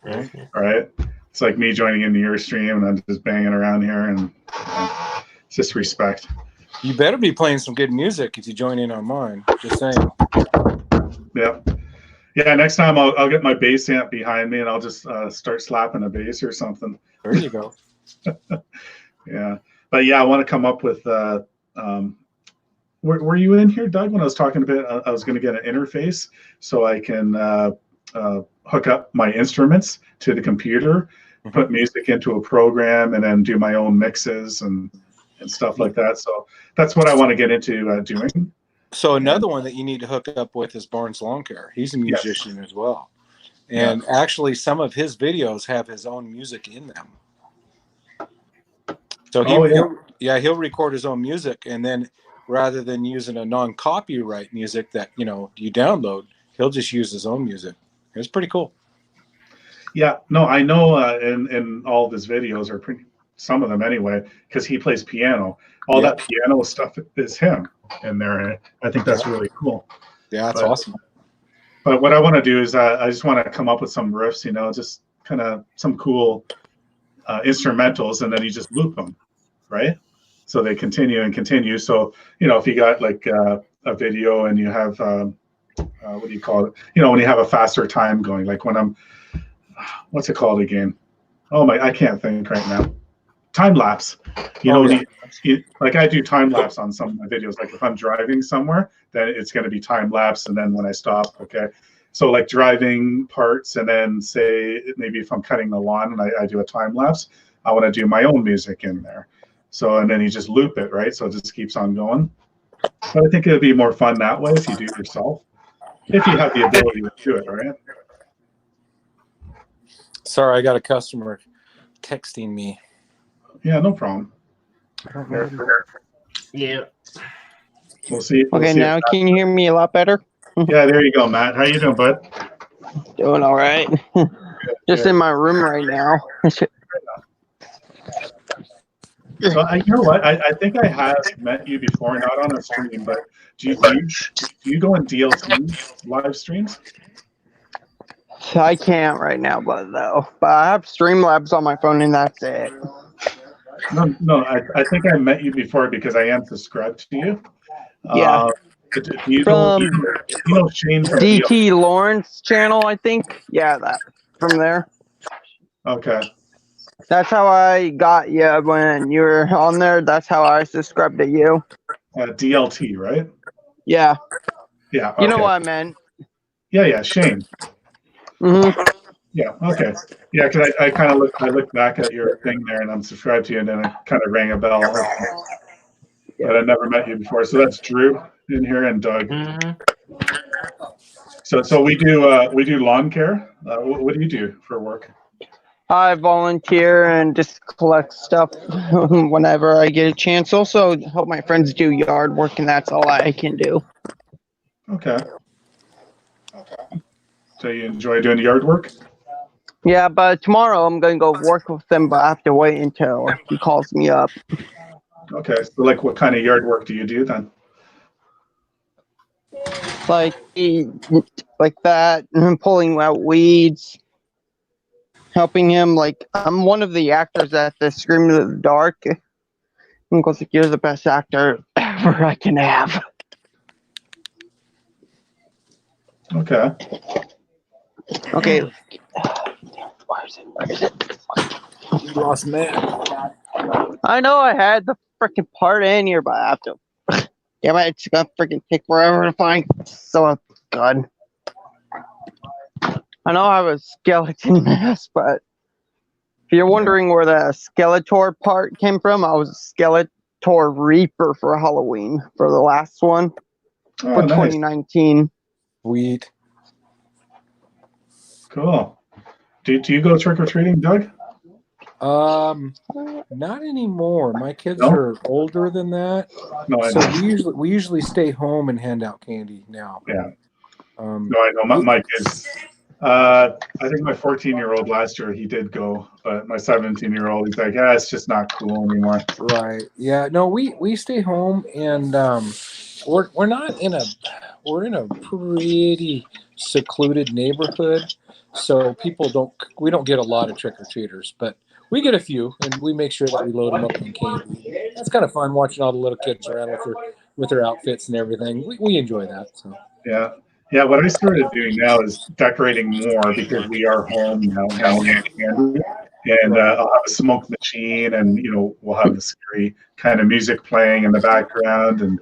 Right. It's like me joining into your stream and I'm just banging around here, and it's just respect. You better be playing some good music if you join in on mine. Just saying. Yep. Yeah, next time I'll get my bass amp behind me and I'll just start slapping a bass or something. There you go. Yeah, but yeah, I want to come up with. Were you in here, Doug? When I was talking about, I was going to get an interface so I can hook up my instruments to the computer, put music into a program, and then do my own mixes and stuff like that. So that's what I want to get into doing. So another one that you need to hook up with is Barnes Lawn Care. He's a musician as well. And actually some of his videos have his own music in them. So he'll record his own music, and then rather than using a non-copyright music that, you download, he'll just use his own music. It's pretty cool. Yeah, no, I know in all of his videos, or some of them anyway, because he plays piano. All that piano stuff is him in there. I think that's really cool. Yeah, that's awesome. But what I want to do is I just want to come up with some riffs, just kind of some cool instrumentals, and then you just loop them, right? so they continue and continue. So if you got like a video and you have what do you call it? When you have a faster time going, like when I'm, what's it called again? Oh my, I can't think right now. Time lapse. When like I do time lapse on some of my videos. Like if I'm driving somewhere, then it's going to be time lapse, and then when I stop, okay. So like driving parts, and then say maybe if I'm cutting the lawn and I do a time lapse, I want to do my own music in there. So and then you just loop it, right? So it just keeps on going. But I think it would be more fun that way if you do it yourself, if you have the ability to do it, right? Sorry, I got a customer texting me. Yeah, no problem. Yeah. We'll see. Okay, now can you hear me a lot better? Yeah, there you go, Matt. How you doing, bud? Doing all right. Just in my room right now. So you know what? I think I have met you before, not on a stream, but do you go in DLT live streams? I can't right now, but I have Streamlabs on my phone, and that's it. No. I think I met you before because I am subscribed to you. Yeah. From Shane from DT Lawrence channel, I think. Yeah, that from there. Okay. That's how I got you when you were on there. That's how I subscribed to you. DLT, right? Yeah. Yeah. Okay. You know what I meant. Yeah, Shane. Mm-hmm. Yeah. Okay. Yeah, because I kind of looked back at your thing there, and I'm subscribed to you, and then it kind of rang a bell. But I never met you before, so that's Drew in here and Doug. Mm-hmm. So we do lawn care. What do you do for work? I volunteer and just collect stuff whenever I get a chance. Also, help my friends do yard work, and that's all I can do. Okay. So you enjoy doing yard work? Yeah, but tomorrow I'm going to go work with them, but I have to wait until he calls me up. Okay. So like what kind of yard work do you do then? Like that, pulling out weeds, helping him. Like, I'm one of the actors at the Scream of the Dark. I'm going to you're the best actor ever I can have. Okay. Okay. Where is it? You lost Matt. I know I had the freaking part in here, but I have to. Yeah, but it's gonna freaking take forever to find. So, God. I know I have a skeleton mask, but if you're wondering where the Skeletor part came from, I was a Skeletor Reaper for Halloween for the last one for 2019. Sweet. Cool. Do you go trick or treating, Doug? Not anymore. My kids No? are older than that, No, I so know. we usually stay home and hand out candy now. Yeah. No, I know. My kids. I think my 14-year-old last year he did go, but my 17-year-old he's like, it's just not cool anymore. Right. Yeah. No, we stay home, and we're not in a pretty secluded neighborhood, so we don't get a lot of trick or treaters, but we get a few, and we make sure that we load them up on candy. That's kind of fun watching all the little kids around with their outfits and everything. We enjoy that. So. Yeah. What I started doing now is decorating more because we are home now having candy, and I'll have a smoke machine, and we'll have the scary kind of music playing in the background, and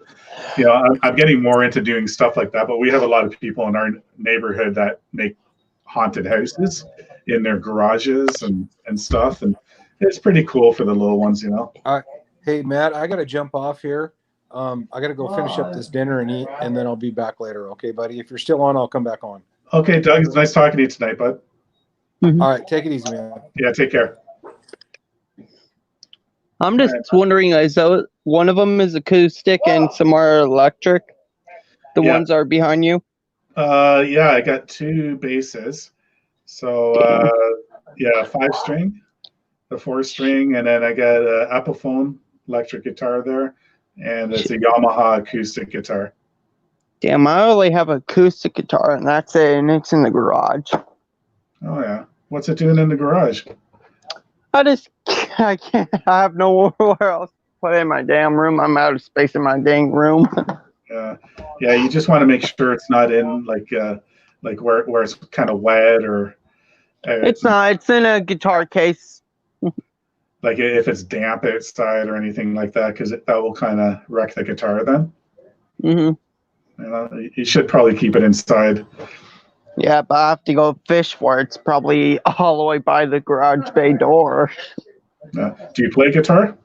I'm getting more into doing stuff like that. But we have a lot of people in our neighborhood that make haunted houses in their garages and stuff, and it's pretty cool for the little ones. Hey Matt, I gotta jump off here. I gotta go finish up this dinner and eat, and then I'll be back later. Okay, buddy? If you're still on, I'll come back on. Okay, Doug, it's nice talking to you tonight, bud. Mm-hmm. All right, take it easy, man. Yeah, take care. I'm just wondering, so one of them is acoustic and some are electric? The ones are behind you? Yeah, I got 2 basses. So, 5-string, the 4-string, and then I got an Epiphone electric guitar there, and it's a Yamaha acoustic guitar. Damn, I only have an acoustic guitar, and that's it, and it's in the garage. Oh, yeah. What's it doing in the garage? I can't, I have nowhere else play in my damn room. I'm out of space in my dang room. Yeah, you just want to make sure it's not in like where it's kind of wet or. It's not. It's in a guitar case. Like if it's damp outside or anything like that, because that will kind of wreck the guitar then. Mm-hmm. You should probably keep it inside. Yeah, but I have to go fish for it. It's probably all the way by the garage bay door. Do you play guitar?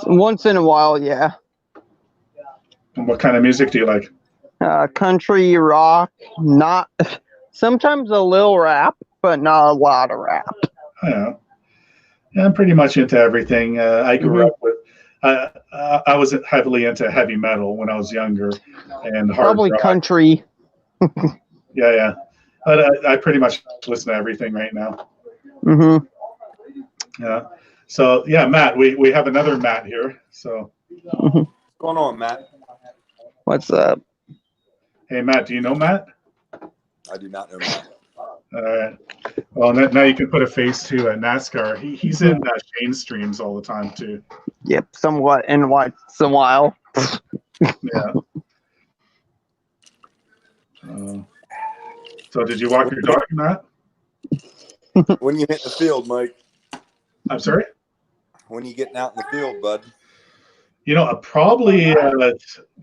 Once in a while, yeah. And what kind of music do you like? Country, rock, not sometimes a little rap, but not a lot of rap. Yeah, I'm pretty much into everything. I grew up with. I was heavily into heavy metal when I was younger, and hard Probably rock. country. Yeah. But I pretty much listen to everything right now. Mm-hmm. Yeah. So yeah, Matt, we have another Matt here. So What's going on, Matt? What's up? Hey, Matt, do you know Matt? I do not know Matt. All right. Well, now you can put a face to NASCAR. He's in Shane streams all the time too. Yep, somewhat in once in a while. Yeah. So did you walk your dog, Matt? When you hit the field, Mike? I'm sorry? When you getting out in the field, bud? You know, probably. God,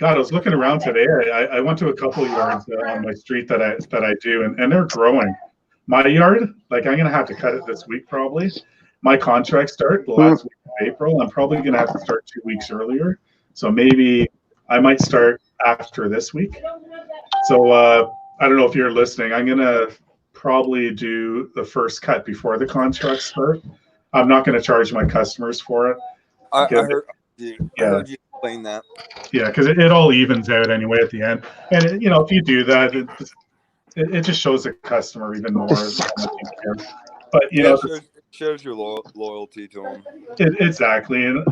I was looking around today. I went to a couple of yards on my street that I do, and they're growing. My yard, like I'm gonna have to cut it this week probably. My contract start the last week of April. I'm probably gonna have to start 2 weeks earlier. So maybe I might start after this week. So I don't know if you're listening. I'm gonna probably do the first cut before the contracts start. I'm not gonna charge my customers for it. I heard you explain that. Yeah, because it all evens out anyway at the end. And if you do that, it just shows the customer even more. But it shows your loyalty to them. Exactly, and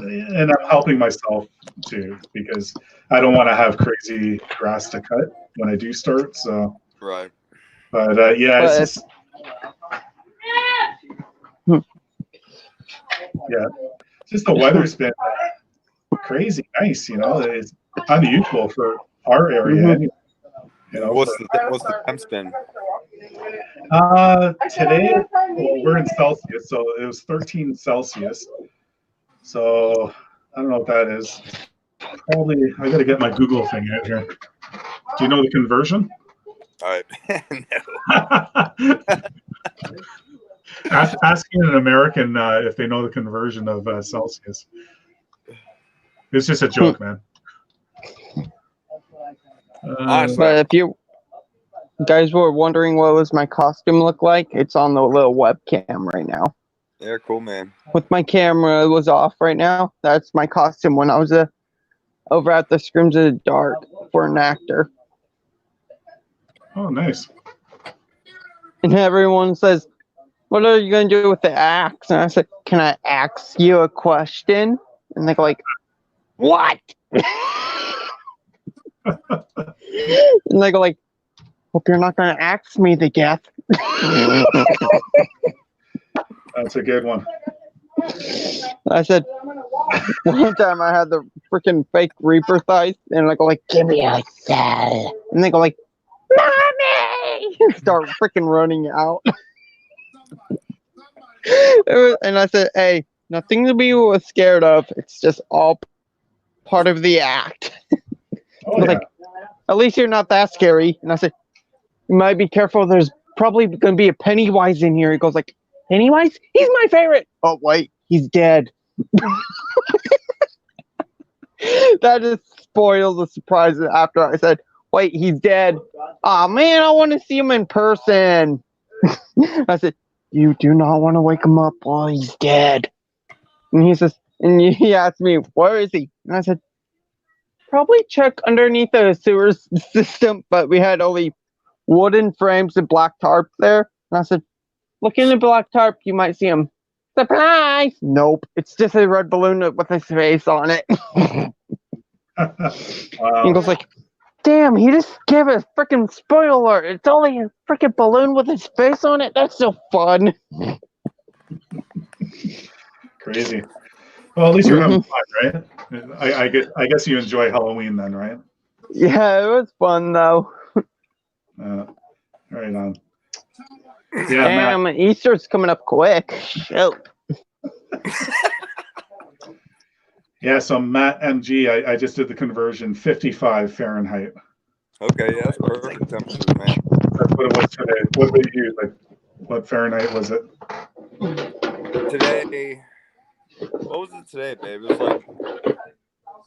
I'm helping myself too because I don't want to have crazy grass to cut when I do start. So right. But yeah, just the weather's been crazy nice. It's unusual for our area. Anyway. What's the temps been? Today, we're in Celsius, so it was 13 Celsius. So I don't know what that is. Probably, I got to get my Google thing out here. Do you know the conversion? All right. No. Asking an American if they know the conversion of Celsius. It's just a joke, man. But if you guys were wondering what was my costume look like, it's on the little webcam right now. Yeah, cool, man. With my camera was off right now. That's my costume when I was over at the Scrims of the Dark for an actor. Oh, nice. And everyone says, "What are you going to do with the axe?" And I said, "Can I ask you a question?" And they go like, "What?" And they go like, "Hope you're not going to ask me the guess." That's a good one. I said, one time I had the freaking fake Reaper thighs, and I go like, "Give me a cell." And they go like, "Mommy!" Start freaking running out. And I said, "Hey, nothing to be scared of. It's just all part of the act." Oh, yeah. Like, at least you're not that scary. And I said, "You might be careful. There's probably going to be a Pennywise in here." He goes like, "Pennywise? He's my favorite." Oh, wait, he's dead. That just spoiled the surprise after I said, "Wait, he's dead." Oh man, I want to see him in person. I said, "You do not want to wake him up while he's dead." And he says, and he asked me, "Where is he?" And I said, "Probably check underneath the sewer system," but we had only wooden frames and black tarp there. And I said, "Look in the black tarp, you might see him." Surprise! Nope, it's just a red balloon with his face on it. Wow. He goes like, "Damn, he just gave a freaking spoiler. It's only a freaking balloon with his face on it. That's so fun." Crazy. Well, at least you're having fun, right? I guess you enjoy Halloween then, right? Yeah, it was fun though. Right on. Yeah, Damn, Easter's coming up quick. Shoot. Yeah, so Matt MG, I just did the conversion, 55 Fahrenheit. Okay, yeah, that's perfect temperature, man. That's what it was today. What did you use? Like, what Fahrenheit was it? Today, what was it today, babe? It was like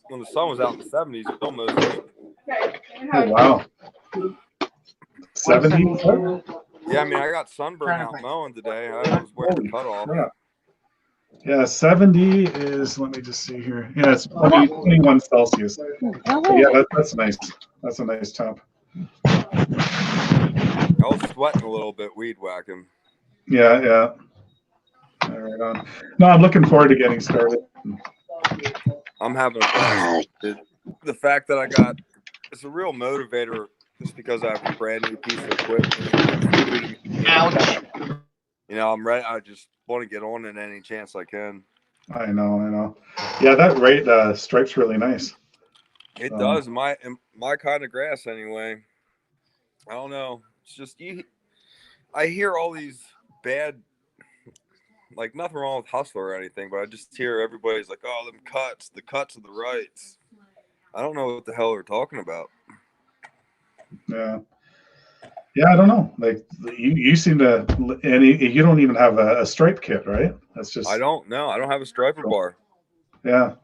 when the sun was out in the 70s, it was almost 80. Oh, wow. 70? Yeah, I mean, I got sunburned out mowing today. I was wearing a cutoff. Yeah, 70 is, let me just see here. Yeah, it's 21 Celsius. So yeah, that's nice. That's a nice temp. I was sweating a little bit, weed whacking. Yeah. All right on. No, I'm looking forward to getting started. I'm having a the fact that I got, it's a real motivator just because I have a brand new piece of equipment. Ouch. You know, I'm ready. I just want to get on it any chance I can. I know. Yeah, that rate stripe's really nice. It does. My kind of grass anyway. I don't know. It's just I hear all these bad, like nothing wrong with Hustler or anything, but I just hear everybody's like, oh, them cuts, the cuts of the rights. I don't know what the hell they're talking about. Yeah, I don't know. Like you seem to, and you don't even have a stripe kit, right? That's just. I don't know. I don't have a striper bar. Yeah,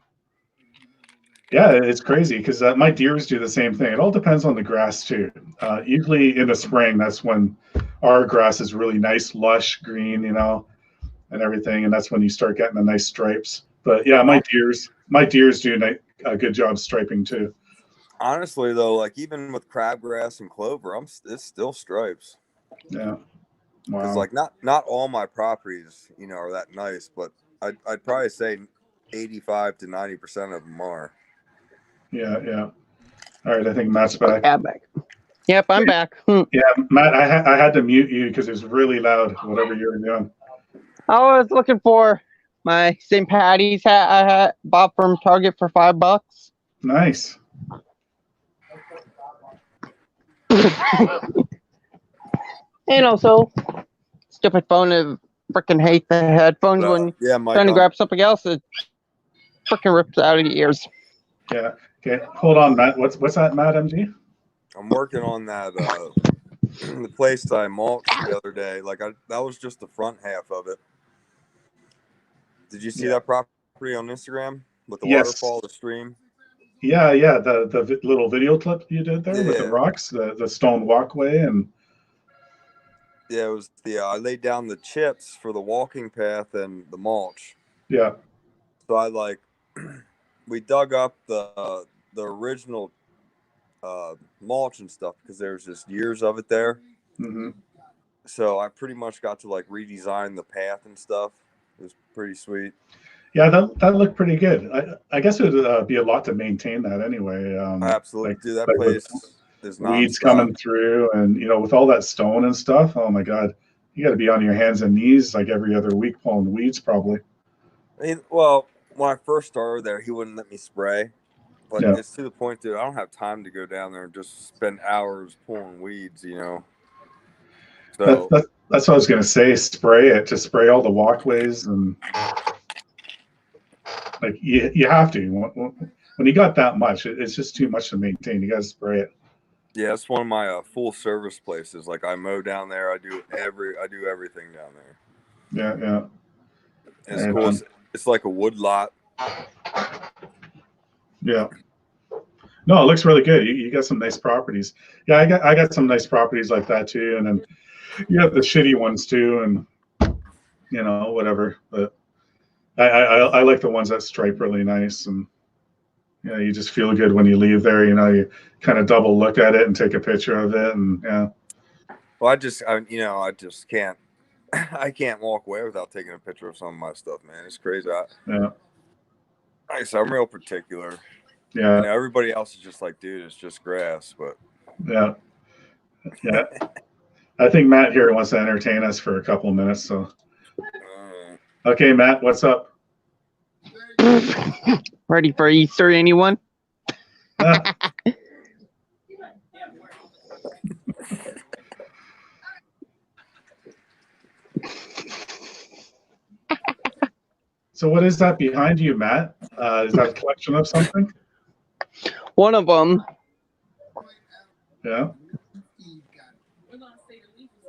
it's crazy because my deers do the same thing. It all depends on the grass too. Usually in the spring, that's when our grass is really nice, lush, green, you know, and everything, and that's when you start getting the nice stripes. But yeah, my deers do a good job striping too. Honestly, though, like even with crabgrass and clover, it's still stripes. Yeah, wow. Because like not all my properties, you know, are that nice, but I'd probably say 85 to 90% of them are. Yeah. All right, I think Matt's back. Yeah, back. Yep, I'm back. Yeah, Matt, I had to mute you because it was really loud. Whatever you were doing. I was looking for my St. Patty's hat I had bought from Target for $5. Nice. And also, stupid phone. I freaking hate the headphones when trying to grab something else. It freaking rips out of your ears. Yeah. Okay. Hold on, Matt. What's that, Matt MG? I'm working on that. The place that I mulched the other day. Like that was just the front half of it. Did you see that property on Instagram with the waterfall, the stream? Yeah. The little video clip you did there with the rocks, the stone walkway, and it was I laid down the chips for the walking path and the mulch. Yeah. So we dug up the original mulch and stuff because there's just years of it there. Mm-hmm. So I pretty much got to like redesign the path and stuff. It was pretty sweet. Yeah, that looked pretty good. I guess it would be a lot to maintain that anyway. Absolutely, dude. That place is weeds coming through, and you know, with all that stone and stuff. Oh my God, you got to be on your hands and knees like every other week pulling weeds, probably. Well, when I first started there, he wouldn't let me spray, but it's to the point, dude. I don't have time to go down there and just spend hours pulling weeds, you know. So that's what I was gonna say. Spray it, to spray all the walkways, and like you have to. When you got that much, it's just too much to maintain. You got to spray it. Yeah, it's one of my full service places. Like I mow down there. I do everything down there. Yeah. It's cool. It's like a wood lot. Yeah. No, it looks really good. You got some nice properties. Yeah, I got some nice properties like that too, and then you have the shitty ones too, and you know, whatever. But I like the ones that stripe really nice, and you know, you just feel good when you leave there. You know, you kind of double look at it and take a picture of it, and yeah. Well, I just can't. I can't walk away without taking a picture of some of my stuff, man. It's crazy. I'm real particular. Yeah. You know, everybody else is just like, dude, it's just grass, but yeah. I think Matt here wants to entertain us for a couple of minutes. So, okay, Matt, what's up? Ready for Easter, anyone? So what is that behind you, Matt? Is that a collection of something? One of them. Yeah.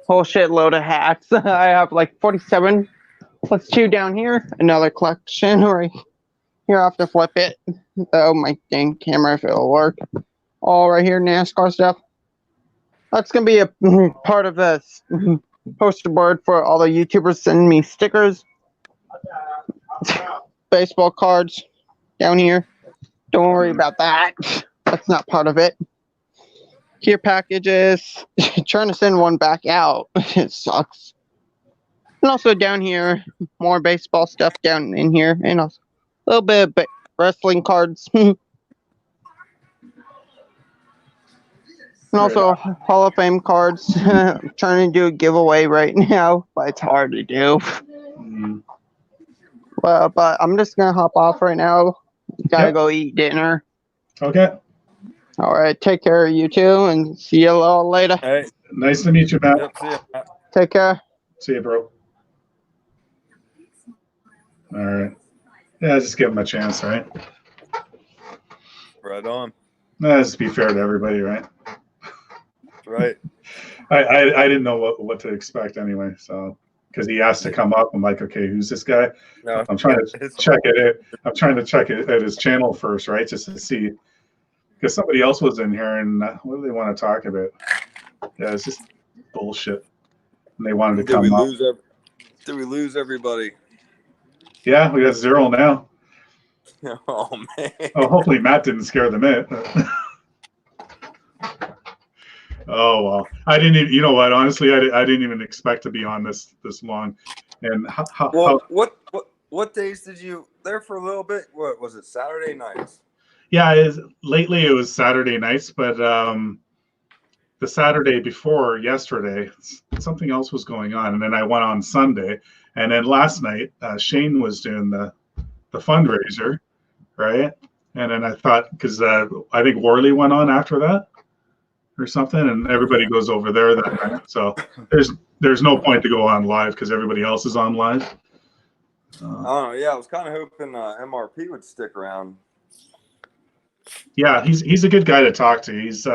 Whole shitload of hats. I have like 47 plus 2 down here. Another collection right here. I have to flip it. Oh, my dang camera, if it'll work. All right here, NASCAR stuff. That's going to be a part of the poster board for all the YouTubers sending me stickers. Baseball cards down here. Don't worry about that. That's not part of it. Gear packages. Trying to send one back out. It sucks. And also down here, more baseball stuff down in here. And also a little bit of wrestling cards. And also Hall of Fame cards. I'm trying to do a giveaway right now, but it's hard to do. Well, but I'm just going to hop off right now. Gotta go eat dinner. Okay. All right. Take care of you too, and see you all later. Hey. Nice to meet you, Matt. Yep, see ya, Matt. Take care. See you, bro. All right. Yeah, just give him a chance, right? Right on. Let's be fair to everybody, right? Right. I didn't know what to expect anyway, so because he asked to come up, I'm like, okay, who's this guy? No, I'm trying to check it. I'm trying to check it at his channel first, right, just to see, because somebody else was in here, and what do they want to talk about? Yeah, it's just bullshit. And they wanted to come up. Did we lose everybody? Yeah, we got 0 now. Oh man. Oh, hopefully Matt didn't scare them in. Oh well, I didn't even. You know what? Honestly, I didn't even expect to be on this long. And what days did you there for a little bit? What was it? Saturday nights. Yeah, lately it was Saturday nights, but the Saturday before yesterday, something else was going on, and then I went on Sunday, and then last night Shane was doing the fundraiser, right? And then I thought, because I think Worley went on after that or something, and everybody goes over there that night. So there's no point to go on live because everybody else is on live. I don't know. Yeah, I was kind of hoping MRP would stick around. Yeah, he's a good guy to talk to. He's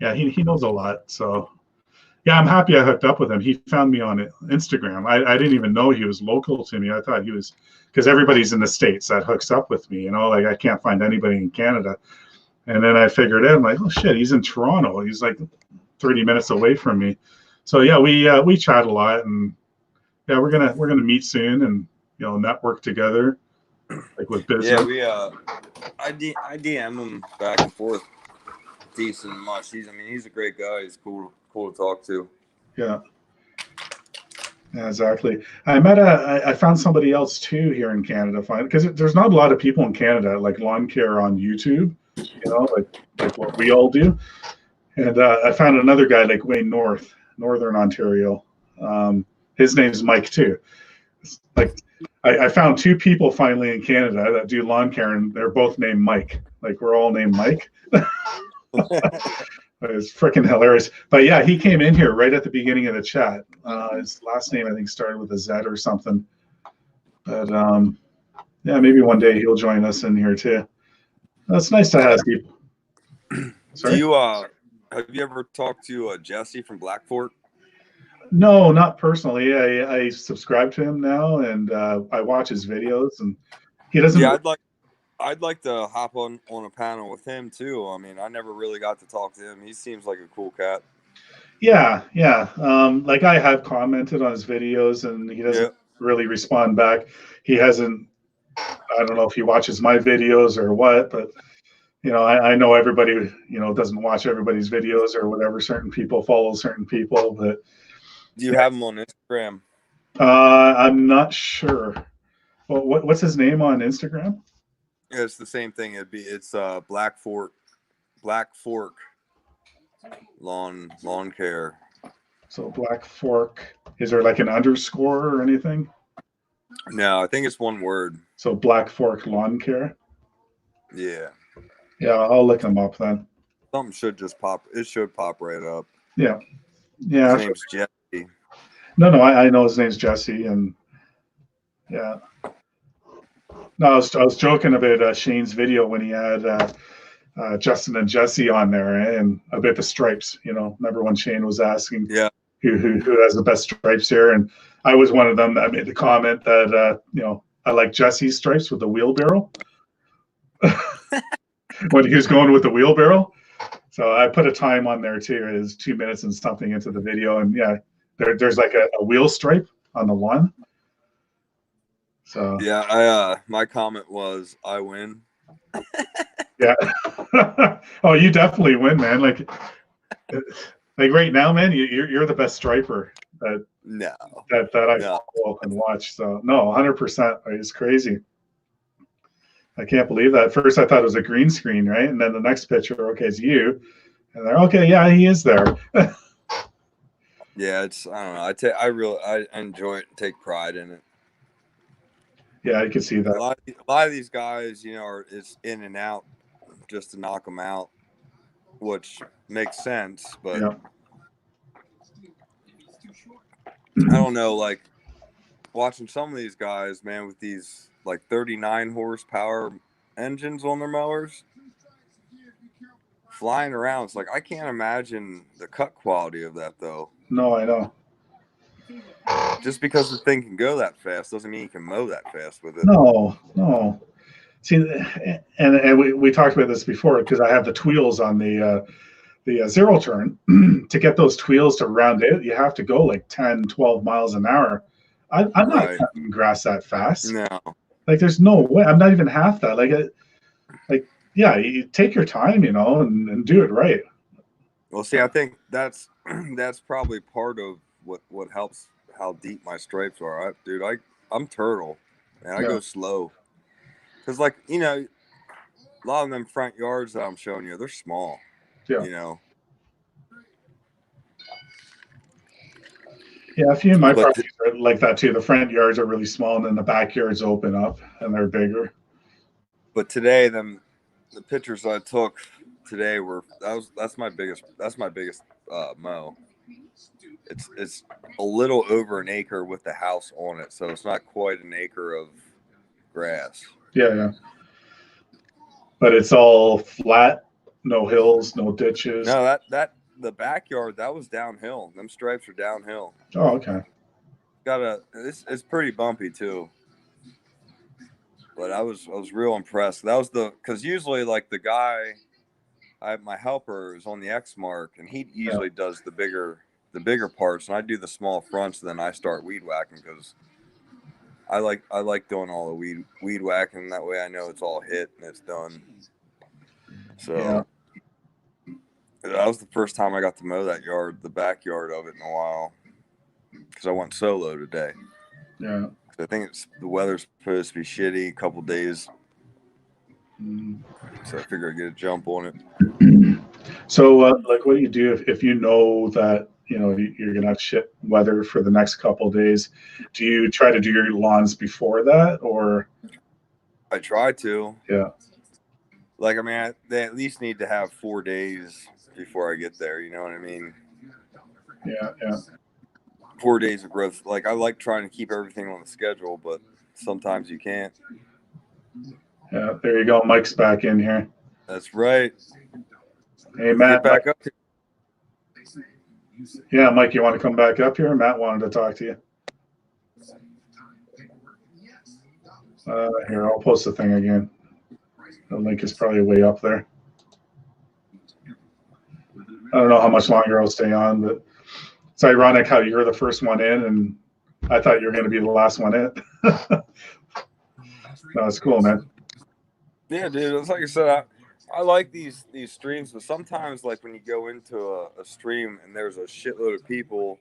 he knows a lot. So yeah, I'm happy I hooked up with him. He found me on Instagram. I didn't even know he was local to me. I thought he was, because everybody's in the States that hooks up with me, like I can't find anybody in Canada. And then I figured out, I'm like, oh shit, he's in Toronto. He's like 30 minutes away from me. So yeah, we chat a lot, and yeah, we're gonna meet soon and network together, like with business. Yeah, I DM him back and forth decent much. He's a great guy. He's cool to talk to. Yeah, exactly. I found somebody else too here in Canada, because there's not a lot of people in Canada like lawn care on YouTube, like what we all do. And I found another guy like way northern Ontario. His name's Mike too. Like I found 2 people finally in Canada that do lawn care, and they're both named Mike. Like we're all named Mike. It's freaking hilarious. But yeah, he came in here right at the beginning of the chat. His last name I think started with a Z or something. But yeah, maybe one day he'll join us in here too. That's nice to have people. Sorry? Do you have you ever talked to Jesse from Black Fork? No, not personally. I subscribe to him now, and I watch his videos, and he doesn't. Yeah, I'd like to hop on a panel with him too. I never really got to talk to him. He seems like a cool cat. Yeah. Like I have commented on his videos, and he doesn't really respond back. He hasn't. I don't know if he watches my videos or what, but I know everybody doesn't watch everybody's videos or whatever. Certain people follow certain people, but do you have him on Instagram? I'm not sure. Well, what's his name on Instagram? Yeah, it's the same thing. It's Black Fork lawn care. So Black Fork. Is there like an underscore or anything? No, I think it's one word. So Black Fork Lawn Care. Yeah. Yeah, I'll look him up then. Something should just pop. It should pop right up. Yeah. Yeah. His name's Jesse. No, I know his name's Jesse, and yeah. No, I was joking about Shane's video when he had Justin and Jesse on there, and about the stripes. You know, remember when Shane was asking who has the best stripes here, and I was one of them that made the comment that you know, I like Jesse's stripes with the wheelbarrow when he was going with the wheelbarrow. So I put a time on there too. It is 2 minutes and something into the video, and yeah, there's like a wheel stripe on the one. So yeah, my comment was I win. Yeah. Oh, you definitely win, man. Like right now, man, you're the best striper that I follow and watch. So no, 100%. It's crazy. I can't believe that. At first, I thought it was a green screen, right? And then the next picture, okay, it's you. And they're okay, yeah, he is there. Yeah, it's I don't know. I enjoy it and take pride in it. Yeah, you can see that. A lot of these guys, you know, it's in and out just to knock them out, which makes sense. But yeah. I don't know, like watching some of these guys, man, with these like 39 horsepower engines on their mowers flying around. It's like I can't imagine the cut quality of that, though. No, I know. Just because the thing can go that fast doesn't mean you can mow that fast with it. No. See, and we talked about this before because I have the tweels on the zero turn. To get those tweels to round out, you have to go like 10, 12 miles an hour. I'm not cutting grass that fast. No. Like, there's no way. I'm not even half that. Like, yeah, you take your time, you know, and do it right. Well, see, I think that's probably part of what helps how deep my stripes are. Dude, I'm turtle, and I go slow. Because, like, you know, a lot of them front yards that I'm showing you, they're small. Yeah. You know. Yeah, a few of my properties are like that too. The front yards are really small, and then the backyards open up and they're bigger. But today, the pictures I took today that's my biggest mow. It's a little over an acre with the house on it, so it's not quite an acre of grass. Yeah. But it's all flat, no hills, no ditches. No, the backyard, that was downhill. Them stripes are downhill. Oh, okay. It's pretty bumpy too. But I was real impressed. That was because usually, like, the guy, my helper is on the Exmark, and he usually does the bigger parts, and I do the small fronts, and then I start weed whacking because I like doing all the weed whacking. That way I know it's all hit and it's done. So that was the first time I got to mow that yard, the backyard of it, in a while, because I went solo today. Yeah. I think the weather's supposed to be shitty a couple days. So I figure I'd get a jump on it. So, like, what do you do if you know that, you know, you're going to have shit weather for the next couple of days? Do you try to do your lawns before that, or? I try to. Yeah. Like, I mean, they at least need to have 4 days before I get there. You know what I mean? Yeah. 4 days of growth. Like, I like trying to keep everything on the schedule, but sometimes you can't. Yeah, there you go. Mike's back in here. That's right. Hey, Matt. Get back up here. Yeah, Mike, you want to come back up here? Matt wanted to talk to you. Here, I'll post the thing again. The link is probably way up there. I don't know how much longer I'll stay on, but it's ironic how you're the first one in, and I thought you were going to be the last one in. No, it's cool, man. Yeah, dude. It's like I said, I like these streams, but sometimes, like, when you go into a stream and there's a shitload of people,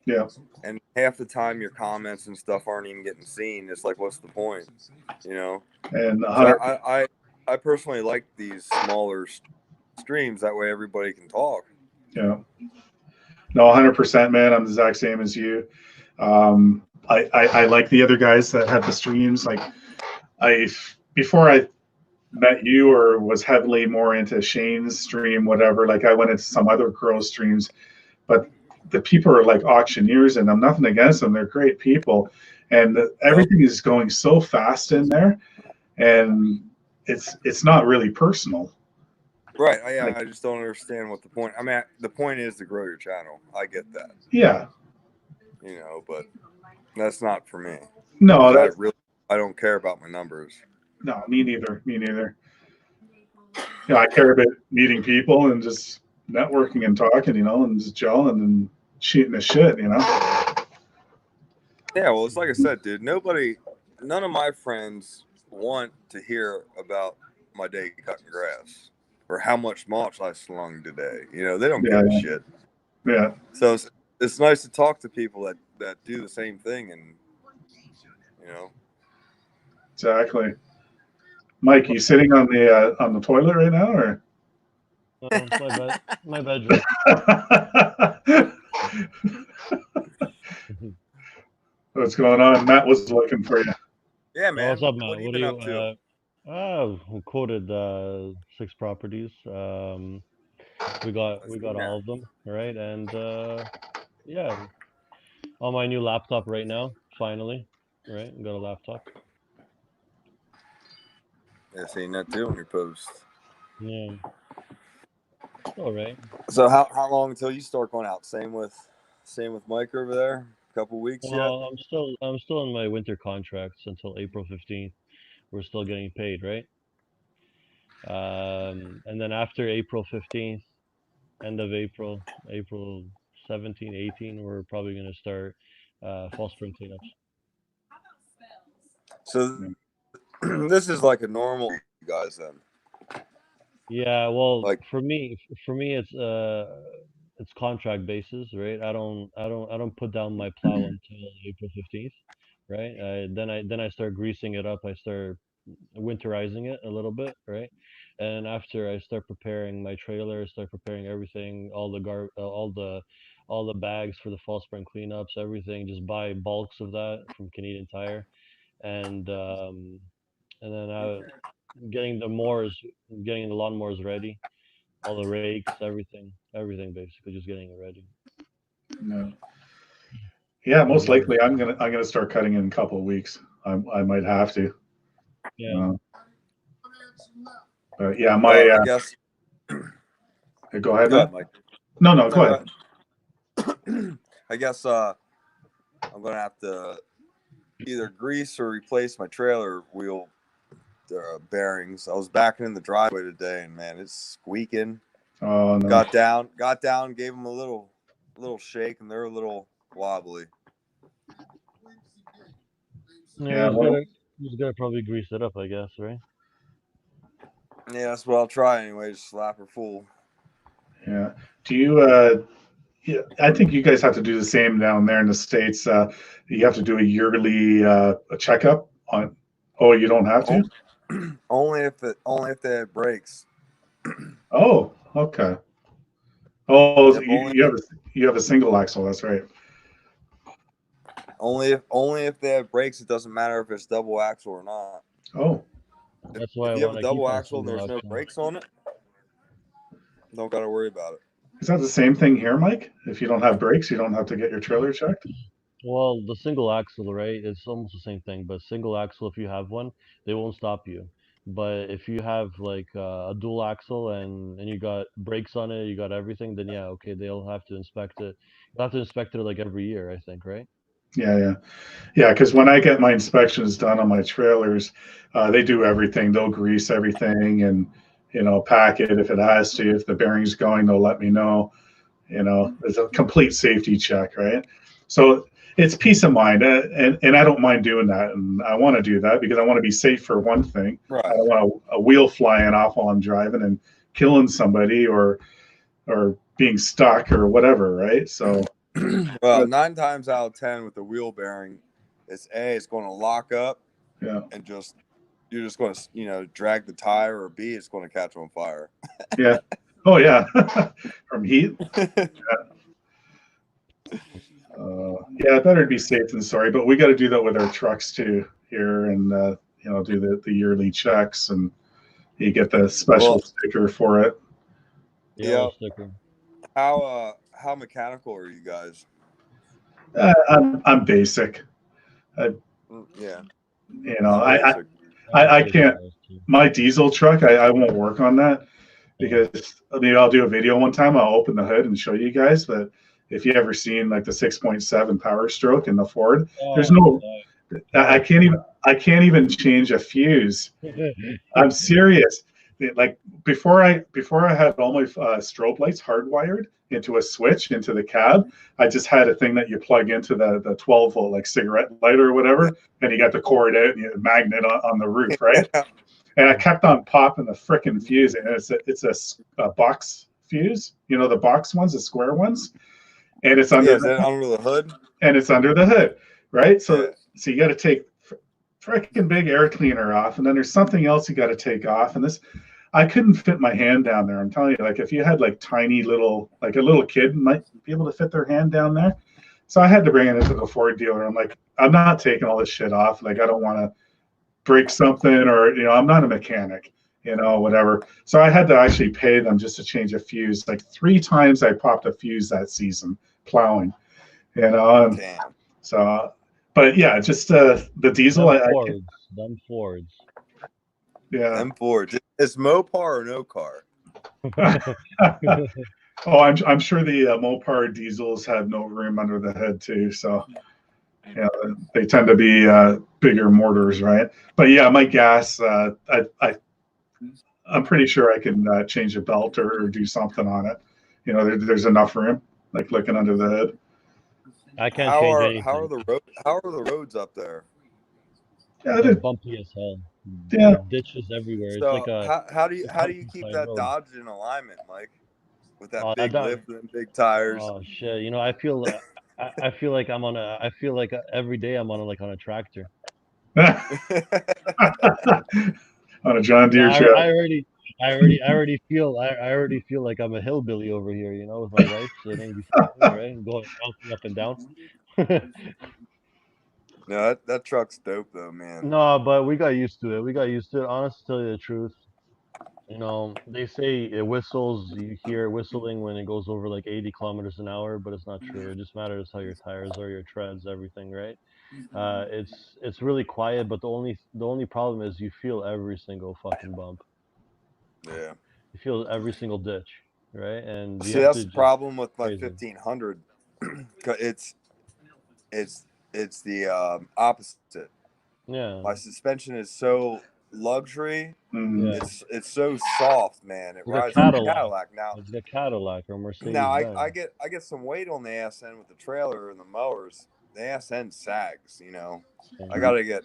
and half the time your comments and stuff aren't even getting seen, it's like, what's the point? You know? And so I personally like these smaller streams. That way everybody can talk. Yeah. No, 100%, man. I'm the exact same as you. I like the other guys that have the streams. Like, before I met you or was heavily more into Shane's stream, whatever. Like I went into some other girl streams, but the people are like auctioneers, and I'm nothing against them. They're great people, and everything is going so fast in there, and it's not really personal. Right. I just don't understand what the point. I mean, the point is to grow your channel. I get that. Yeah. You know, but that's not for me. No, I don't care about my numbers. No, me neither. Me neither. You know, I care about meeting people and just networking and talking, you know, and just gelling and shooting the shit, you know. Yeah, well, it's like I said, dude. None of my friends want to hear about my day cutting grass or how much mulch I slung today. You know, they don't give a shit. Yeah. So it's nice to talk to people that do the same thing, and you know. Exactly. Mike, you sitting on the toilet right now, or? My bedroom. What's going on? Matt was looking for you. Yeah, man. What's up, Matt? What have you been up to? We quoted 6 properties. We got all of them, right? And yeah, on my new laptop right now, finally, right? Got a laptop. Yeah, seen that too on your post. Yeah. All right. So how long until you start going out? Same with Mike over there. A couple weeks yet? Well, I'm still in my winter contracts until April 15th. We're still getting paid, right? And then after April 15th, end of April 17, 18, we're probably going to start fall spring cleanups. So this is like a normal guys then. Yeah, well, like for me it's contract basis, right? I don't put down my plow until April 15th, right? Then I start greasing it up. I start winterizing it a little bit, right? And after I start preparing my trailer, start preparing everything, all the bags for the fall spring cleanups, everything, just buy bulks of that from Canadian Tire, and then getting the lawnmowers ready, all the rakes, everything basically, just getting it ready. No. Yeah, most likely I'm gonna start cutting in a couple of weeks. I might have to. Yeah. Yeah, I guess. Go ahead, Matt. Mike. No, go ahead. I guess I'm gonna have to either grease or replace my trailer wheel bearings. I was backing in the driveway today, and man, it's squeaking. Oh no! Got down, gave them a little shake, and they're a little wobbly. Yeah, you gotta probably grease it up, I guess, right? Yeah, that's what I'll try anyway. Just slap her full. Yeah. Do you? Yeah, I think you guys have to do the same down there in the States. You have to do a yearly a checkup on. Oh, you don't have to. Only if they have brakes. Oh, okay. Oh, yep, you have a single axle. That's right. Only if they have brakes. It doesn't matter if it's double axle or not. Oh. That's why if you have a double axle and there's no brakes on it, don't got to worry about it. Is that the same thing here, Mike? If you don't have brakes, you don't have to get your trailer checked? Well, the single axle, right? It's almost the same thing, but single axle, if you have one, they won't stop you. But if you have like a dual axle and you got brakes on it, you got everything, then yeah, okay, they'll have to inspect it. You'll have to inspect it like every year, I think, right? Yeah. Because when I get my inspections done on my trailers, they do everything. They'll grease everything and pack it if it has to. If the bearing's going, they'll let me know. It's a complete safety check, right? So it's peace of mind, and I don't mind doing that, and I want to do that because I want to be safe for one thing. Right. I don't want a wheel flying off while I'm driving and killing somebody or being stuck or whatever, right? So. Well, 9 times out of 10 with the wheel bearing, it's going to lock up. Yeah. And you're just going to drag the tire, or B, it's going to catch on fire. Yeah. Oh yeah. From heat. Yeah, better to be safe than sorry, but we got to do that with our trucks too here, and do the yearly checks and You get the special Well, sticker for it. Yeah, yeah. sticker. How mechanical are you guys? I'm basic. Yeah. You know, I'm I basic. I can't. My diesel truck, I won't work on that because maybe I'll do a video one time. I'll open the hood and show you guys. But if you ever seen like the 6.7 Power Stroke in the Ford, there's no. I can't even change a fuse. I'm serious. Like before I had all my strobe lights hardwired into a switch into the cab. I just had a thing that you plug into the 12 volt like cigarette lighter or whatever, and you got the cord out and you magnet on the roof, right? And I kept on popping the frickin' fuse, and it's a box fuse, you know, the box ones, the square ones, and it's under under the hood. And it's under the hood, right? So Yeah. so you got to take frickin' big air cleaner off, and then there's something else you got to take off, and this. I couldn't fit my hand down there. I'm telling you, like if you had like tiny little, like a little kid might be able to fit their hand down there. So I had to bring it into the Ford dealer. I'm like, I'm not taking all this shit off. Like I don't want to break something, or I'm not a mechanic, whatever. So I had to actually pay them just to change a fuse. Like 3 times I popped a fuse that season plowing, Damn. So, but yeah, just the diesel. Them Fords. Yeah. M Ford. Is Mopar or no car? Oh, I'm sure the Mopar diesels have no room under the hood too. So yeah, they tend to be bigger mortars, right? But yeah, my gas, I'm pretty sure I can change a belt or do something on it. There's enough room, like looking under the hood. I can't change anything. How are the roads up there? Yeah, they're bumpy as hell. Yeah, ditches everywhere. So It's like how do you keep that road. Dodge in alignment, Mike? With that Oh, big that lift and big tires. Oh shit! I feel like I'm on a. I feel like every day I'm on a tractor. On a John Deere truck. I already feel like I'm a hillbilly over here. With my wife sitting beside me, right, and going bouncing up and down. No, that truck's dope though, man. No, but we got used to it. Honestly, to tell you the truth, they say it whistles. You hear it whistling when it goes over like 80 kilometers an hour, but it's not true. It just matters how your tires are, your treads, everything, right? It's really quiet, but the only problem is you feel every single fucking bump. Yeah. You feel every single ditch, right? And see, that's the problem with my 1500. It's the opposite. Yeah. My suspension is so luxury. Mm. It's so soft, man. It rides like like a Cadillac now. It's a Cadillac or Mercedes. Now I get some weight on the ass end with the trailer and the mowers. The ass end sags, I gotta get.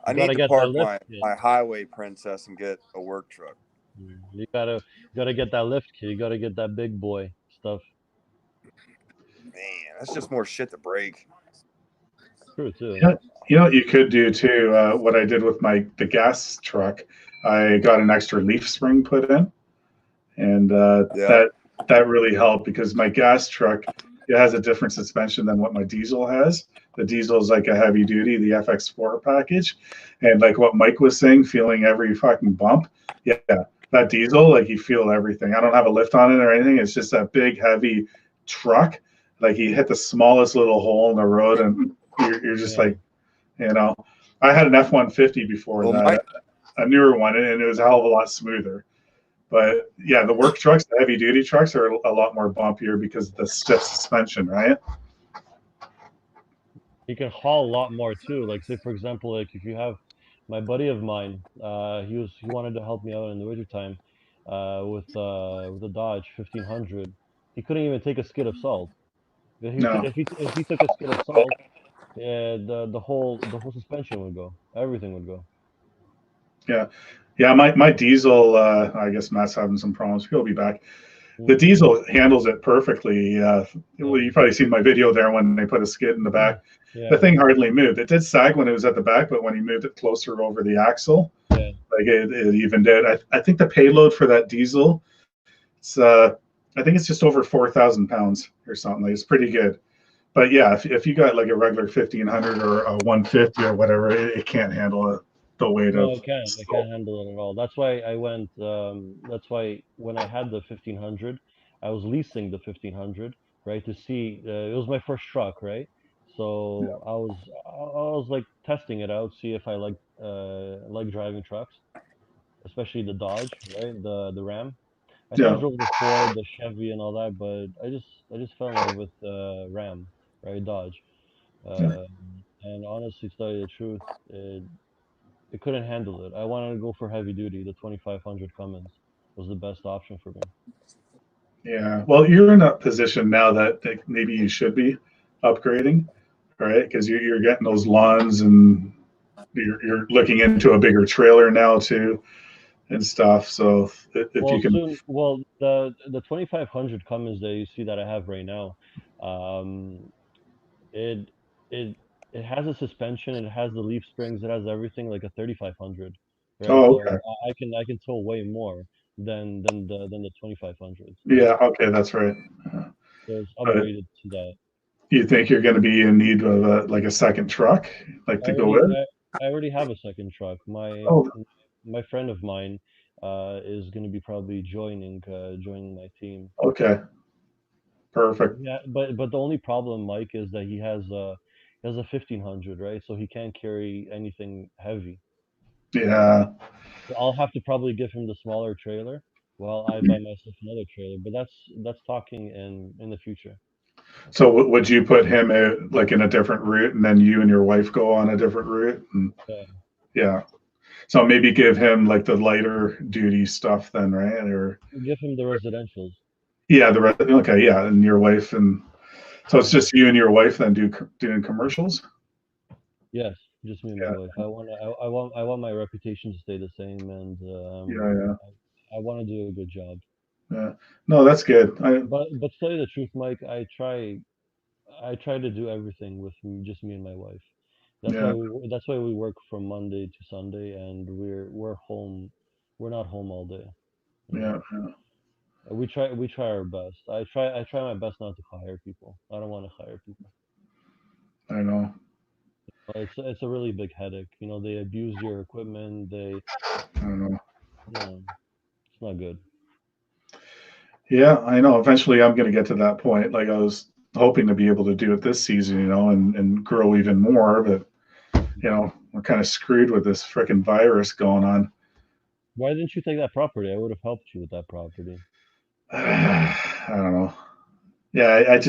I need to park my highway princess and get a work truck. You gotta get that lift kit. You gotta get that big boy stuff. Man, that's just more shit to break. True too. You know what you could do too? What I did with the gas truck, I got an extra leaf spring put in, and that really helped because my gas truck, it has a different suspension than what my diesel has. The diesel is like a heavy duty, the FX4 package, and like what Mike was saying, feeling every fucking bump. Yeah, that diesel, like you feel everything. I don't have a lift on it or anything. It's just that big, heavy truck. Like you hit the smallest little hole in the road, and you're just like, I had an F-150 before that, a newer one, and it was a hell of a lot smoother. But yeah, the work trucks, the heavy duty trucks are a lot more bumpier because of the stiff suspension, right? You can haul a lot more too. Like say for example, like if you have my buddy of mine, he wanted to help me out in the wintertime with a Dodge 1500. He couldn't even take a skid of salt. If he took a skid of salt, the whole suspension would go. Everything would go. Yeah. My diesel. I guess Matt's having some problems. He'll be back. The diesel handles it perfectly. Well, you've probably seen my video there when they put a skid in the back. Yeah. The thing hardly moved. It did sag when it was at the back, but when he moved it closer over the axle, like it even did. I think the payload for that diesel, I think it's just over 4,000 pounds or something. It's pretty good. But yeah, if you got like a regular 1500 or a 150 or whatever, it can't handle the weight No, of. I can't. I can't handle it at all. That's why I went. That's why when I had the 1500, I was leasing the 1500, right? To see. It was my first truck, right? So I was like testing it out, see if I like driving trucks, especially the Dodge, right? The Ram. I Yeah, drove the Ford, the Chevy, and all that, but I just fell in love with Ram, right? Dodge. yeah, Uh, and honestly, to tell you the truth, it couldn't handle it. I wanted to go for heavy duty. The 2500 Cummins was the best option for me. yeah. Well, you're in a position now that maybe you should be upgrading, right? Because you're getting those lawns and you're looking into a bigger trailer now too and stuff. So if you Well, can, soon, well, the 2500 Cummins that you see that I have right now, um, it it it has a suspension, it has the leaf springs, it has everything like a 3500, right? oh, So okay, I can tow way more than the 2500s. yeah, okay, that's right. So it's But upgraded to that. you think you're going to be in need of like a second truck, like I to go already in? I already have a second truck. Oh, My friend of mine is going to be probably joining my team. okay, perfect. Yeah, but the only problem, Mike, is that he has a 1500, right? So he can't carry anything heavy. Yeah. So I'll have to probably give him the smaller trailer while I buy myself another trailer. But that's talking in the future. So would you put him like in a different route, and then you and your wife go on a different route? And Yeah, yeah, so maybe give him like the lighter duty stuff then, right? Or give him the residentials. yeah, okay, yeah, and your wife, and so it's Yeah. just you and your wife then doing commercials. Yes, just me and my Yeah, wife. I want my reputation to stay the same, and yeah, yeah, I want to do a good job. yeah. No, that's good. But to tell you the truth, Mike, I try to do everything with just me and my wife. Yeah, That's why we work from Monday to Sunday, and we're home. We're not home all day. You know, yeah, yeah. we try our best. I try my best not to hire people. I don't want to hire people. I know. It's a really big headache. They abuse your equipment. I know. It's not good. Yeah, I know. Eventually, I'm going to get to that point. Like I was hoping to be able to do it this season, and grow even more. But we're kind of screwed with this freaking virus going on. Why didn't you take that property? I would have helped you with that property. I don't know. Yeah,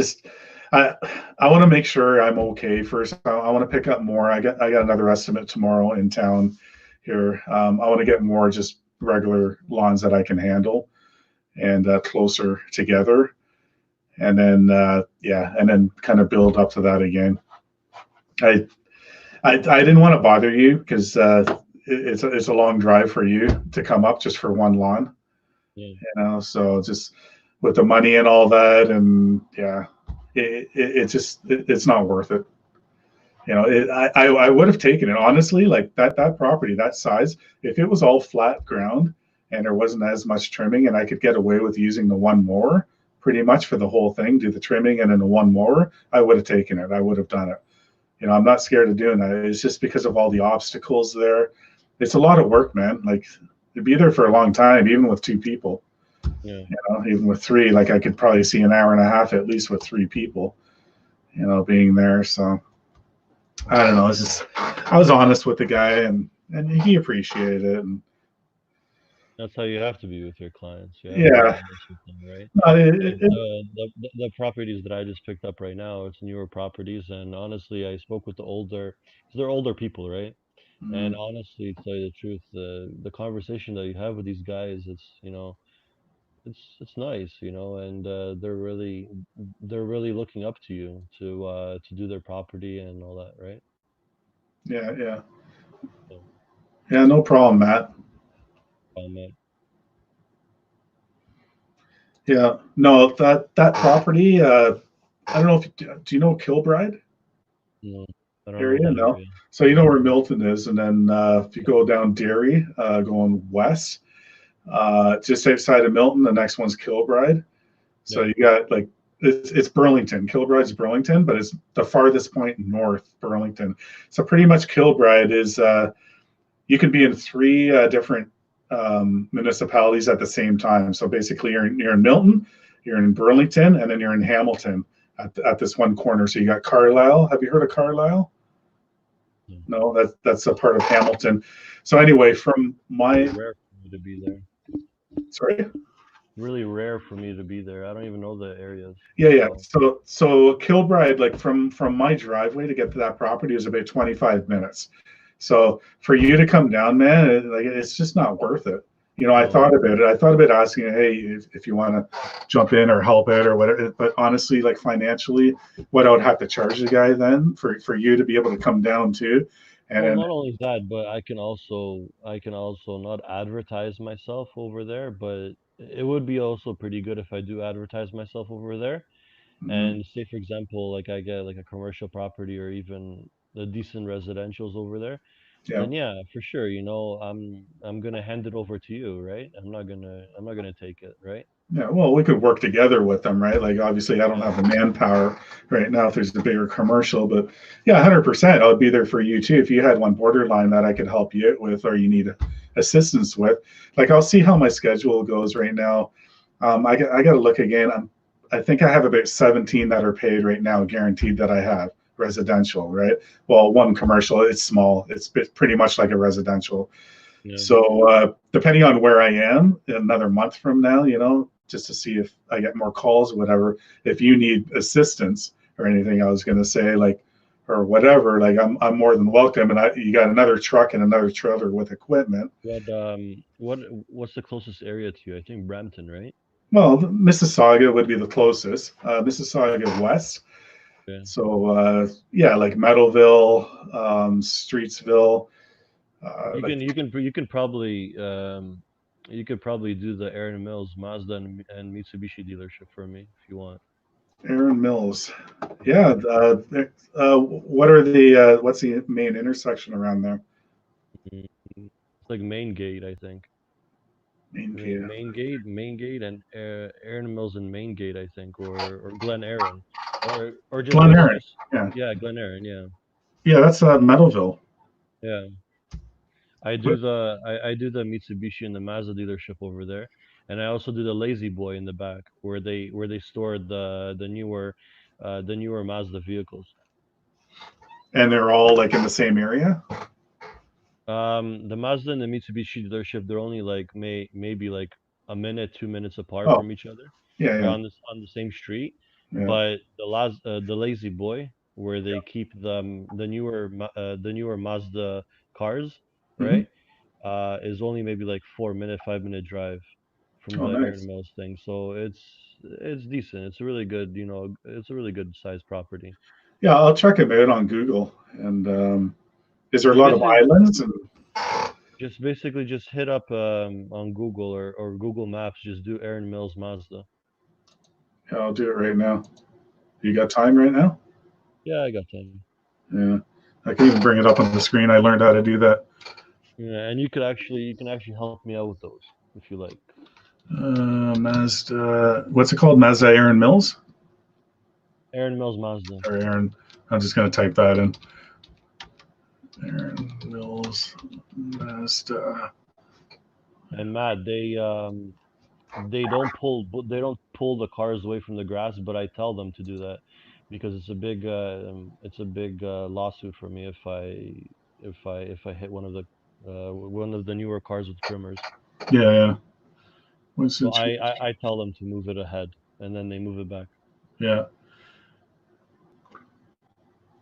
I I want to make sure I'm okay first. I want to pick up more. I got another estimate tomorrow in town here. I want to get more just regular lawns that I can handle and closer together, and then and then kind of build up to that again. I didn't want to bother you because it's a long drive for you to come up just for one lawn. Yeah. So just with the money and all that, and yeah, it's not worth it. I would have taken it honestly, like that property that size, if it was all flat ground and there wasn't as much trimming, and I could get away with using the one mower pretty much for the whole thing, do the trimming and then the one mower, I would have taken it. I would have done it. I'm not scared of doing that. It's just because of all the obstacles there. It's a lot of work, man. Like it'd be there for a long time, even with two people. Yeah. Even with three, like I could probably see an hour and a half at least with three people, being there. So I don't know. It's just I was honest with the guy, and he appreciated it. And That's how you have to be with your clients. You have yeah, to be honest with them, right? no, The properties that I just picked up right now, it's newer properties, and honestly, I spoke with because they're older people, right? And honestly, to tell you the truth, the conversation that you have with these guys, it's nice, and they're really looking up to you to do their property and all that, right? yeah, So, no problem, Matt. man, Yeah, no, that property. I don't know if do you know Kilbride no, I don't know area? that No. area. So you know where Milton is, and then if you go down Derry, going west, just outside of Milton, the next one's Kilbride. So Yeah. you got like it's Burlington. Kilbride's Burlington, but it's the farthest point north, Burlington. So pretty much Kilbride is you can be in three different municipalities at the same time. So basically, you're in Milton, you're in Burlington, and then you're in Hamilton at this one corner. So you got Carlisle. Have you heard of Carlisle? No, that's a part of Hamilton. So anyway, from my Rare for me to be there. sorry. Really rare for me to be there. I don't even know the areas. Yeah. So Kilbride, like from my driveway to get to that property is about 25 minutes. So for you to come down, man, it's just not worth it. You know, I thought about it. I thought about asking, hey, if you want to jump in or help out or whatever. But honestly, like financially, what I would have to charge the guy then for you to be able to come down too. And well, not only that, but I can also not advertise myself over there, but it would be also pretty good if I do advertise myself over there. And say, for example, like I get like a commercial property or even the decent residentials over there, then yeah, for sure, you know, I'm gonna hand it over to you, right? I'm not gonna take it, right? Yeah, well, we could work together with them, right? Like, obviously, I don't have the manpower right now if there's a bigger commercial, but yeah, 100%. I would be there for you too. If you had one borderline that I could help you out with or you need assistance with, like, I'll see how my schedule goes right now. I got to look again. I think I have about 17 that are paid right now, guaranteed that I have residential, right? Well, one commercial, it's small. It's pretty much like a residential. Yeah. So depending on where I am another month from now, you know, just to see if I get more calls or whatever, if you need assistance or anything, I was going to say, like, or whatever, like I'm more than welcome. And you got another truck and another trailer with equipment. What's the closest area to you? I think Brampton, right? Well, Mississauga would be the closest. Mississauga West. Okay. So yeah, like Meadowville, Streetsville. You can probably you could probably do the Aaron Mills Mazda and Mitsubishi dealership for me if you want. Aaron Mills, yeah. What are the what's the main intersection around there? It's like Main Gate, I think. Main Gate, and Aaron Mills and Main Gate, I think, or Glen Aaron, or just Glen Aaron. Yeah, Glen Aaron, yeah. Yeah, that's Meadowville. Yeah. I do the Mitsubishi and the Mazda dealership over there, and I also do the Lazy Boy in the back where they store the newer Mazda vehicles. And they're all like in the same area? The Mazda and the Mitsubishi dealership, they're only like maybe like a minute, 2 minutes apart from each other. Yeah, they're on the same street. Yeah. But the Lazy Boy, where they keep the newer Mazda cars, right? Is only maybe like 5-minute drive from the Aaron Mills thing. So it's decent. It's a really good, you know, it's a really good sized property. Yeah, I'll check it out on Google. And is there a lot of islands? And just hit up on Google or Google Maps. Just do Aaron Mills Mazda. Yeah, I'll do it right now. You got time right now? Yeah, I got time. Yeah, I can even bring it up on the screen. I learned how to do that. Yeah, and you can actually help me out with those if you like. Mazda, what's it called? Mazda Aaron Mills? Aaron Mills Mazda. Or Aaron, I'm just going to type that in. Aaron Mills Mazda. And Matt, they don't pull the cars away from the grass, but I tell them to do that because it's a big lawsuit for me if I hit one of the newer cars with trimmers. Yeah. So I tell them to move it ahead, and then they move it back. Yeah.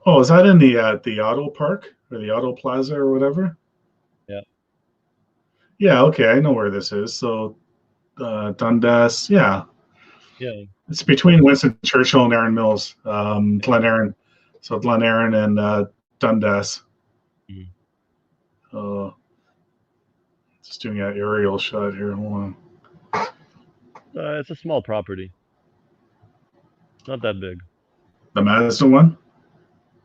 Oh, is that in the auto park or the auto plaza or whatever? Yeah. Yeah. Okay, I know where this is. So Dundas. Yeah. Yeah. It's between Winston Churchill and Aaron Mills. Glen Aaron. So Glen Aaron and Dundas. Just doing an aerial shot here. Hold on. It's a small property. Not that big. The Mazda one?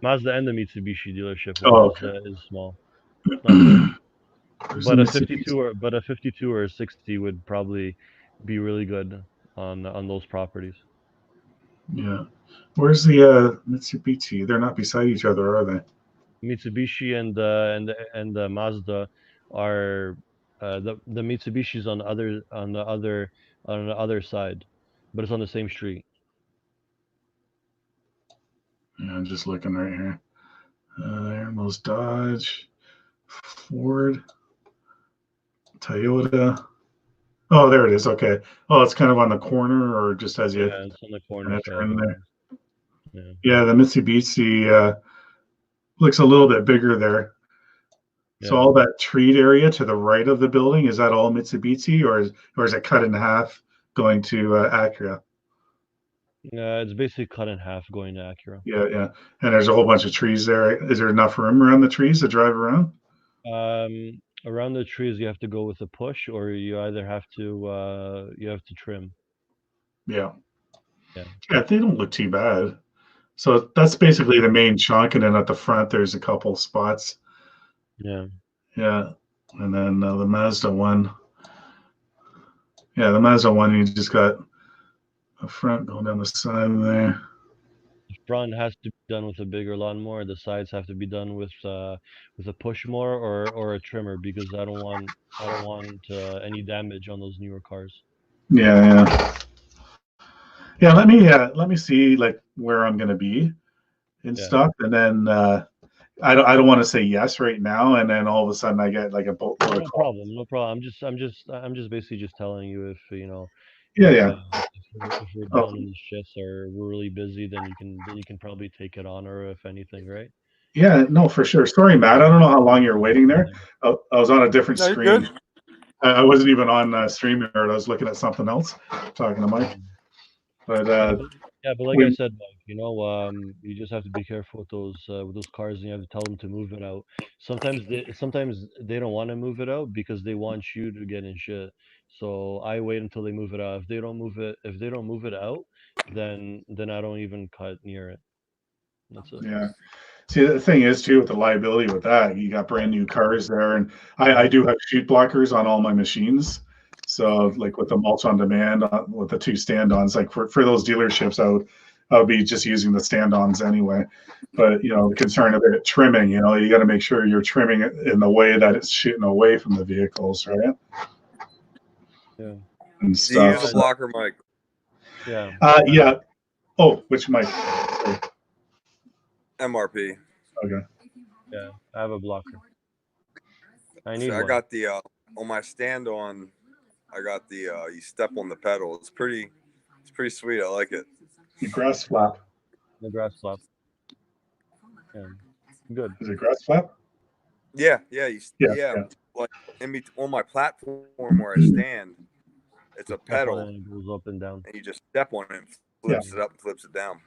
Mazda and the Mitsubishi dealership is small. But a 52 or a 60 would probably be really good on those properties. Yeah. Where's the Mitsubishi? They're not beside each other, are they? Mitsubishi and the Mazda are the Mitsubishi's on the other side, but it's on the same street. Yeah, I'm just looking right here. There goes Dodge, Ford, Toyota. Oh, there it is. Okay. Oh, it's kind of on the corner, or just as you Yeah, it's on the corner side. turn there. Yeah. Yeah, the Mitsubishi looks a little bit bigger there. So Yeah. all that treed area to the right of the building, is that all Mitsubishi, or is it cut in half going to Acura? It's basically cut in half going to Acura. Yeah, yeah. And there's a whole bunch of trees there. Is there enough room around the trees to drive around? Around the trees, you have to go with a push, or you either have to trim. Yeah. Yeah. Yeah, they don't look too bad. So that's basically the main chunk, and then at the front there's a couple spots. Yeah. Yeah, and then the Mazda one. Yeah, the Mazda one, you just got a front going down the side there. The front has to be done with a bigger lawnmower. The sides have to be done with a push mower or a trimmer, because I don't want any damage on those newer cars. Yeah, yeah. Yeah, let me see like where I'm gonna be and Yeah. stuff, and then I don't want to say yes right now, and then all of a sudden I get like a boatload of No calls. problem. No problem. I'm just basically just telling you if Yeah, if yeah. if we're Oh, done and the shifts or we're really busy, then you can probably take it on, or if anything, right? yeah, no, for sure. Sorry, Matt. I don't know how long you're waiting there. I was on a different No, you're screen. good. I wasn't even on StreamYard. I was looking at something else, talking to Mike. But Yeah, but like I we, said, Mike, you just have to be careful with those cars, and you have to tell them to move it out. Sometimes they don't want to move it out because they want you to get in shit. So I wait until they move it out. If they don't move it out, then I don't even cut near it. That's it. yeah. See, the thing is too with the liability with that, you got brand new cars there, and I do have chute blockers on all my machines. So like with the mulch on demand, with the two stand-ons, like for those dealerships, I would be just using the stand-ons anyway. But the concern of it trimming, you got to make sure you're trimming it in the way that it's shooting away from the vehicles, right? Yeah. And Do you use stuff. a blocker, Mike? Yeah. Yeah. Oh, which mic? Sorry. MRP. Okay. Yeah, I have a blocker. I need So I one. got the on my stand on. I got the you step on the pedal. It's pretty sweet. I like it. The grass flap. The grass flap. Yeah. Good. Is it grass flap? Yeah. Yeah. Like on my platform where I stand, it's a Step on pedal, it and it goes up and down. and you just step on it, and flips it up, and flips it down.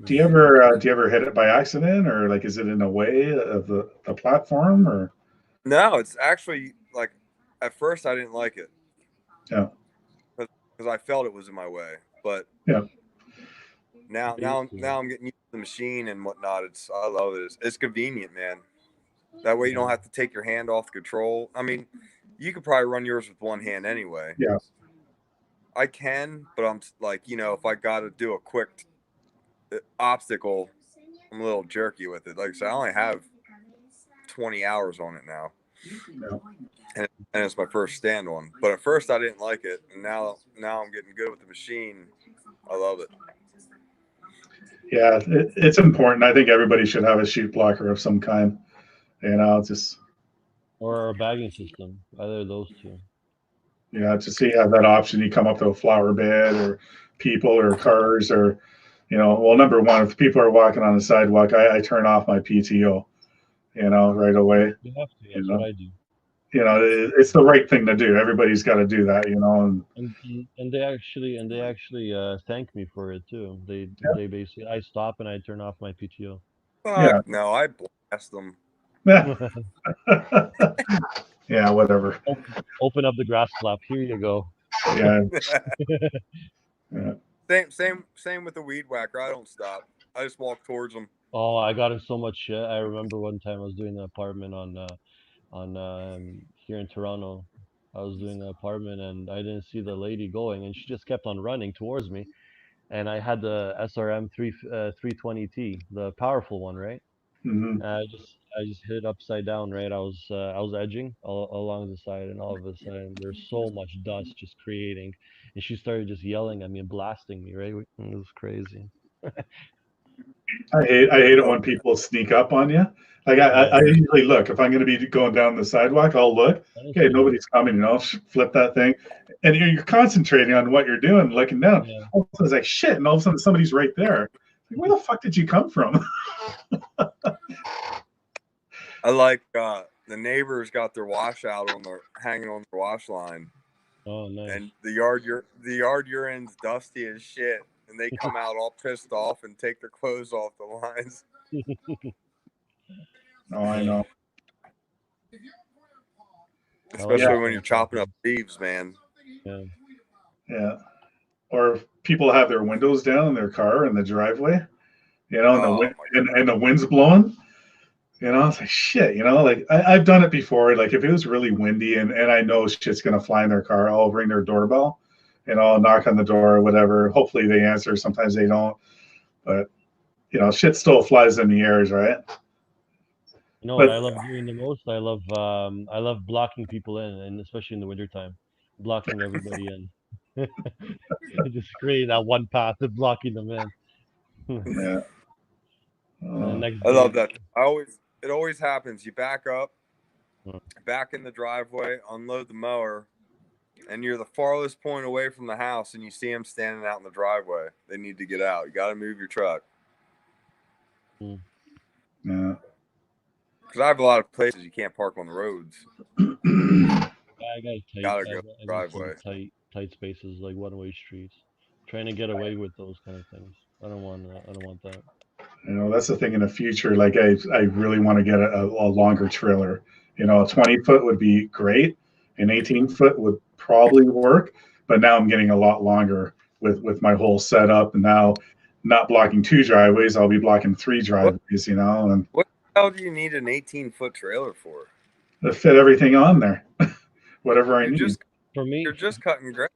Do you ever hit it by accident, or like is it in a way of the platform, or? No, it's actually like at first I didn't like it. Yeah. Because I felt it was in my way, but yeah. Now I'm getting used to the machine and whatnot. I love it. It's convenient, man. That way you don't have to take your hand off the control. I mean, you could probably run yours with one hand anyway. Yeah. I can, but I'm like, if I got to do a quick obstacle, I'm a little jerky with it. Like I said, I only have 20 hours on it now. Yeah. And it's my first stand on. But at first I didn't like it, and now I'm getting good with the machine. I love it. Yeah, it's important. I think everybody should have a chute blocker of some kind. Just or a bagging system, either of those two. Yeah, to see have that option. You come up to a flower bed or people or cars or, well, number one, if people are walking on the sidewalk, I turn off my PTO, right away. You have to. That's what I do. It's the right thing to do. Everybody's got to do that, And they actually thank me for it too. They basically, I stop and I turn off my PTO. Fuck no, I blast them. Yeah, whatever. Open up the grass flap. Here you go. Yeah. Yeah. Same with the weed whacker. I don't stop. I just walk towards them. Oh, I got in so much shit. I remember one time I was doing an apartment on here in Toronto. I was doing the apartment and I didn't see the lady going, and she just kept on running towards me. And I had the SRM 320T, the powerful one, right? Mm-hmm. I just hit it upside down, right? I was edging along the side, and all of a sudden there's so much dust just creating, and she started just yelling at me and blasting me, right? It was crazy. I hate it when people sneak up on you. Like I usually look if I'm going to be going down the sidewalk, I'll look. Okay, nobody's coming. Flip that thing, and you're concentrating on what you're doing, looking down. Yeah. All of a sudden, it's like shit, and all of a sudden somebody's right there. Like, where the fuck did you come from? I like the neighbors got their washout hanging on the wash line. Oh, nice. And the yard urine's dusty as shit, and they come out all pissed off and take their clothes off the lines. Oh, I know. Especially when you're chopping up leaves, man. Yeah. Yeah. Or people have their windows down in their car in the driveway, and the wind's blowing. It's like shit, like I've done it before. Like if it was really windy and I know shit's going to fly in their car, I'll ring their doorbell and I'll knock on the door or whatever. Hopefully they answer. Sometimes they don't. But, shit still flies in the airs, right? What I love doing the most? I love blocking people in, and especially in the wintertime, blocking everybody in. Just creating that one path and blocking them in. Yeah. I love that. It always happens. You back up, back in the driveway, unload the mower, and you're the farthest point away from the house, and you see them standing out in the driveway. They need to get out. You got to move your truck. Yeah. Because I have a lot of places you can't park on the roads. I got go driveway. Tight spaces like one-way streets. Trying to get away with those kind of things. I don't want that. That's the thing in the future. Like I really want to get a longer trailer. A 20-foot would be great. An 18-foot would probably work, but now I'm getting a lot longer with my whole setup. And now not blocking 2 driveways, I'll be blocking 3 driveways. And what the hell do you need an 18-foot trailer for? To fit everything on there, whatever I need. You're just cutting grass.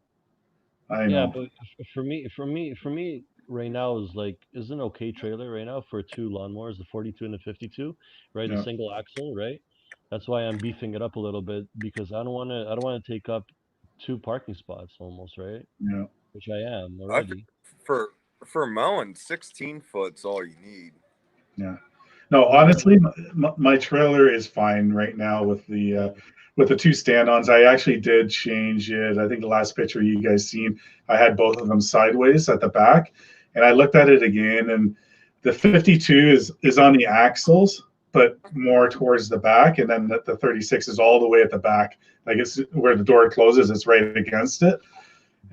I know. Yeah, but for me, right now is an okay trailer right now for 2 lawnmowers, the 42 and the 52, right? Yeah. The single axle, right? That's why I'm beefing it up a little bit because I don't want to take up 2 parking spots almost, right? Yeah. Which I am already. For mowing, 16 foot's all you need. Yeah. No, honestly, my trailer is fine right now with the 2 stand-ons. I actually did change it. I think the last picture you guys seen, I had both of them sideways at the back, and I looked at it again, and the 52 is on the axles, but more towards the back, and then the 36 is all the way at the back. Like it's where the door closes, it's right against it.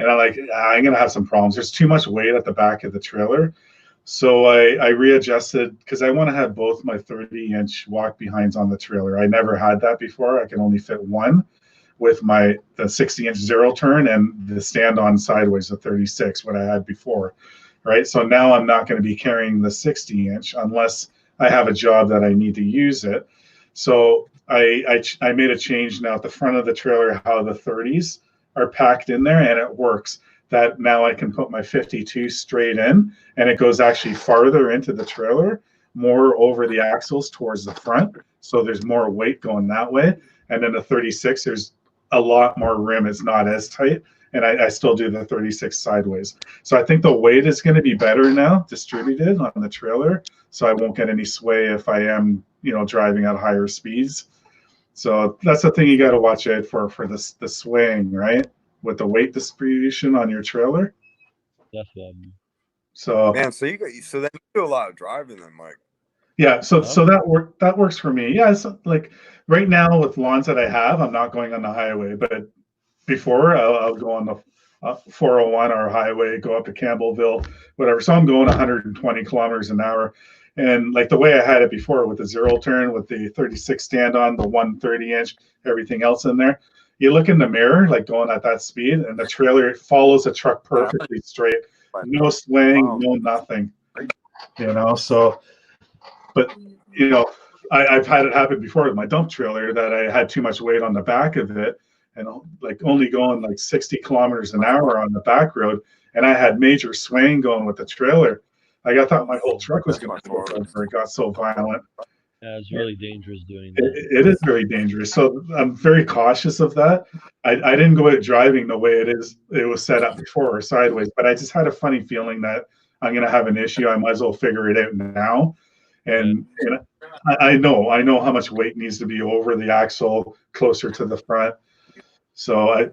And I'm gonna have some problems. There's too much weight at the back of the trailer. So I readjusted because I want to have both my 30-inch walk behinds on the trailer. I never had that before. I can only fit one with the 60-inch zero turn and the stand-on sideways, the 36, what I had before, right? So now I'm not going to be carrying the 60-inch unless I have a job that I need to use it. So I made a change now at the front of the trailer, how the 30s are packed in there, and it works. That now I can put my 52 straight in, and it goes actually farther into the trailer, more over the axles towards the front. So there's more weight going that way. And then the 36, there's a lot more rim. It's not as tight. And I still do the 36 sideways. So I think the weight is going to be better now, distributed on the trailer. So I won't get any sway if I am, driving at higher speeds. So that's the thing you got to watch out for the swaying, right? With the weight distribution on your trailer. Definitely. So man, so then you do a lot of driving then, Mike. Yeah, so that works for me. Yeah, it's like right now with lawns that I have, I'm not going on the highway, but before I'll go on the 401 or highway, go up to Campbellville, whatever. So I'm going 120 kilometers an hour. And like the way I had it before with the zero turn, with the 36 stand on, the 130-inch, everything else in there, you look in the mirror, like going at that speed, and the trailer follows the truck perfectly straight. No swaying, no nothing. So, but, I've had it happen before with my dump trailer that I had too much weight on the back of it and like only going like 60 kilometers an hour on the back road. And I had major swaying going with the trailer. Like I thought my whole truck was going to fall over. It got so violent. Yeah, it's really dangerous doing that. It is very dangerous. So I'm very cautious of that. I didn't go out driving the way it was set up before or sideways, but I just had a funny feeling that I'm going to have an issue. I might as well figure it out now. And I know how much weight needs to be over the axle, closer to the front. So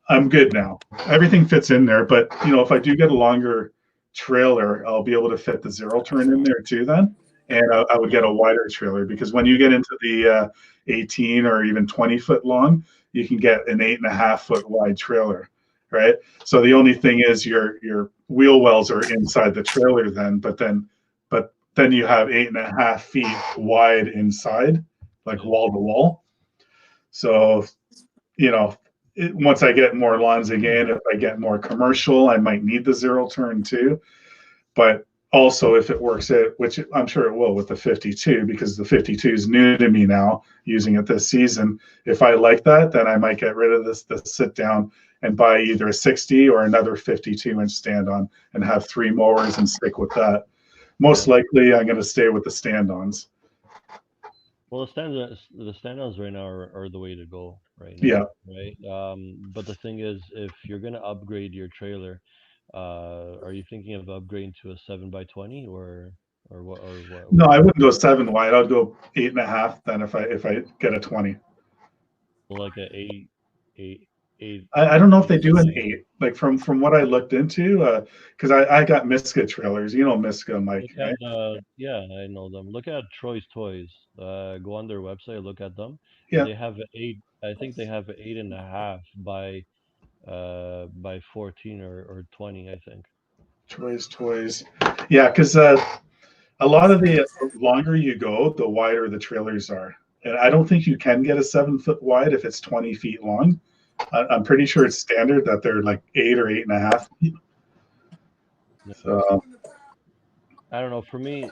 I'm good now. Everything fits in there, but if I do get a longer trailer, I'll be able to fit the zero turn in there too then. And I would get a wider trailer, because when you get into the 18 or even 20 foot long, you can get an 8.5 foot wide trailer, right? So the only thing is your wheel wells are inside the trailer then, but then you have 8.5 feet wide inside, like wall to wall. So, once I get more lawns again, if I get more commercial, I might need the zero turn too. But also, if it works out, which I'm sure it will with the 52, because the 52 is new to me now, using it this season. If I like that, then I might get rid of the sit down and buy either a 60 or another 52-inch stand-on and have 3 mowers and stick with that. Most likely, I'm going to stay with the stand-ons. Well, the stand-ons right now are the way to go right now. Yeah. Right. But the thing is, if you're gonna upgrade your trailer, are you thinking of upgrading to a 7x20 or what? Or what? No, I wouldn't go 7 wide. I'd go 8.5 then if I get a 20. Like a 8. I don't know if they do an 8. Like from what I looked into, because I got Miska trailers. You know Miska, Mike, right? Yeah, I know them. Look at Troy's Toys. Go on their website, look at them. Yeah. They have an 8. I think they have an 8.5 by 14 or 20. I think. Troy's Toys. Yeah, because a lot of the longer you go, the wider the trailers are. And I don't think you can get a 7 foot wide if it's 20 feet long. I'm pretty sure it's standard that they're like 8 or 8.5 feet. So I don't know. For me,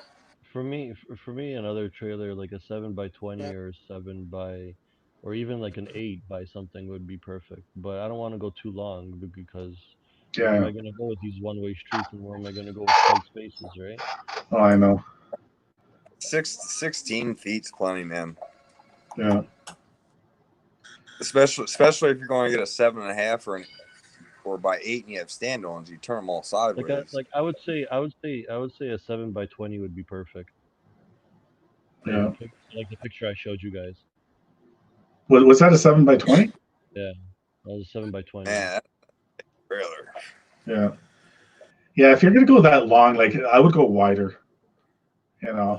another trailer like a 7x20 or 7 by, or even like an 8 by something would be perfect. But I don't want to go too long because where am yeah. I gonna go with these one-way streets, and where am I gonna go with tight spaces, right? Oh, I know. 16 feet's plenty, man. Yeah. Especially if you're going to get a 7.5 or by 8 and you have stand-ons, you turn them all sideways. Like I would say a 7x20 would be perfect. Yeah. Like the picture I showed you guys. Was that a 7x20? Yeah, that was a 7x20. Yeah, trailer. Yeah. Yeah, if you're gonna go that long, like I would go wider. Yeah,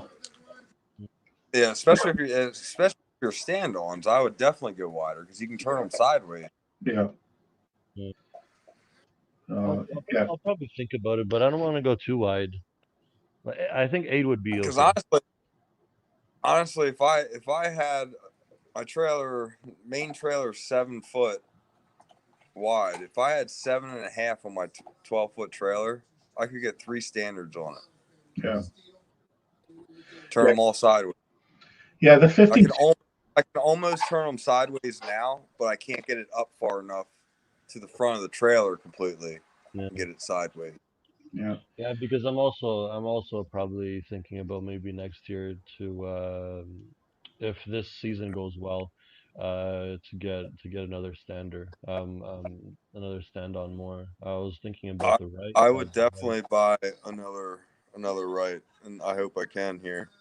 especially if you're stand-ons, I would definitely go wider because you can turn them sideways. Yeah. I'll probably think about it, but I don't want to go too wide. I think 8 would be okay. Because honestly, if I had my main trailer 7 foot wide, if I had 7.5 on my 12-foot trailer, I could get 3 standards on it. Yeah. Turn them all sideways. Yeah, the 50. I can almost turn them sideways now, but I can't get it up far enough to the front of the trailer completely and get it sideways. Yeah. Yeah, because I'm also probably thinking about maybe next year to if this season goes well, to get another another stand-on more. I was thinking about the right. I would definitely buy another right, and I hope I can here.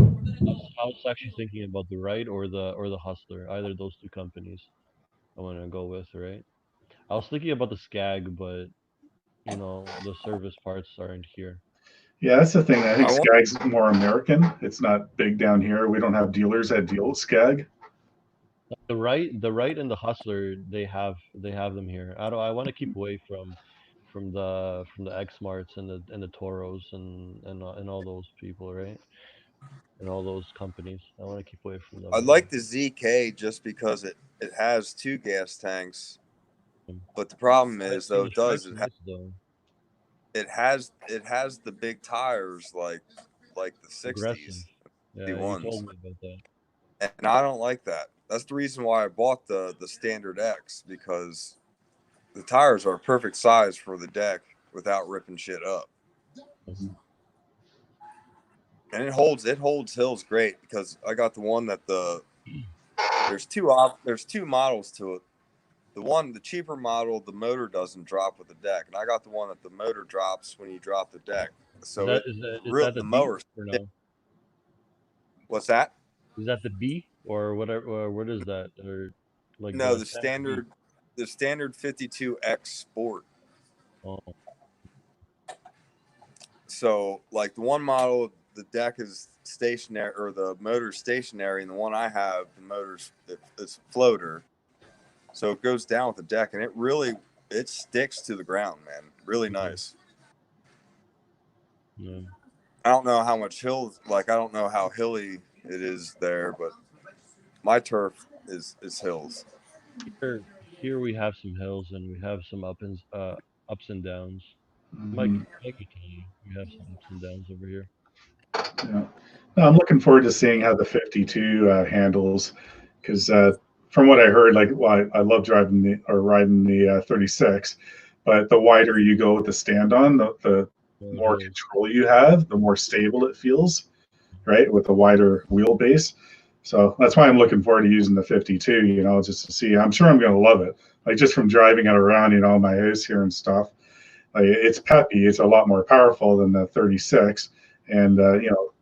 I was actually thinking about the right or the Hustler, either of those 2 companies. I want to go with, right? I was thinking about the Skag, but the service parts aren't here. Yeah, that's the thing. I think Skag's more American. It's not big down here. We don't have dealers that deal with Skag. The right and the Hustler, they have them here. I want to keep away from the X-Marts and the Toros and all those people, right? And all those companies. I want to keep away from them. I like the ZK just because it has 2 gas tanks. But the problem is though it has the big tires like the 60s. Yeah, you told me about that. And I don't like that. That's the reason why I bought the Standard X, because the tires are a perfect size for the deck without ripping shit up. And it holds hills great because I got the one that there's two models to it. The cheaper model, the motor doesn't drop with the deck, and I got the one that the motor drops when you drop the deck. So Is that the mower. B or no? What's that? Is that the B or whatever? Or what is that? Or like No, the standard 52X Sport. Oh. So like the one model, the deck is stationary or the motor's stationary, and the one I have, the motor's it's a floater. So it goes down with the deck, and it sticks to the ground, man. Really nice. Yeah. I don't know how much I don't know how hilly it is there, but my turf is hills. Here we have some hills and we have some ups and downs. Mhm. Mike can tell you, we have some ups and downs over here. Yeah. No, I'm looking forward to seeing how the 52 handles, because from what I heard, I love riding the 36, but the wider you go with the stand on, the more control you have, the more stable it feels, right? With a wider wheelbase. So that's why I'm looking forward to using the 52, just to see. I'm sure I'm going to love it. Like just from driving it around, my house here and stuff. Like it's peppy. It's a lot more powerful than the 36. And,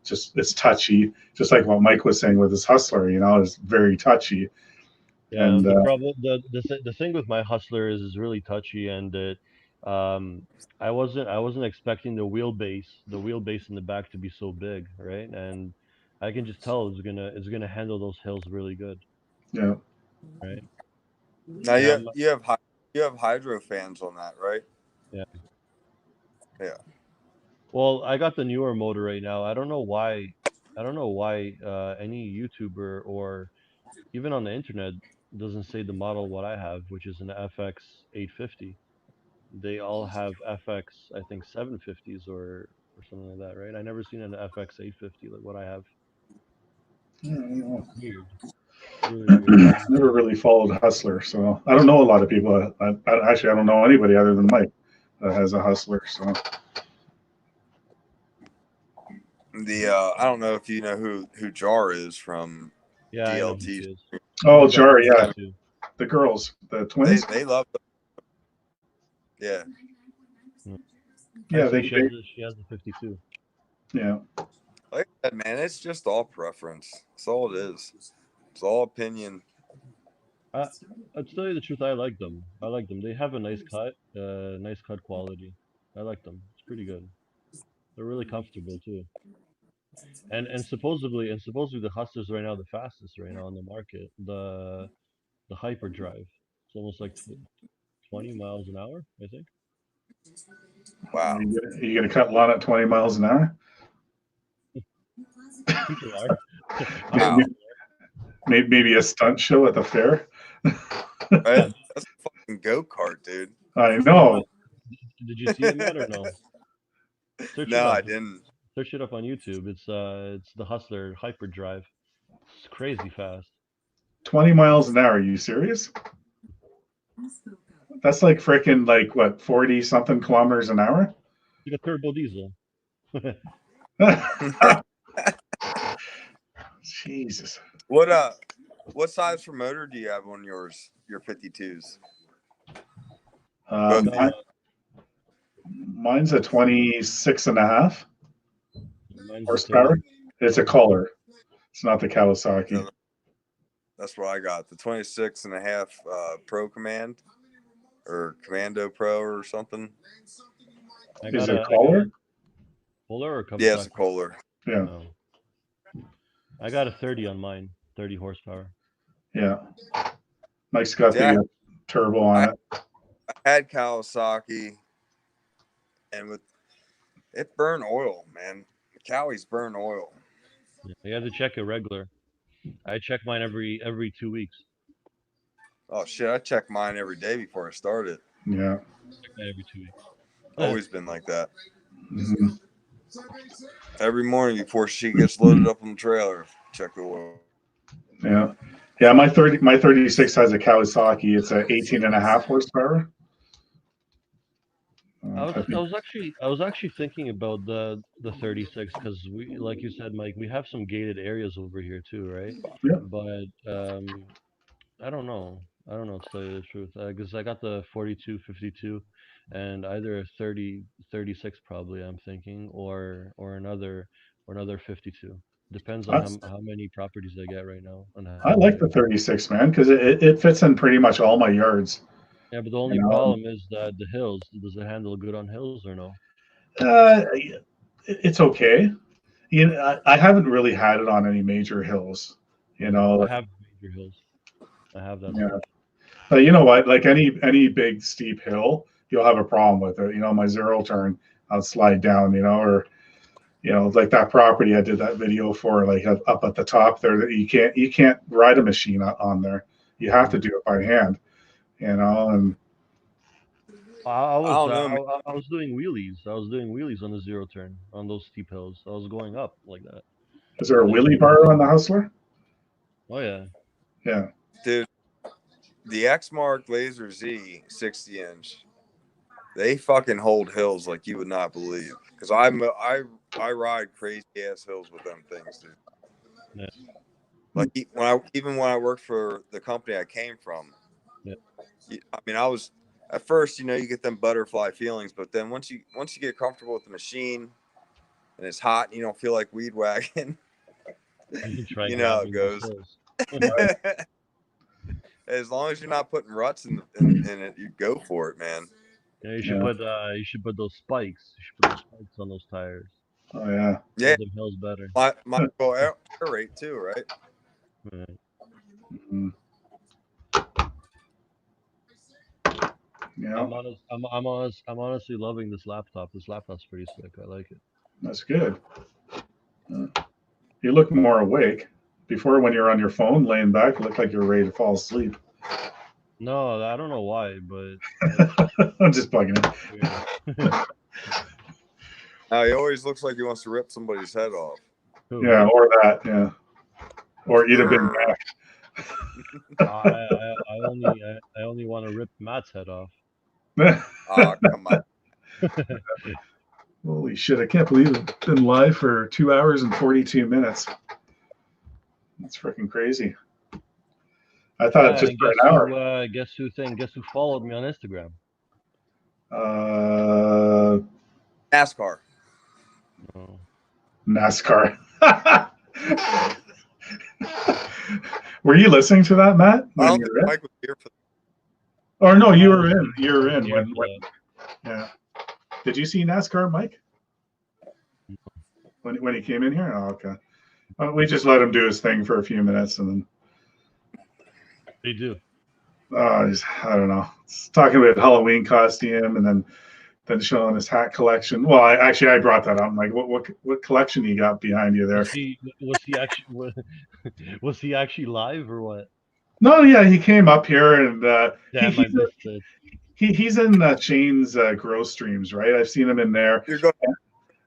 just it's touchy, just like what Mike was saying with his Hustler, it's very touchy. Yeah, and the problem, the thing with my Hustler is really touchy, and I wasn't expecting the wheelbase in the back to be so big, right? And I can just tell it's gonna handle those hills really good. Yeah. Right. Now you have hydro fans on that, right? Yeah. Yeah. Well, I got the newer motor right now. I don't know why any YouTuber or even on the internet doesn't say the model what I have, which is an FX 850. They all have FX, I think 750s or something like that, right? I never seen an FX 850 like what I have. Weird. Really weird. Never really followed Hustler, so I don't know a lot of people. I don't know anybody other than Mike that has a Hustler. So I don't know if you know who Jar is from Yeah, I know who DLT. he is. Oh, Jar, yeah, the girls, the twins. They love them. Yeah. Yeah, Actually, she has the 52. Yeah. Like that, man. It's just all preference. That's all it is. It's all opinion. I'll tell you the truth. I like them. They have a nice cut quality. I like them. It's pretty good. They're really comfortable too. And supposedly the Hustler's right now the fastest right now on the market. The Hyperdrive. It's almost like 20 miles an hour, I think. Wow. Are you gonna cut lawn at 20 miles an hour? People are. Wow. Maybe a stunt show at the fair. Right? That's a fucking go-kart, dude. I know. Did you see it, Matt, or no? No, I didn't. Search it up on YouTube. It's the Hustler Hyperdrive. It's crazy fast. 20 miles an hour. Are you serious? That's like freaking 40 something kilometers an hour. Like a turbo diesel. Jesus. What size for motor do you have on your 52s? Mine's a 26.5 horsepower. It's a Kohler. It's not the Kawasaki. That's what I got. The 26.5 Pro Command or Commando Pro or something. Is it a Kohler? Kohler or Kawasaki? Yeah, it's a Kohler. Yeah. Oh. I got a 30 on mine. 30 horsepower. Yeah. Mike's got the turbo on it. I had Kawasaki, and it burned oil, man. The Cowies burn oil. Yeah, you have to check it regular. I check mine every 2 weeks. Oh shit! I check mine every day before I start it. Yeah. Check that every 2 weeks. Always been like that. Mm-hmm. Every morning before she gets loaded up on the trailer, check the oil. Yeah. Yeah, my 36 has a Kawasaki. It's a 18.5 horsepower. I was actually thinking about the 36 because we, like you said, Mike, we have some gated areas over here too, right? Yeah. But I don't know. I don't know to tell you the truth because I got the 42, 52, and either 30, 36 probably I'm thinking, or another 52. Depends on That's, how many properties I get right now and I how like many. the 36, man, because it fits in pretty much all my yards. Yeah, but the You only know, problem is that the hills. Does it handle good on hills or no? it's okay. You know, I haven't really had it on any major hills. You Yeah, know, I have major hills. I have that yeah. stuff. But you know what? Like any big steep hill, you'll have a problem with it. You know, my zero turn, I'll slide down. You know, or like that property I did that video for, like up at the top there, that you can't ride a machine on there. You have to do it by hand. You know, and I don't know, man. I was doing wheelies. I was doing wheelies on the zero turn on those steep hills. I was going up like that. is there a Like, wheelie bar on the Hustler? oh yeah. Yeah. Dude, the X-Mark Laser Z 60-inch, they fucking hold hills like you would not believe. Because I ride crazy ass hills with them things, dude. Yeah. Like even when I worked for the company I came from, Yeah. I mean, I was at first, you get them butterfly feelings, but then once you get comfortable with the machine and it's hot and you don't feel like weed wagging, You try you know how it grabbing those goes. hills. As long as you're not putting ruts in it, you go for it, man. Yeah, you should put those spikes. You should put those spikes on those tires. Oh yeah. Yeah. Make them hills better. My air rate too, right? Right. Mhm. Yeah, I'm honestly loving this laptop. This laptop's pretty sick. I like it. that's good. You look more awake. Before, when you're on your phone laying back, you look like you're ready to fall asleep. No, I don't know why, but I'm just bugging yeah. He always looks like he wants to rip somebody's head off. Who, Yeah, me? or that, yeah. Or eat a Big Mac. I only want to rip Matt's head off. Oh, come on. Holy shit, I can't believe it's been live for 2 hours and 42 minutes. That's freaking crazy. I thought just for an hour. Guess who followed me on Instagram? NASCAR. Oh. NASCAR. Were you listening to that, Matt? I don't think Mike was here for Or no, you were in. You were in Yeah, when yeah. Did you see NASCAR, Mike? When he came in here? Oh, okay. We just let him do his thing for a few minutes, and then They do. I don't know. It's talking about Halloween costume, and then showing his hat collection. Well, I brought that up. I'm like, what collection you got behind you there? Was he actually live or what? No, yeah, he came up here, and Damn, I missed it. he's in Shane's Grow Streams, right? I've seen him in there. You're going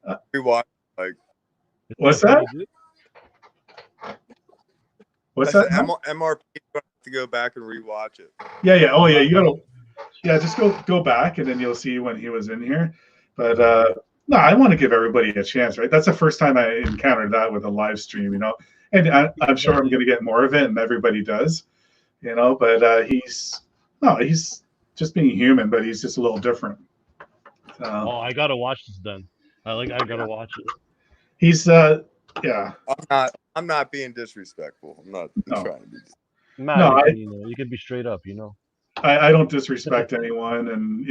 to rewatch, like. What's that? What's that? MRP to go back and rewatch it. Yeah. Oh, yeah. You gotta. Yeah, just go back, and then you'll see when he was in here. But no, I want to give everybody a chance, right? That's the first time I encountered that with a live stream, And I'm sure I'm going to get more of it, and everybody does, But he's just being human, but he's just a little different. I gotta watch this then. I gotta watch it. He's yeah. I'm not being disrespectful. I'm not trying to be. Matt, you can be straight up, I don't disrespect anyone, and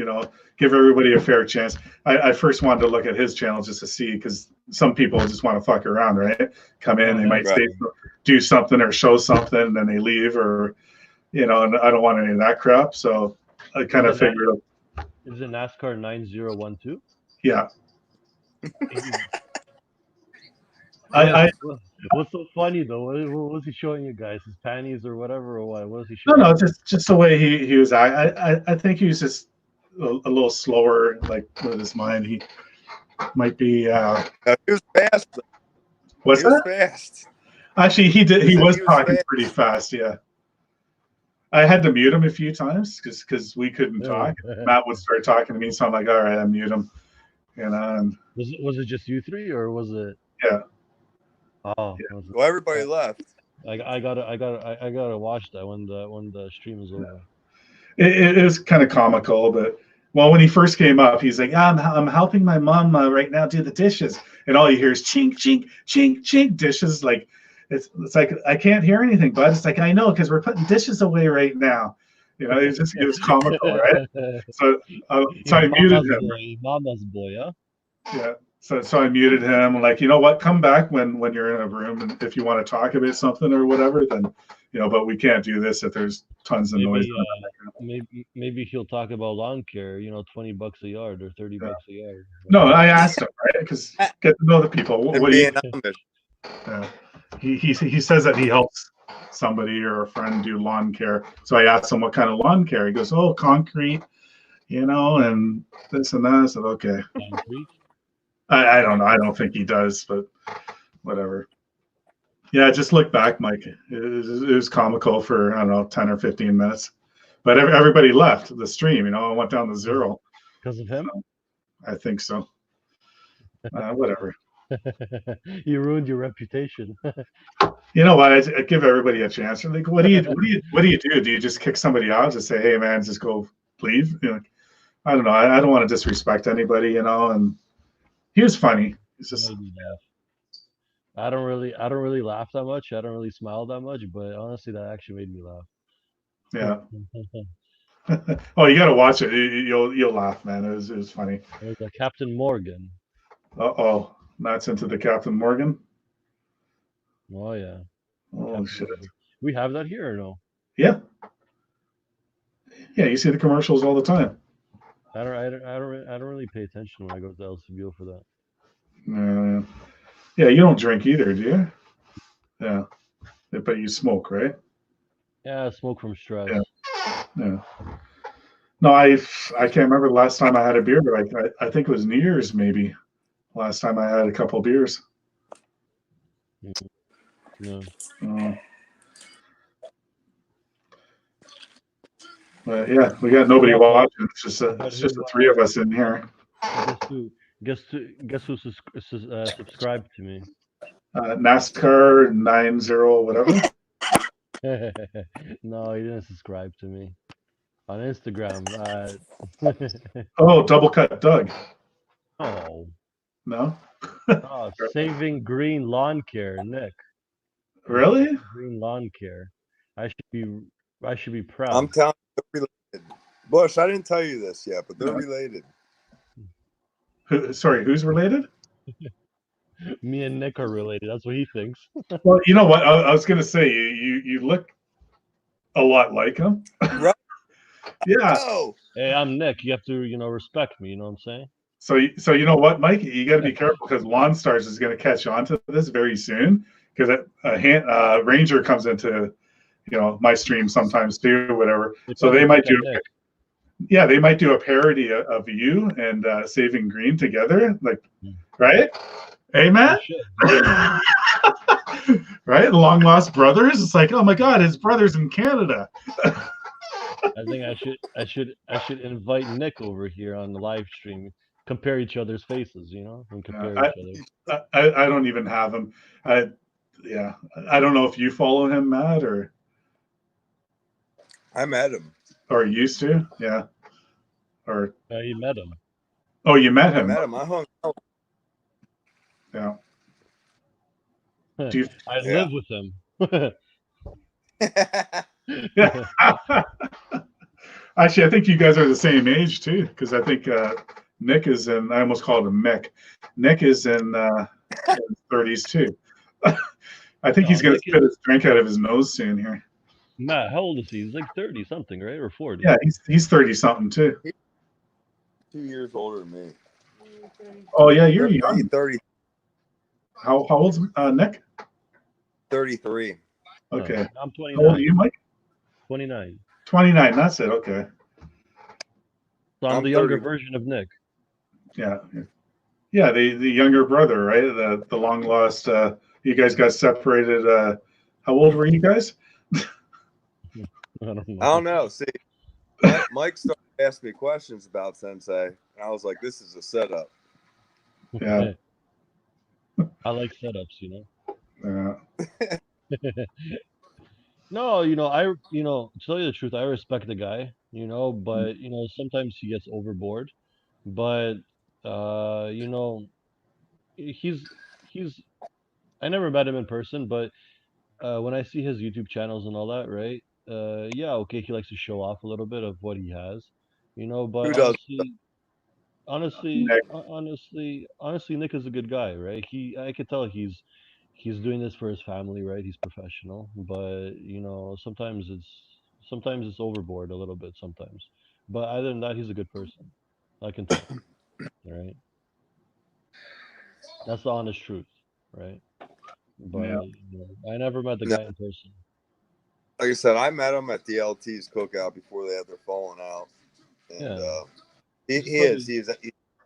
give everybody a fair chance. I first wanted to look at his channel just to see, because some people just want to fuck around, right? Come in, they might say, do something or show something, and then they leave, or and I don't want any of that crap. So I kind of figured. Is it NASCAR 9012? Yeah. What's so funny though? What was he showing you guys? His panties or whatever, or what? What was he showing? No, just the way he was. I think he was just a little slower, like with his mind. He might be. He was fast. What's that? Fast. Actually, he did. He was talking pretty fast. Yeah. I had to mute him a few times because we couldn't talk. Matt would start talking to me, so I'm like, all right, I mute him. And Was it just you three, or was it? yeah. Oh, Yeah. Well, everybody left. I gotta watch that when the stream is over. It is kind of comical, but well, when he first came up, he's like, I'm helping my mom right now do the dishes, and all you hear is chink, chink, chink, chink, dishes. Like it's like I can't hear anything, but it's like I know because we're putting dishes away right now. You know, it was comical, right? So I muted him. Mama's boy, huh? Yeah. So I muted him. I'm like, you know what? Come back when you're in a room, and if you want to talk about something or whatever, then but we can't do this if there's tons of noise. Maybe he'll talk about lawn care. $20 a yard or $30 a yard. No, I asked him, right? Because get to know the people. What do you? He says that he helps somebody or a friend do lawn care. So I asked him what kind of lawn care. He goes, "Oh, concrete, and this and that." I said, "Okay." Concrete? I don't know. I don't think he does, but whatever. Yeah, just look back, Mike. It was comical for, I don't know, 10 or 15 minutes. But everybody left the stream, it went down to 0. Because of him? I think so. Whatever. You ruined your reputation. You know what? I give everybody a chance. Like, what do you do? Do you just kick somebody out? Just say, hey, man, just go leave? I don't know. I don't want to disrespect anybody, and he was funny. It's just I don't really laugh that much. I don't really smile that much, but honestly, that actually made me laugh. Yeah. Oh, you got to watch it. You'll laugh, man. It was funny. It was Captain Morgan. Uh-oh. Matt's into the Captain Morgan. Oh yeah. Oh Captain shit. Morgan. We have that here or no? Yeah. Yeah, you see the commercials all the time. I don't really pay attention when I go to LCBO for that. Yeah, you don't drink either, do you? Yeah. But you smoke, right? Yeah, I smoke from stress. Yeah. No, I can't remember the last time I had a beer, but I think it was New Year's maybe. Last time I had a couple beers. No. But yeah, we got nobody watching. It's just the 3 of us in here. Guess who subscribed to me? NASCAR 90 whatever. No, he didn't subscribe to me on Instagram. Oh, Double Cut Doug. Oh. No. Oh, Saving Green Lawn Care, Nick. Really? Green Lawn Care. I should be proud. I'm telling you, they're related. Bush, I didn't tell you this yet, but they're related. Sorry, who's related? Me and Nick are related. That's what he thinks. Well, you know what? I was gonna say you look a lot like him. Right. Yeah. Oh. Hey, I'm Nick. You have to, respect me. You know what I'm saying? So you know what, Mike? You got to be careful because Lawn Stars is going to catch on to this very soon because Ranger comes into my stream sometimes too, whatever. So they might do. Yeah, they might do a parody of you and Saving Green together, like, right? Hey, man. Right? Long Lost Brothers. It's like, oh my God, his brother's in Canada. I think I should invite Nick over here on the live stream. Compare each other's faces, and compare each other. I don't even have him. I don't know if you follow him, Matt, or I met him. Or used to, yeah. Or you met him. Oh, you met him. I met him. I hung out. Yeah. I live with him. Yeah. Actually, I think you guys are the same age too, because I think Nick is in. I almost called him Mick. Nick is in his 30s too. I think he's going to spit his drink out of his nose soon here. Matt, how old is he? He's like 30 something, right, or 40? Yeah, he's 30 something too. 2 years older than me. Oh yeah, you're young. 30. How old's Nick? 33. Okay. I'm 29. How old are you, Mike? 29. 29. That's it. Okay. So I'm the younger version of Nick. Yeah. Yeah, the younger brother, right? The long lost. You guys got separated. How old were you guys? I don't know. See, Mike started asking me questions about Sensei, and I was like, "This is a setup." Yeah. I like setups, you Yeah. know. No, to tell you the truth, I respect the guy, but sometimes he gets overboard. But you know, he's he's I never met him in person, but when I see his YouTube channels and all that, right? Yeah, okay, he likes to show off a little bit of what he has, but Who does? Nick. honestly, Nick is a good guy, right? I could tell he's doing this for his family, right? He's professional, but sometimes it's overboard a little bit sometimes. But other than that, he's a good person. I can tell, right? That's the honest truth, right? Yeah. But I never met the No, guy in person. like I said, I met him at the LT's cookout before they had their falling out, and Yeah, he's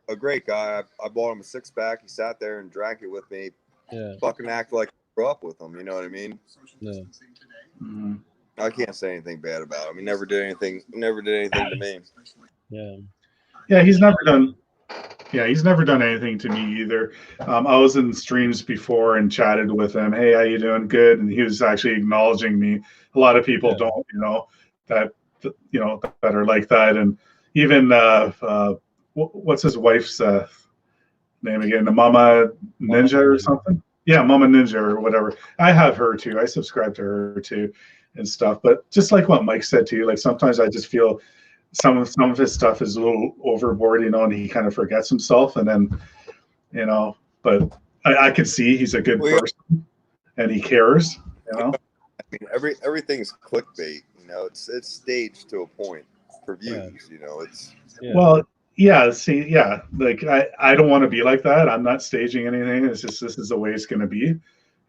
a great guy. I bought him a 6-pack. He sat there and drank it with me. yeah, Fucking act like I grew up with him. You know what I mean? yeah. Mhm. I can't say anything bad about him. He never did anything. Never did anything to me. Yeah. Yeah, he's never done. Yeah, he's never done anything to me either. I was in streams before and chatted with him. Hey, how you doing? Good. And he was actually acknowledging me. A lot of people Yeah. don't, that that are like that. And even what's his wife's name again? The Mama Ninja or something? Yeah, Mama Ninja or whatever. I have her too. I subscribe to her too and stuff. But just like what Mike said to you, like sometimes I just feel some of his stuff is a little overboard, and he kind of forgets himself. And then, but I could see he's a good person and he cares, I mean, everything's clickbait. It's staged to a point for views. Well, yeah. See, yeah. Like I don't want to be like that. I'm not staging anything. It's just this is the way it's going to be,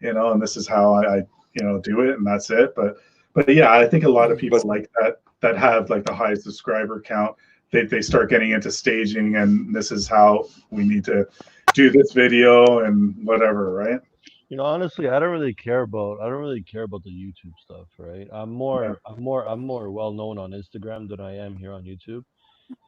and this is how I do it, and that's it. But yeah, I think a lot of people like that have like the high subscriber count. They start getting into staging, and this is how we need to do this video and whatever, right? Honestly, I don't really care about the YouTube stuff, right? I'm more well known on Instagram than I am here on YouTube,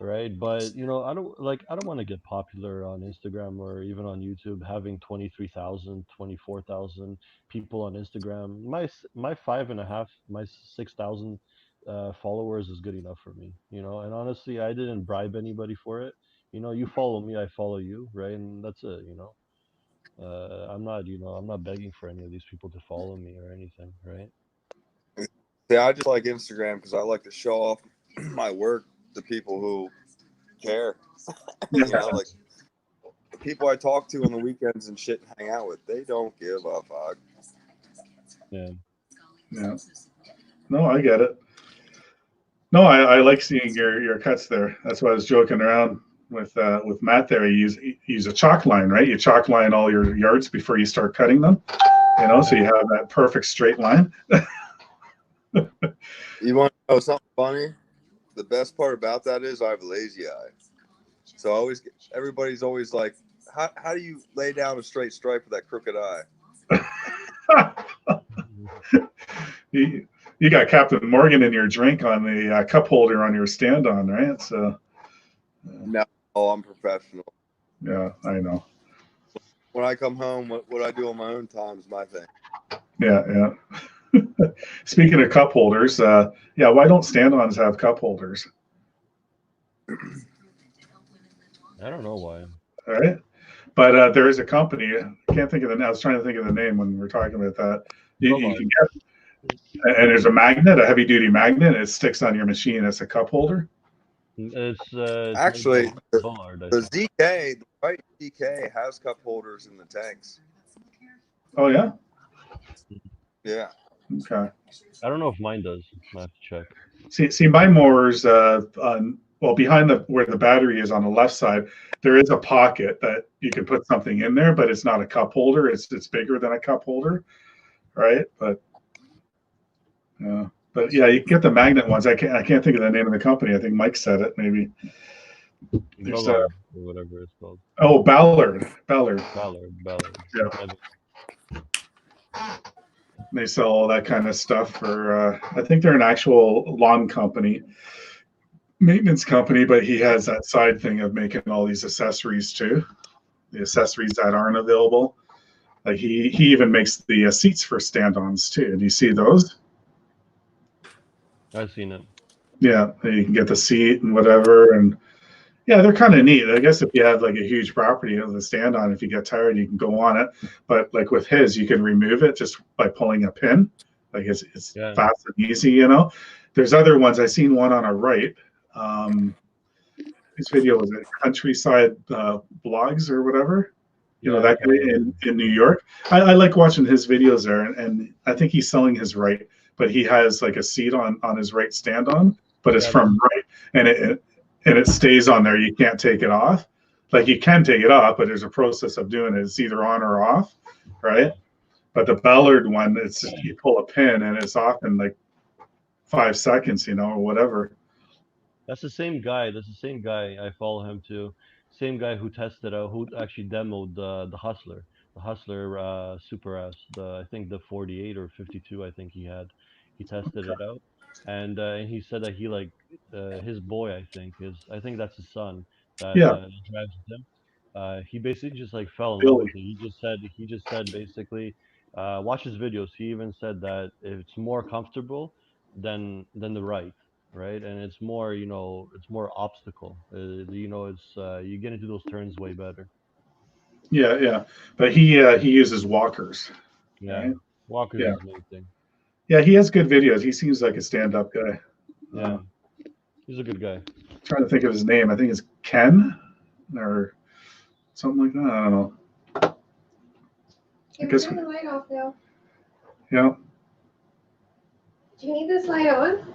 right? But I don't want to get popular on Instagram or even on YouTube having 23,000, 24,000 people on Instagram. My 6,000 followers is good enough for me, and honestly, I didn't bribe anybody for it. You follow me, I follow you, right? And that's it. I'm not begging for any of these people to follow me or anything, right? Yeah, I just like Instagram because I like to show off my work to people who care. Like the people I talk to on the weekends and shit and hang out with, they don't give a fuck. Yeah. Yeah. No, I get it. No, I like seeing your cuts there. That's why I was joking around with Matt there. You use a chalk line, right? You chalk line all your yards before you start cutting them. So you have that perfect straight line. You want to know something funny? The best part about that is I have a lazy eye. So everybody's always like, how do you lay down a straight stripe with that crooked eye? You got Captain Morgan in your drink on the cup holder on your stand-on, right? So. No, I'm professional. Yeah, I know. When I come home, what I do on my own time is my thing. Yeah. Speaking of cup holders, why don't stand-ons have cup holders? I don't know why. All right, but there is a company. I can't think of the name. I was trying to think of the name when we were talking about that. You can get, and there's a magnet, a heavy-duty magnet. It sticks on your machine as a cup holder. It's actually the ZK, the right ZK has cup holders in the tanks. Oh yeah. Yeah. Okay. I don't know if mine does. I have to check. See, my mower's behind where the battery is on the left side, there is a pocket that you can put something in there, but it's not a cup holder. It's bigger than a cup holder, right? But yeah, you can get the magnet ones. I can't think of the name of the company. I think Mike said it. Maybe. Or whatever it's called. Oh, Ballard. Ballard. Yeah. They sell all that kind of stuff for. I think they're an actual lawn company, maintenance company, but he has that side thing of making all these accessories too. The accessories that aren't available. Like he even makes the seats for stand-ons too. Do you see those? I've seen it. Yeah, you can get the seat and whatever, and yeah, they're kind of neat. I guess if you have like a huge property of the stand on, if you get tired, you can go on it. But like with his, you can remove it just by pulling a pin. Like it's Yeah. fast and easy, you know. There's other ones. I seen one on a right. His video was it Countryside Blogs or whatever. You know, that guy in New York. I like watching his videos there, and I think he's selling his right, but he has like a seat on his right stand on, but it's from right, and it stays on there. You can't take it off. Like you can take it off, but there's a process of doing it. It's either on or off, right? But the Ballard one, it's just, you pull a pin and it's off in like 5 seconds, you know, or whatever. That's the same guy. That's the same guy. I follow him too. Same guy who tested out, who actually demoed the Hustler Super S. I think the 48 or 52. I think he had. He tested it out, and he said that he like his boy. I think that's his son that Yeah. drives with him. He basically just like fell in love Billy. with it. He just said basically, watch his videos. He even said that it's more comfortable than the right. Right, and it's more, you know, it's more obstacle. You know, it's you get into those turns way better. Yeah. But he uses walkers. Yeah, Right? Walker's Yeah. his main thing. Yeah, he has good videos. He seems like a stand-up guy. Yeah, he's a good guy. Trying to think of his name. I think it's Ken or something like that. I don't know. I guess. Turn the light off now. Yeah. Do you need this light on?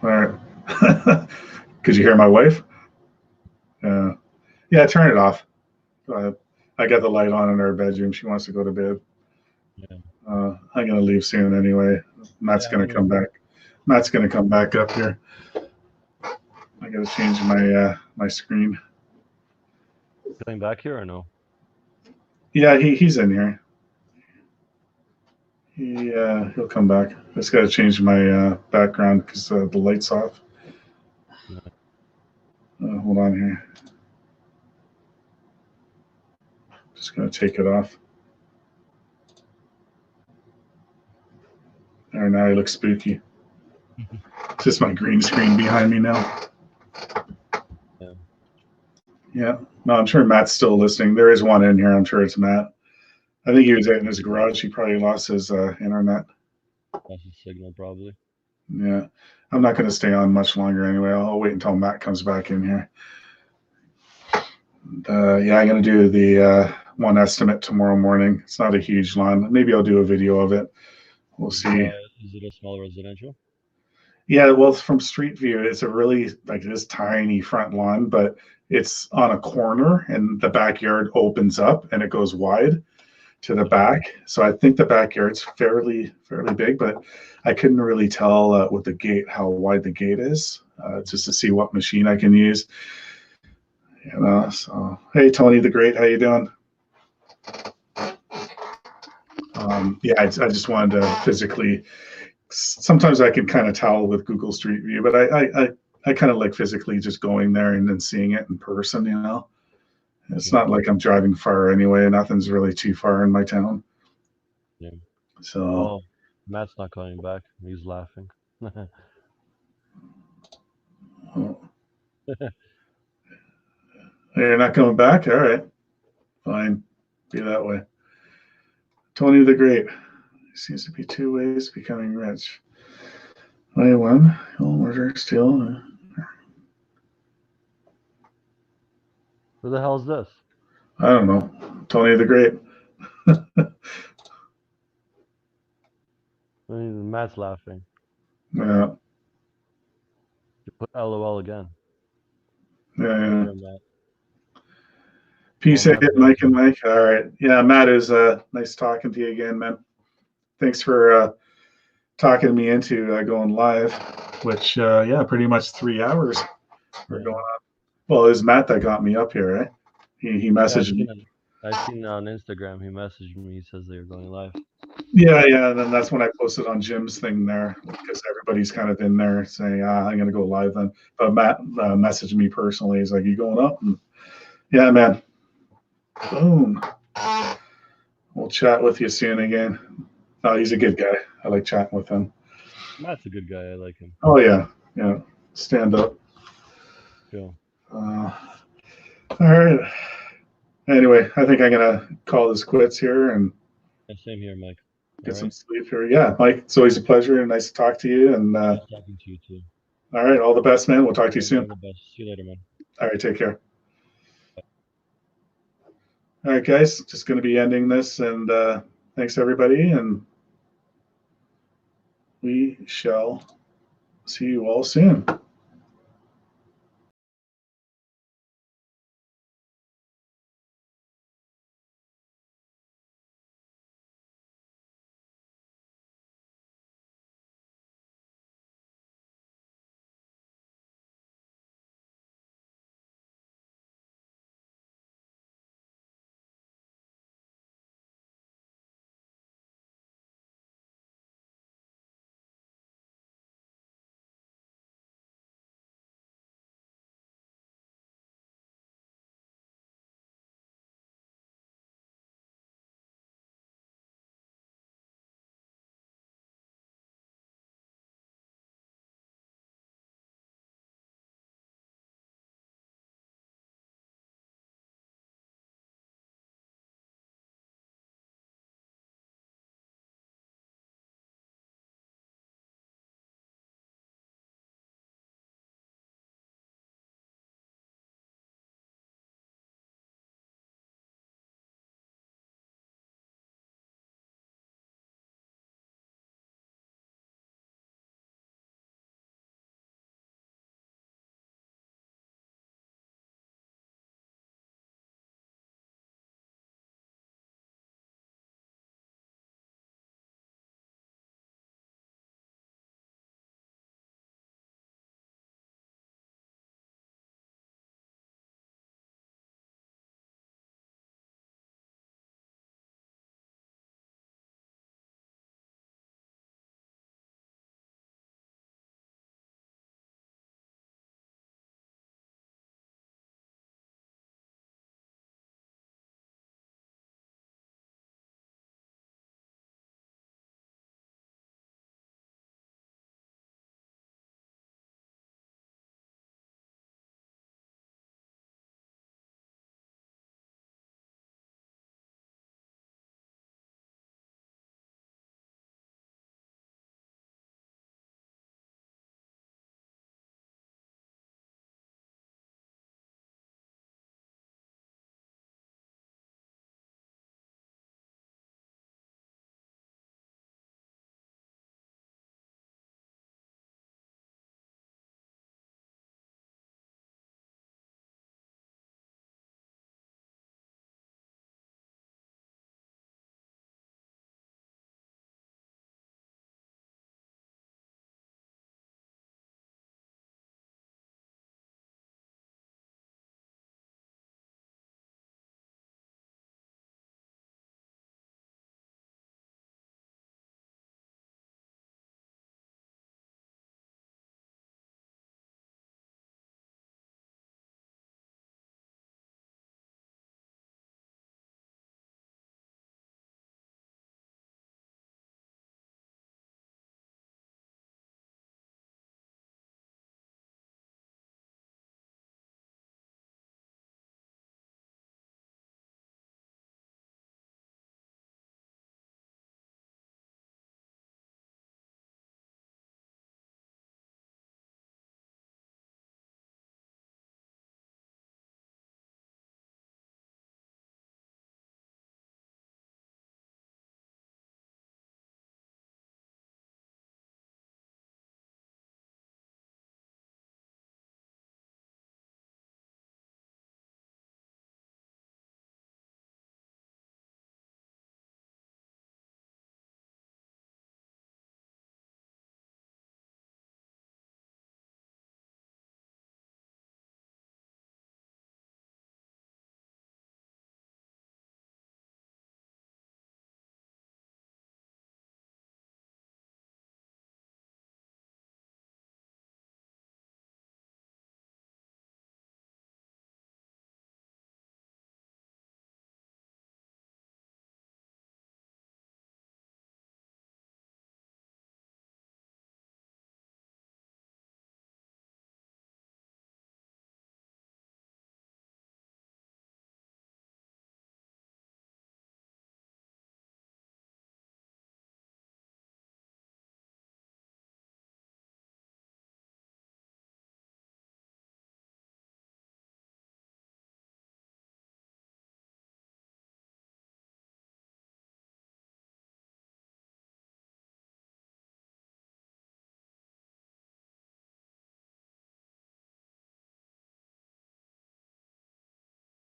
All right. Could you hear my wife? Yeah, turn it off. I got the light on in her bedroom. She wants to go to bed. Yeah. I'm gonna leave soon anyway. Matt's gonna come back. Matt's gonna come back up here. I gotta change my screen. Coming back here or no? Yeah, he's in here. He'll come back. Just gotta change my background because the light's off. Hold on here. Just gonna take it off. All right, now he looks spooky. It's just my green screen behind me now. Yeah. No, I'm sure Matt's still listening. There is one in here. I'm sure it's Matt. I think he was in his garage. He probably lost his internet. That's his signal, probably. Yeah. I'm not going to stay on much longer anyway. I'll wait until Matt comes back in here. Yeah, I'm going to do the one estimate tomorrow morning. It's not a huge lawn. Maybe I'll do a video of it. We'll see. Is it a small residential? Yeah, well, from Street View, it's a really like this tiny front lawn, but it's on a corner and the backyard opens up and it goes wide to the back. So I think the backyard's fairly big, but I couldn't really tell with the gate how wide the gate is, just to see what machine I can use. You know, so hey, Tony the Great, how you doing? Yeah, I just wanted to physically. Sometimes I can kind of tell with Google Street View, but I kind of like physically just going there and then seeing it in person. You know, it's not like I'm driving far anyway. Nothing's really too far in my town. Yeah. So. Oh, Matt's not coming back. He's laughing. Oh. You're not coming back? All right. Fine. Be that way. Tony the Great. Seems to be two ways to becoming rich. Way one, murder, steal. Who the hell is this? I don't know. Tony the Great. Matt's laughing. Yeah. You put LOL again. Yeah. Peace out, Mike and Mike. All right. Yeah, Matt, is nice talking to you again, man. Thanks for talking me into going live, which, yeah, pretty much 3 hours we're going on. Well, it was Matt that got me up here, right? He messaged me. I seen on Instagram, he messaged me. He says they were going live. Yeah. And then that's when I posted on Jim's thing there because everybody's kind of in there saying, I'm going to go live then. But Matt messaged me personally. He's like, you going up? And, yeah, man. Boom. We'll chat with you soon again. Oh, he's a good guy. I like chatting with him. Matt's a good guy. I like him. Oh, yeah. Yeah. Stand up. Yeah. All right. Anyway, I think I'm going to call this quits here and Same here, Mike. get some sleep here. Yeah, Mike, it's always a pleasure and nice to talk to you. And Nice talking to you too. all right, all the best, man. We'll talk to you soon. All the best. See you later, man. All right, take care. All right, guys, just going to be ending this, and thanks everybody, and we shall see you all soon.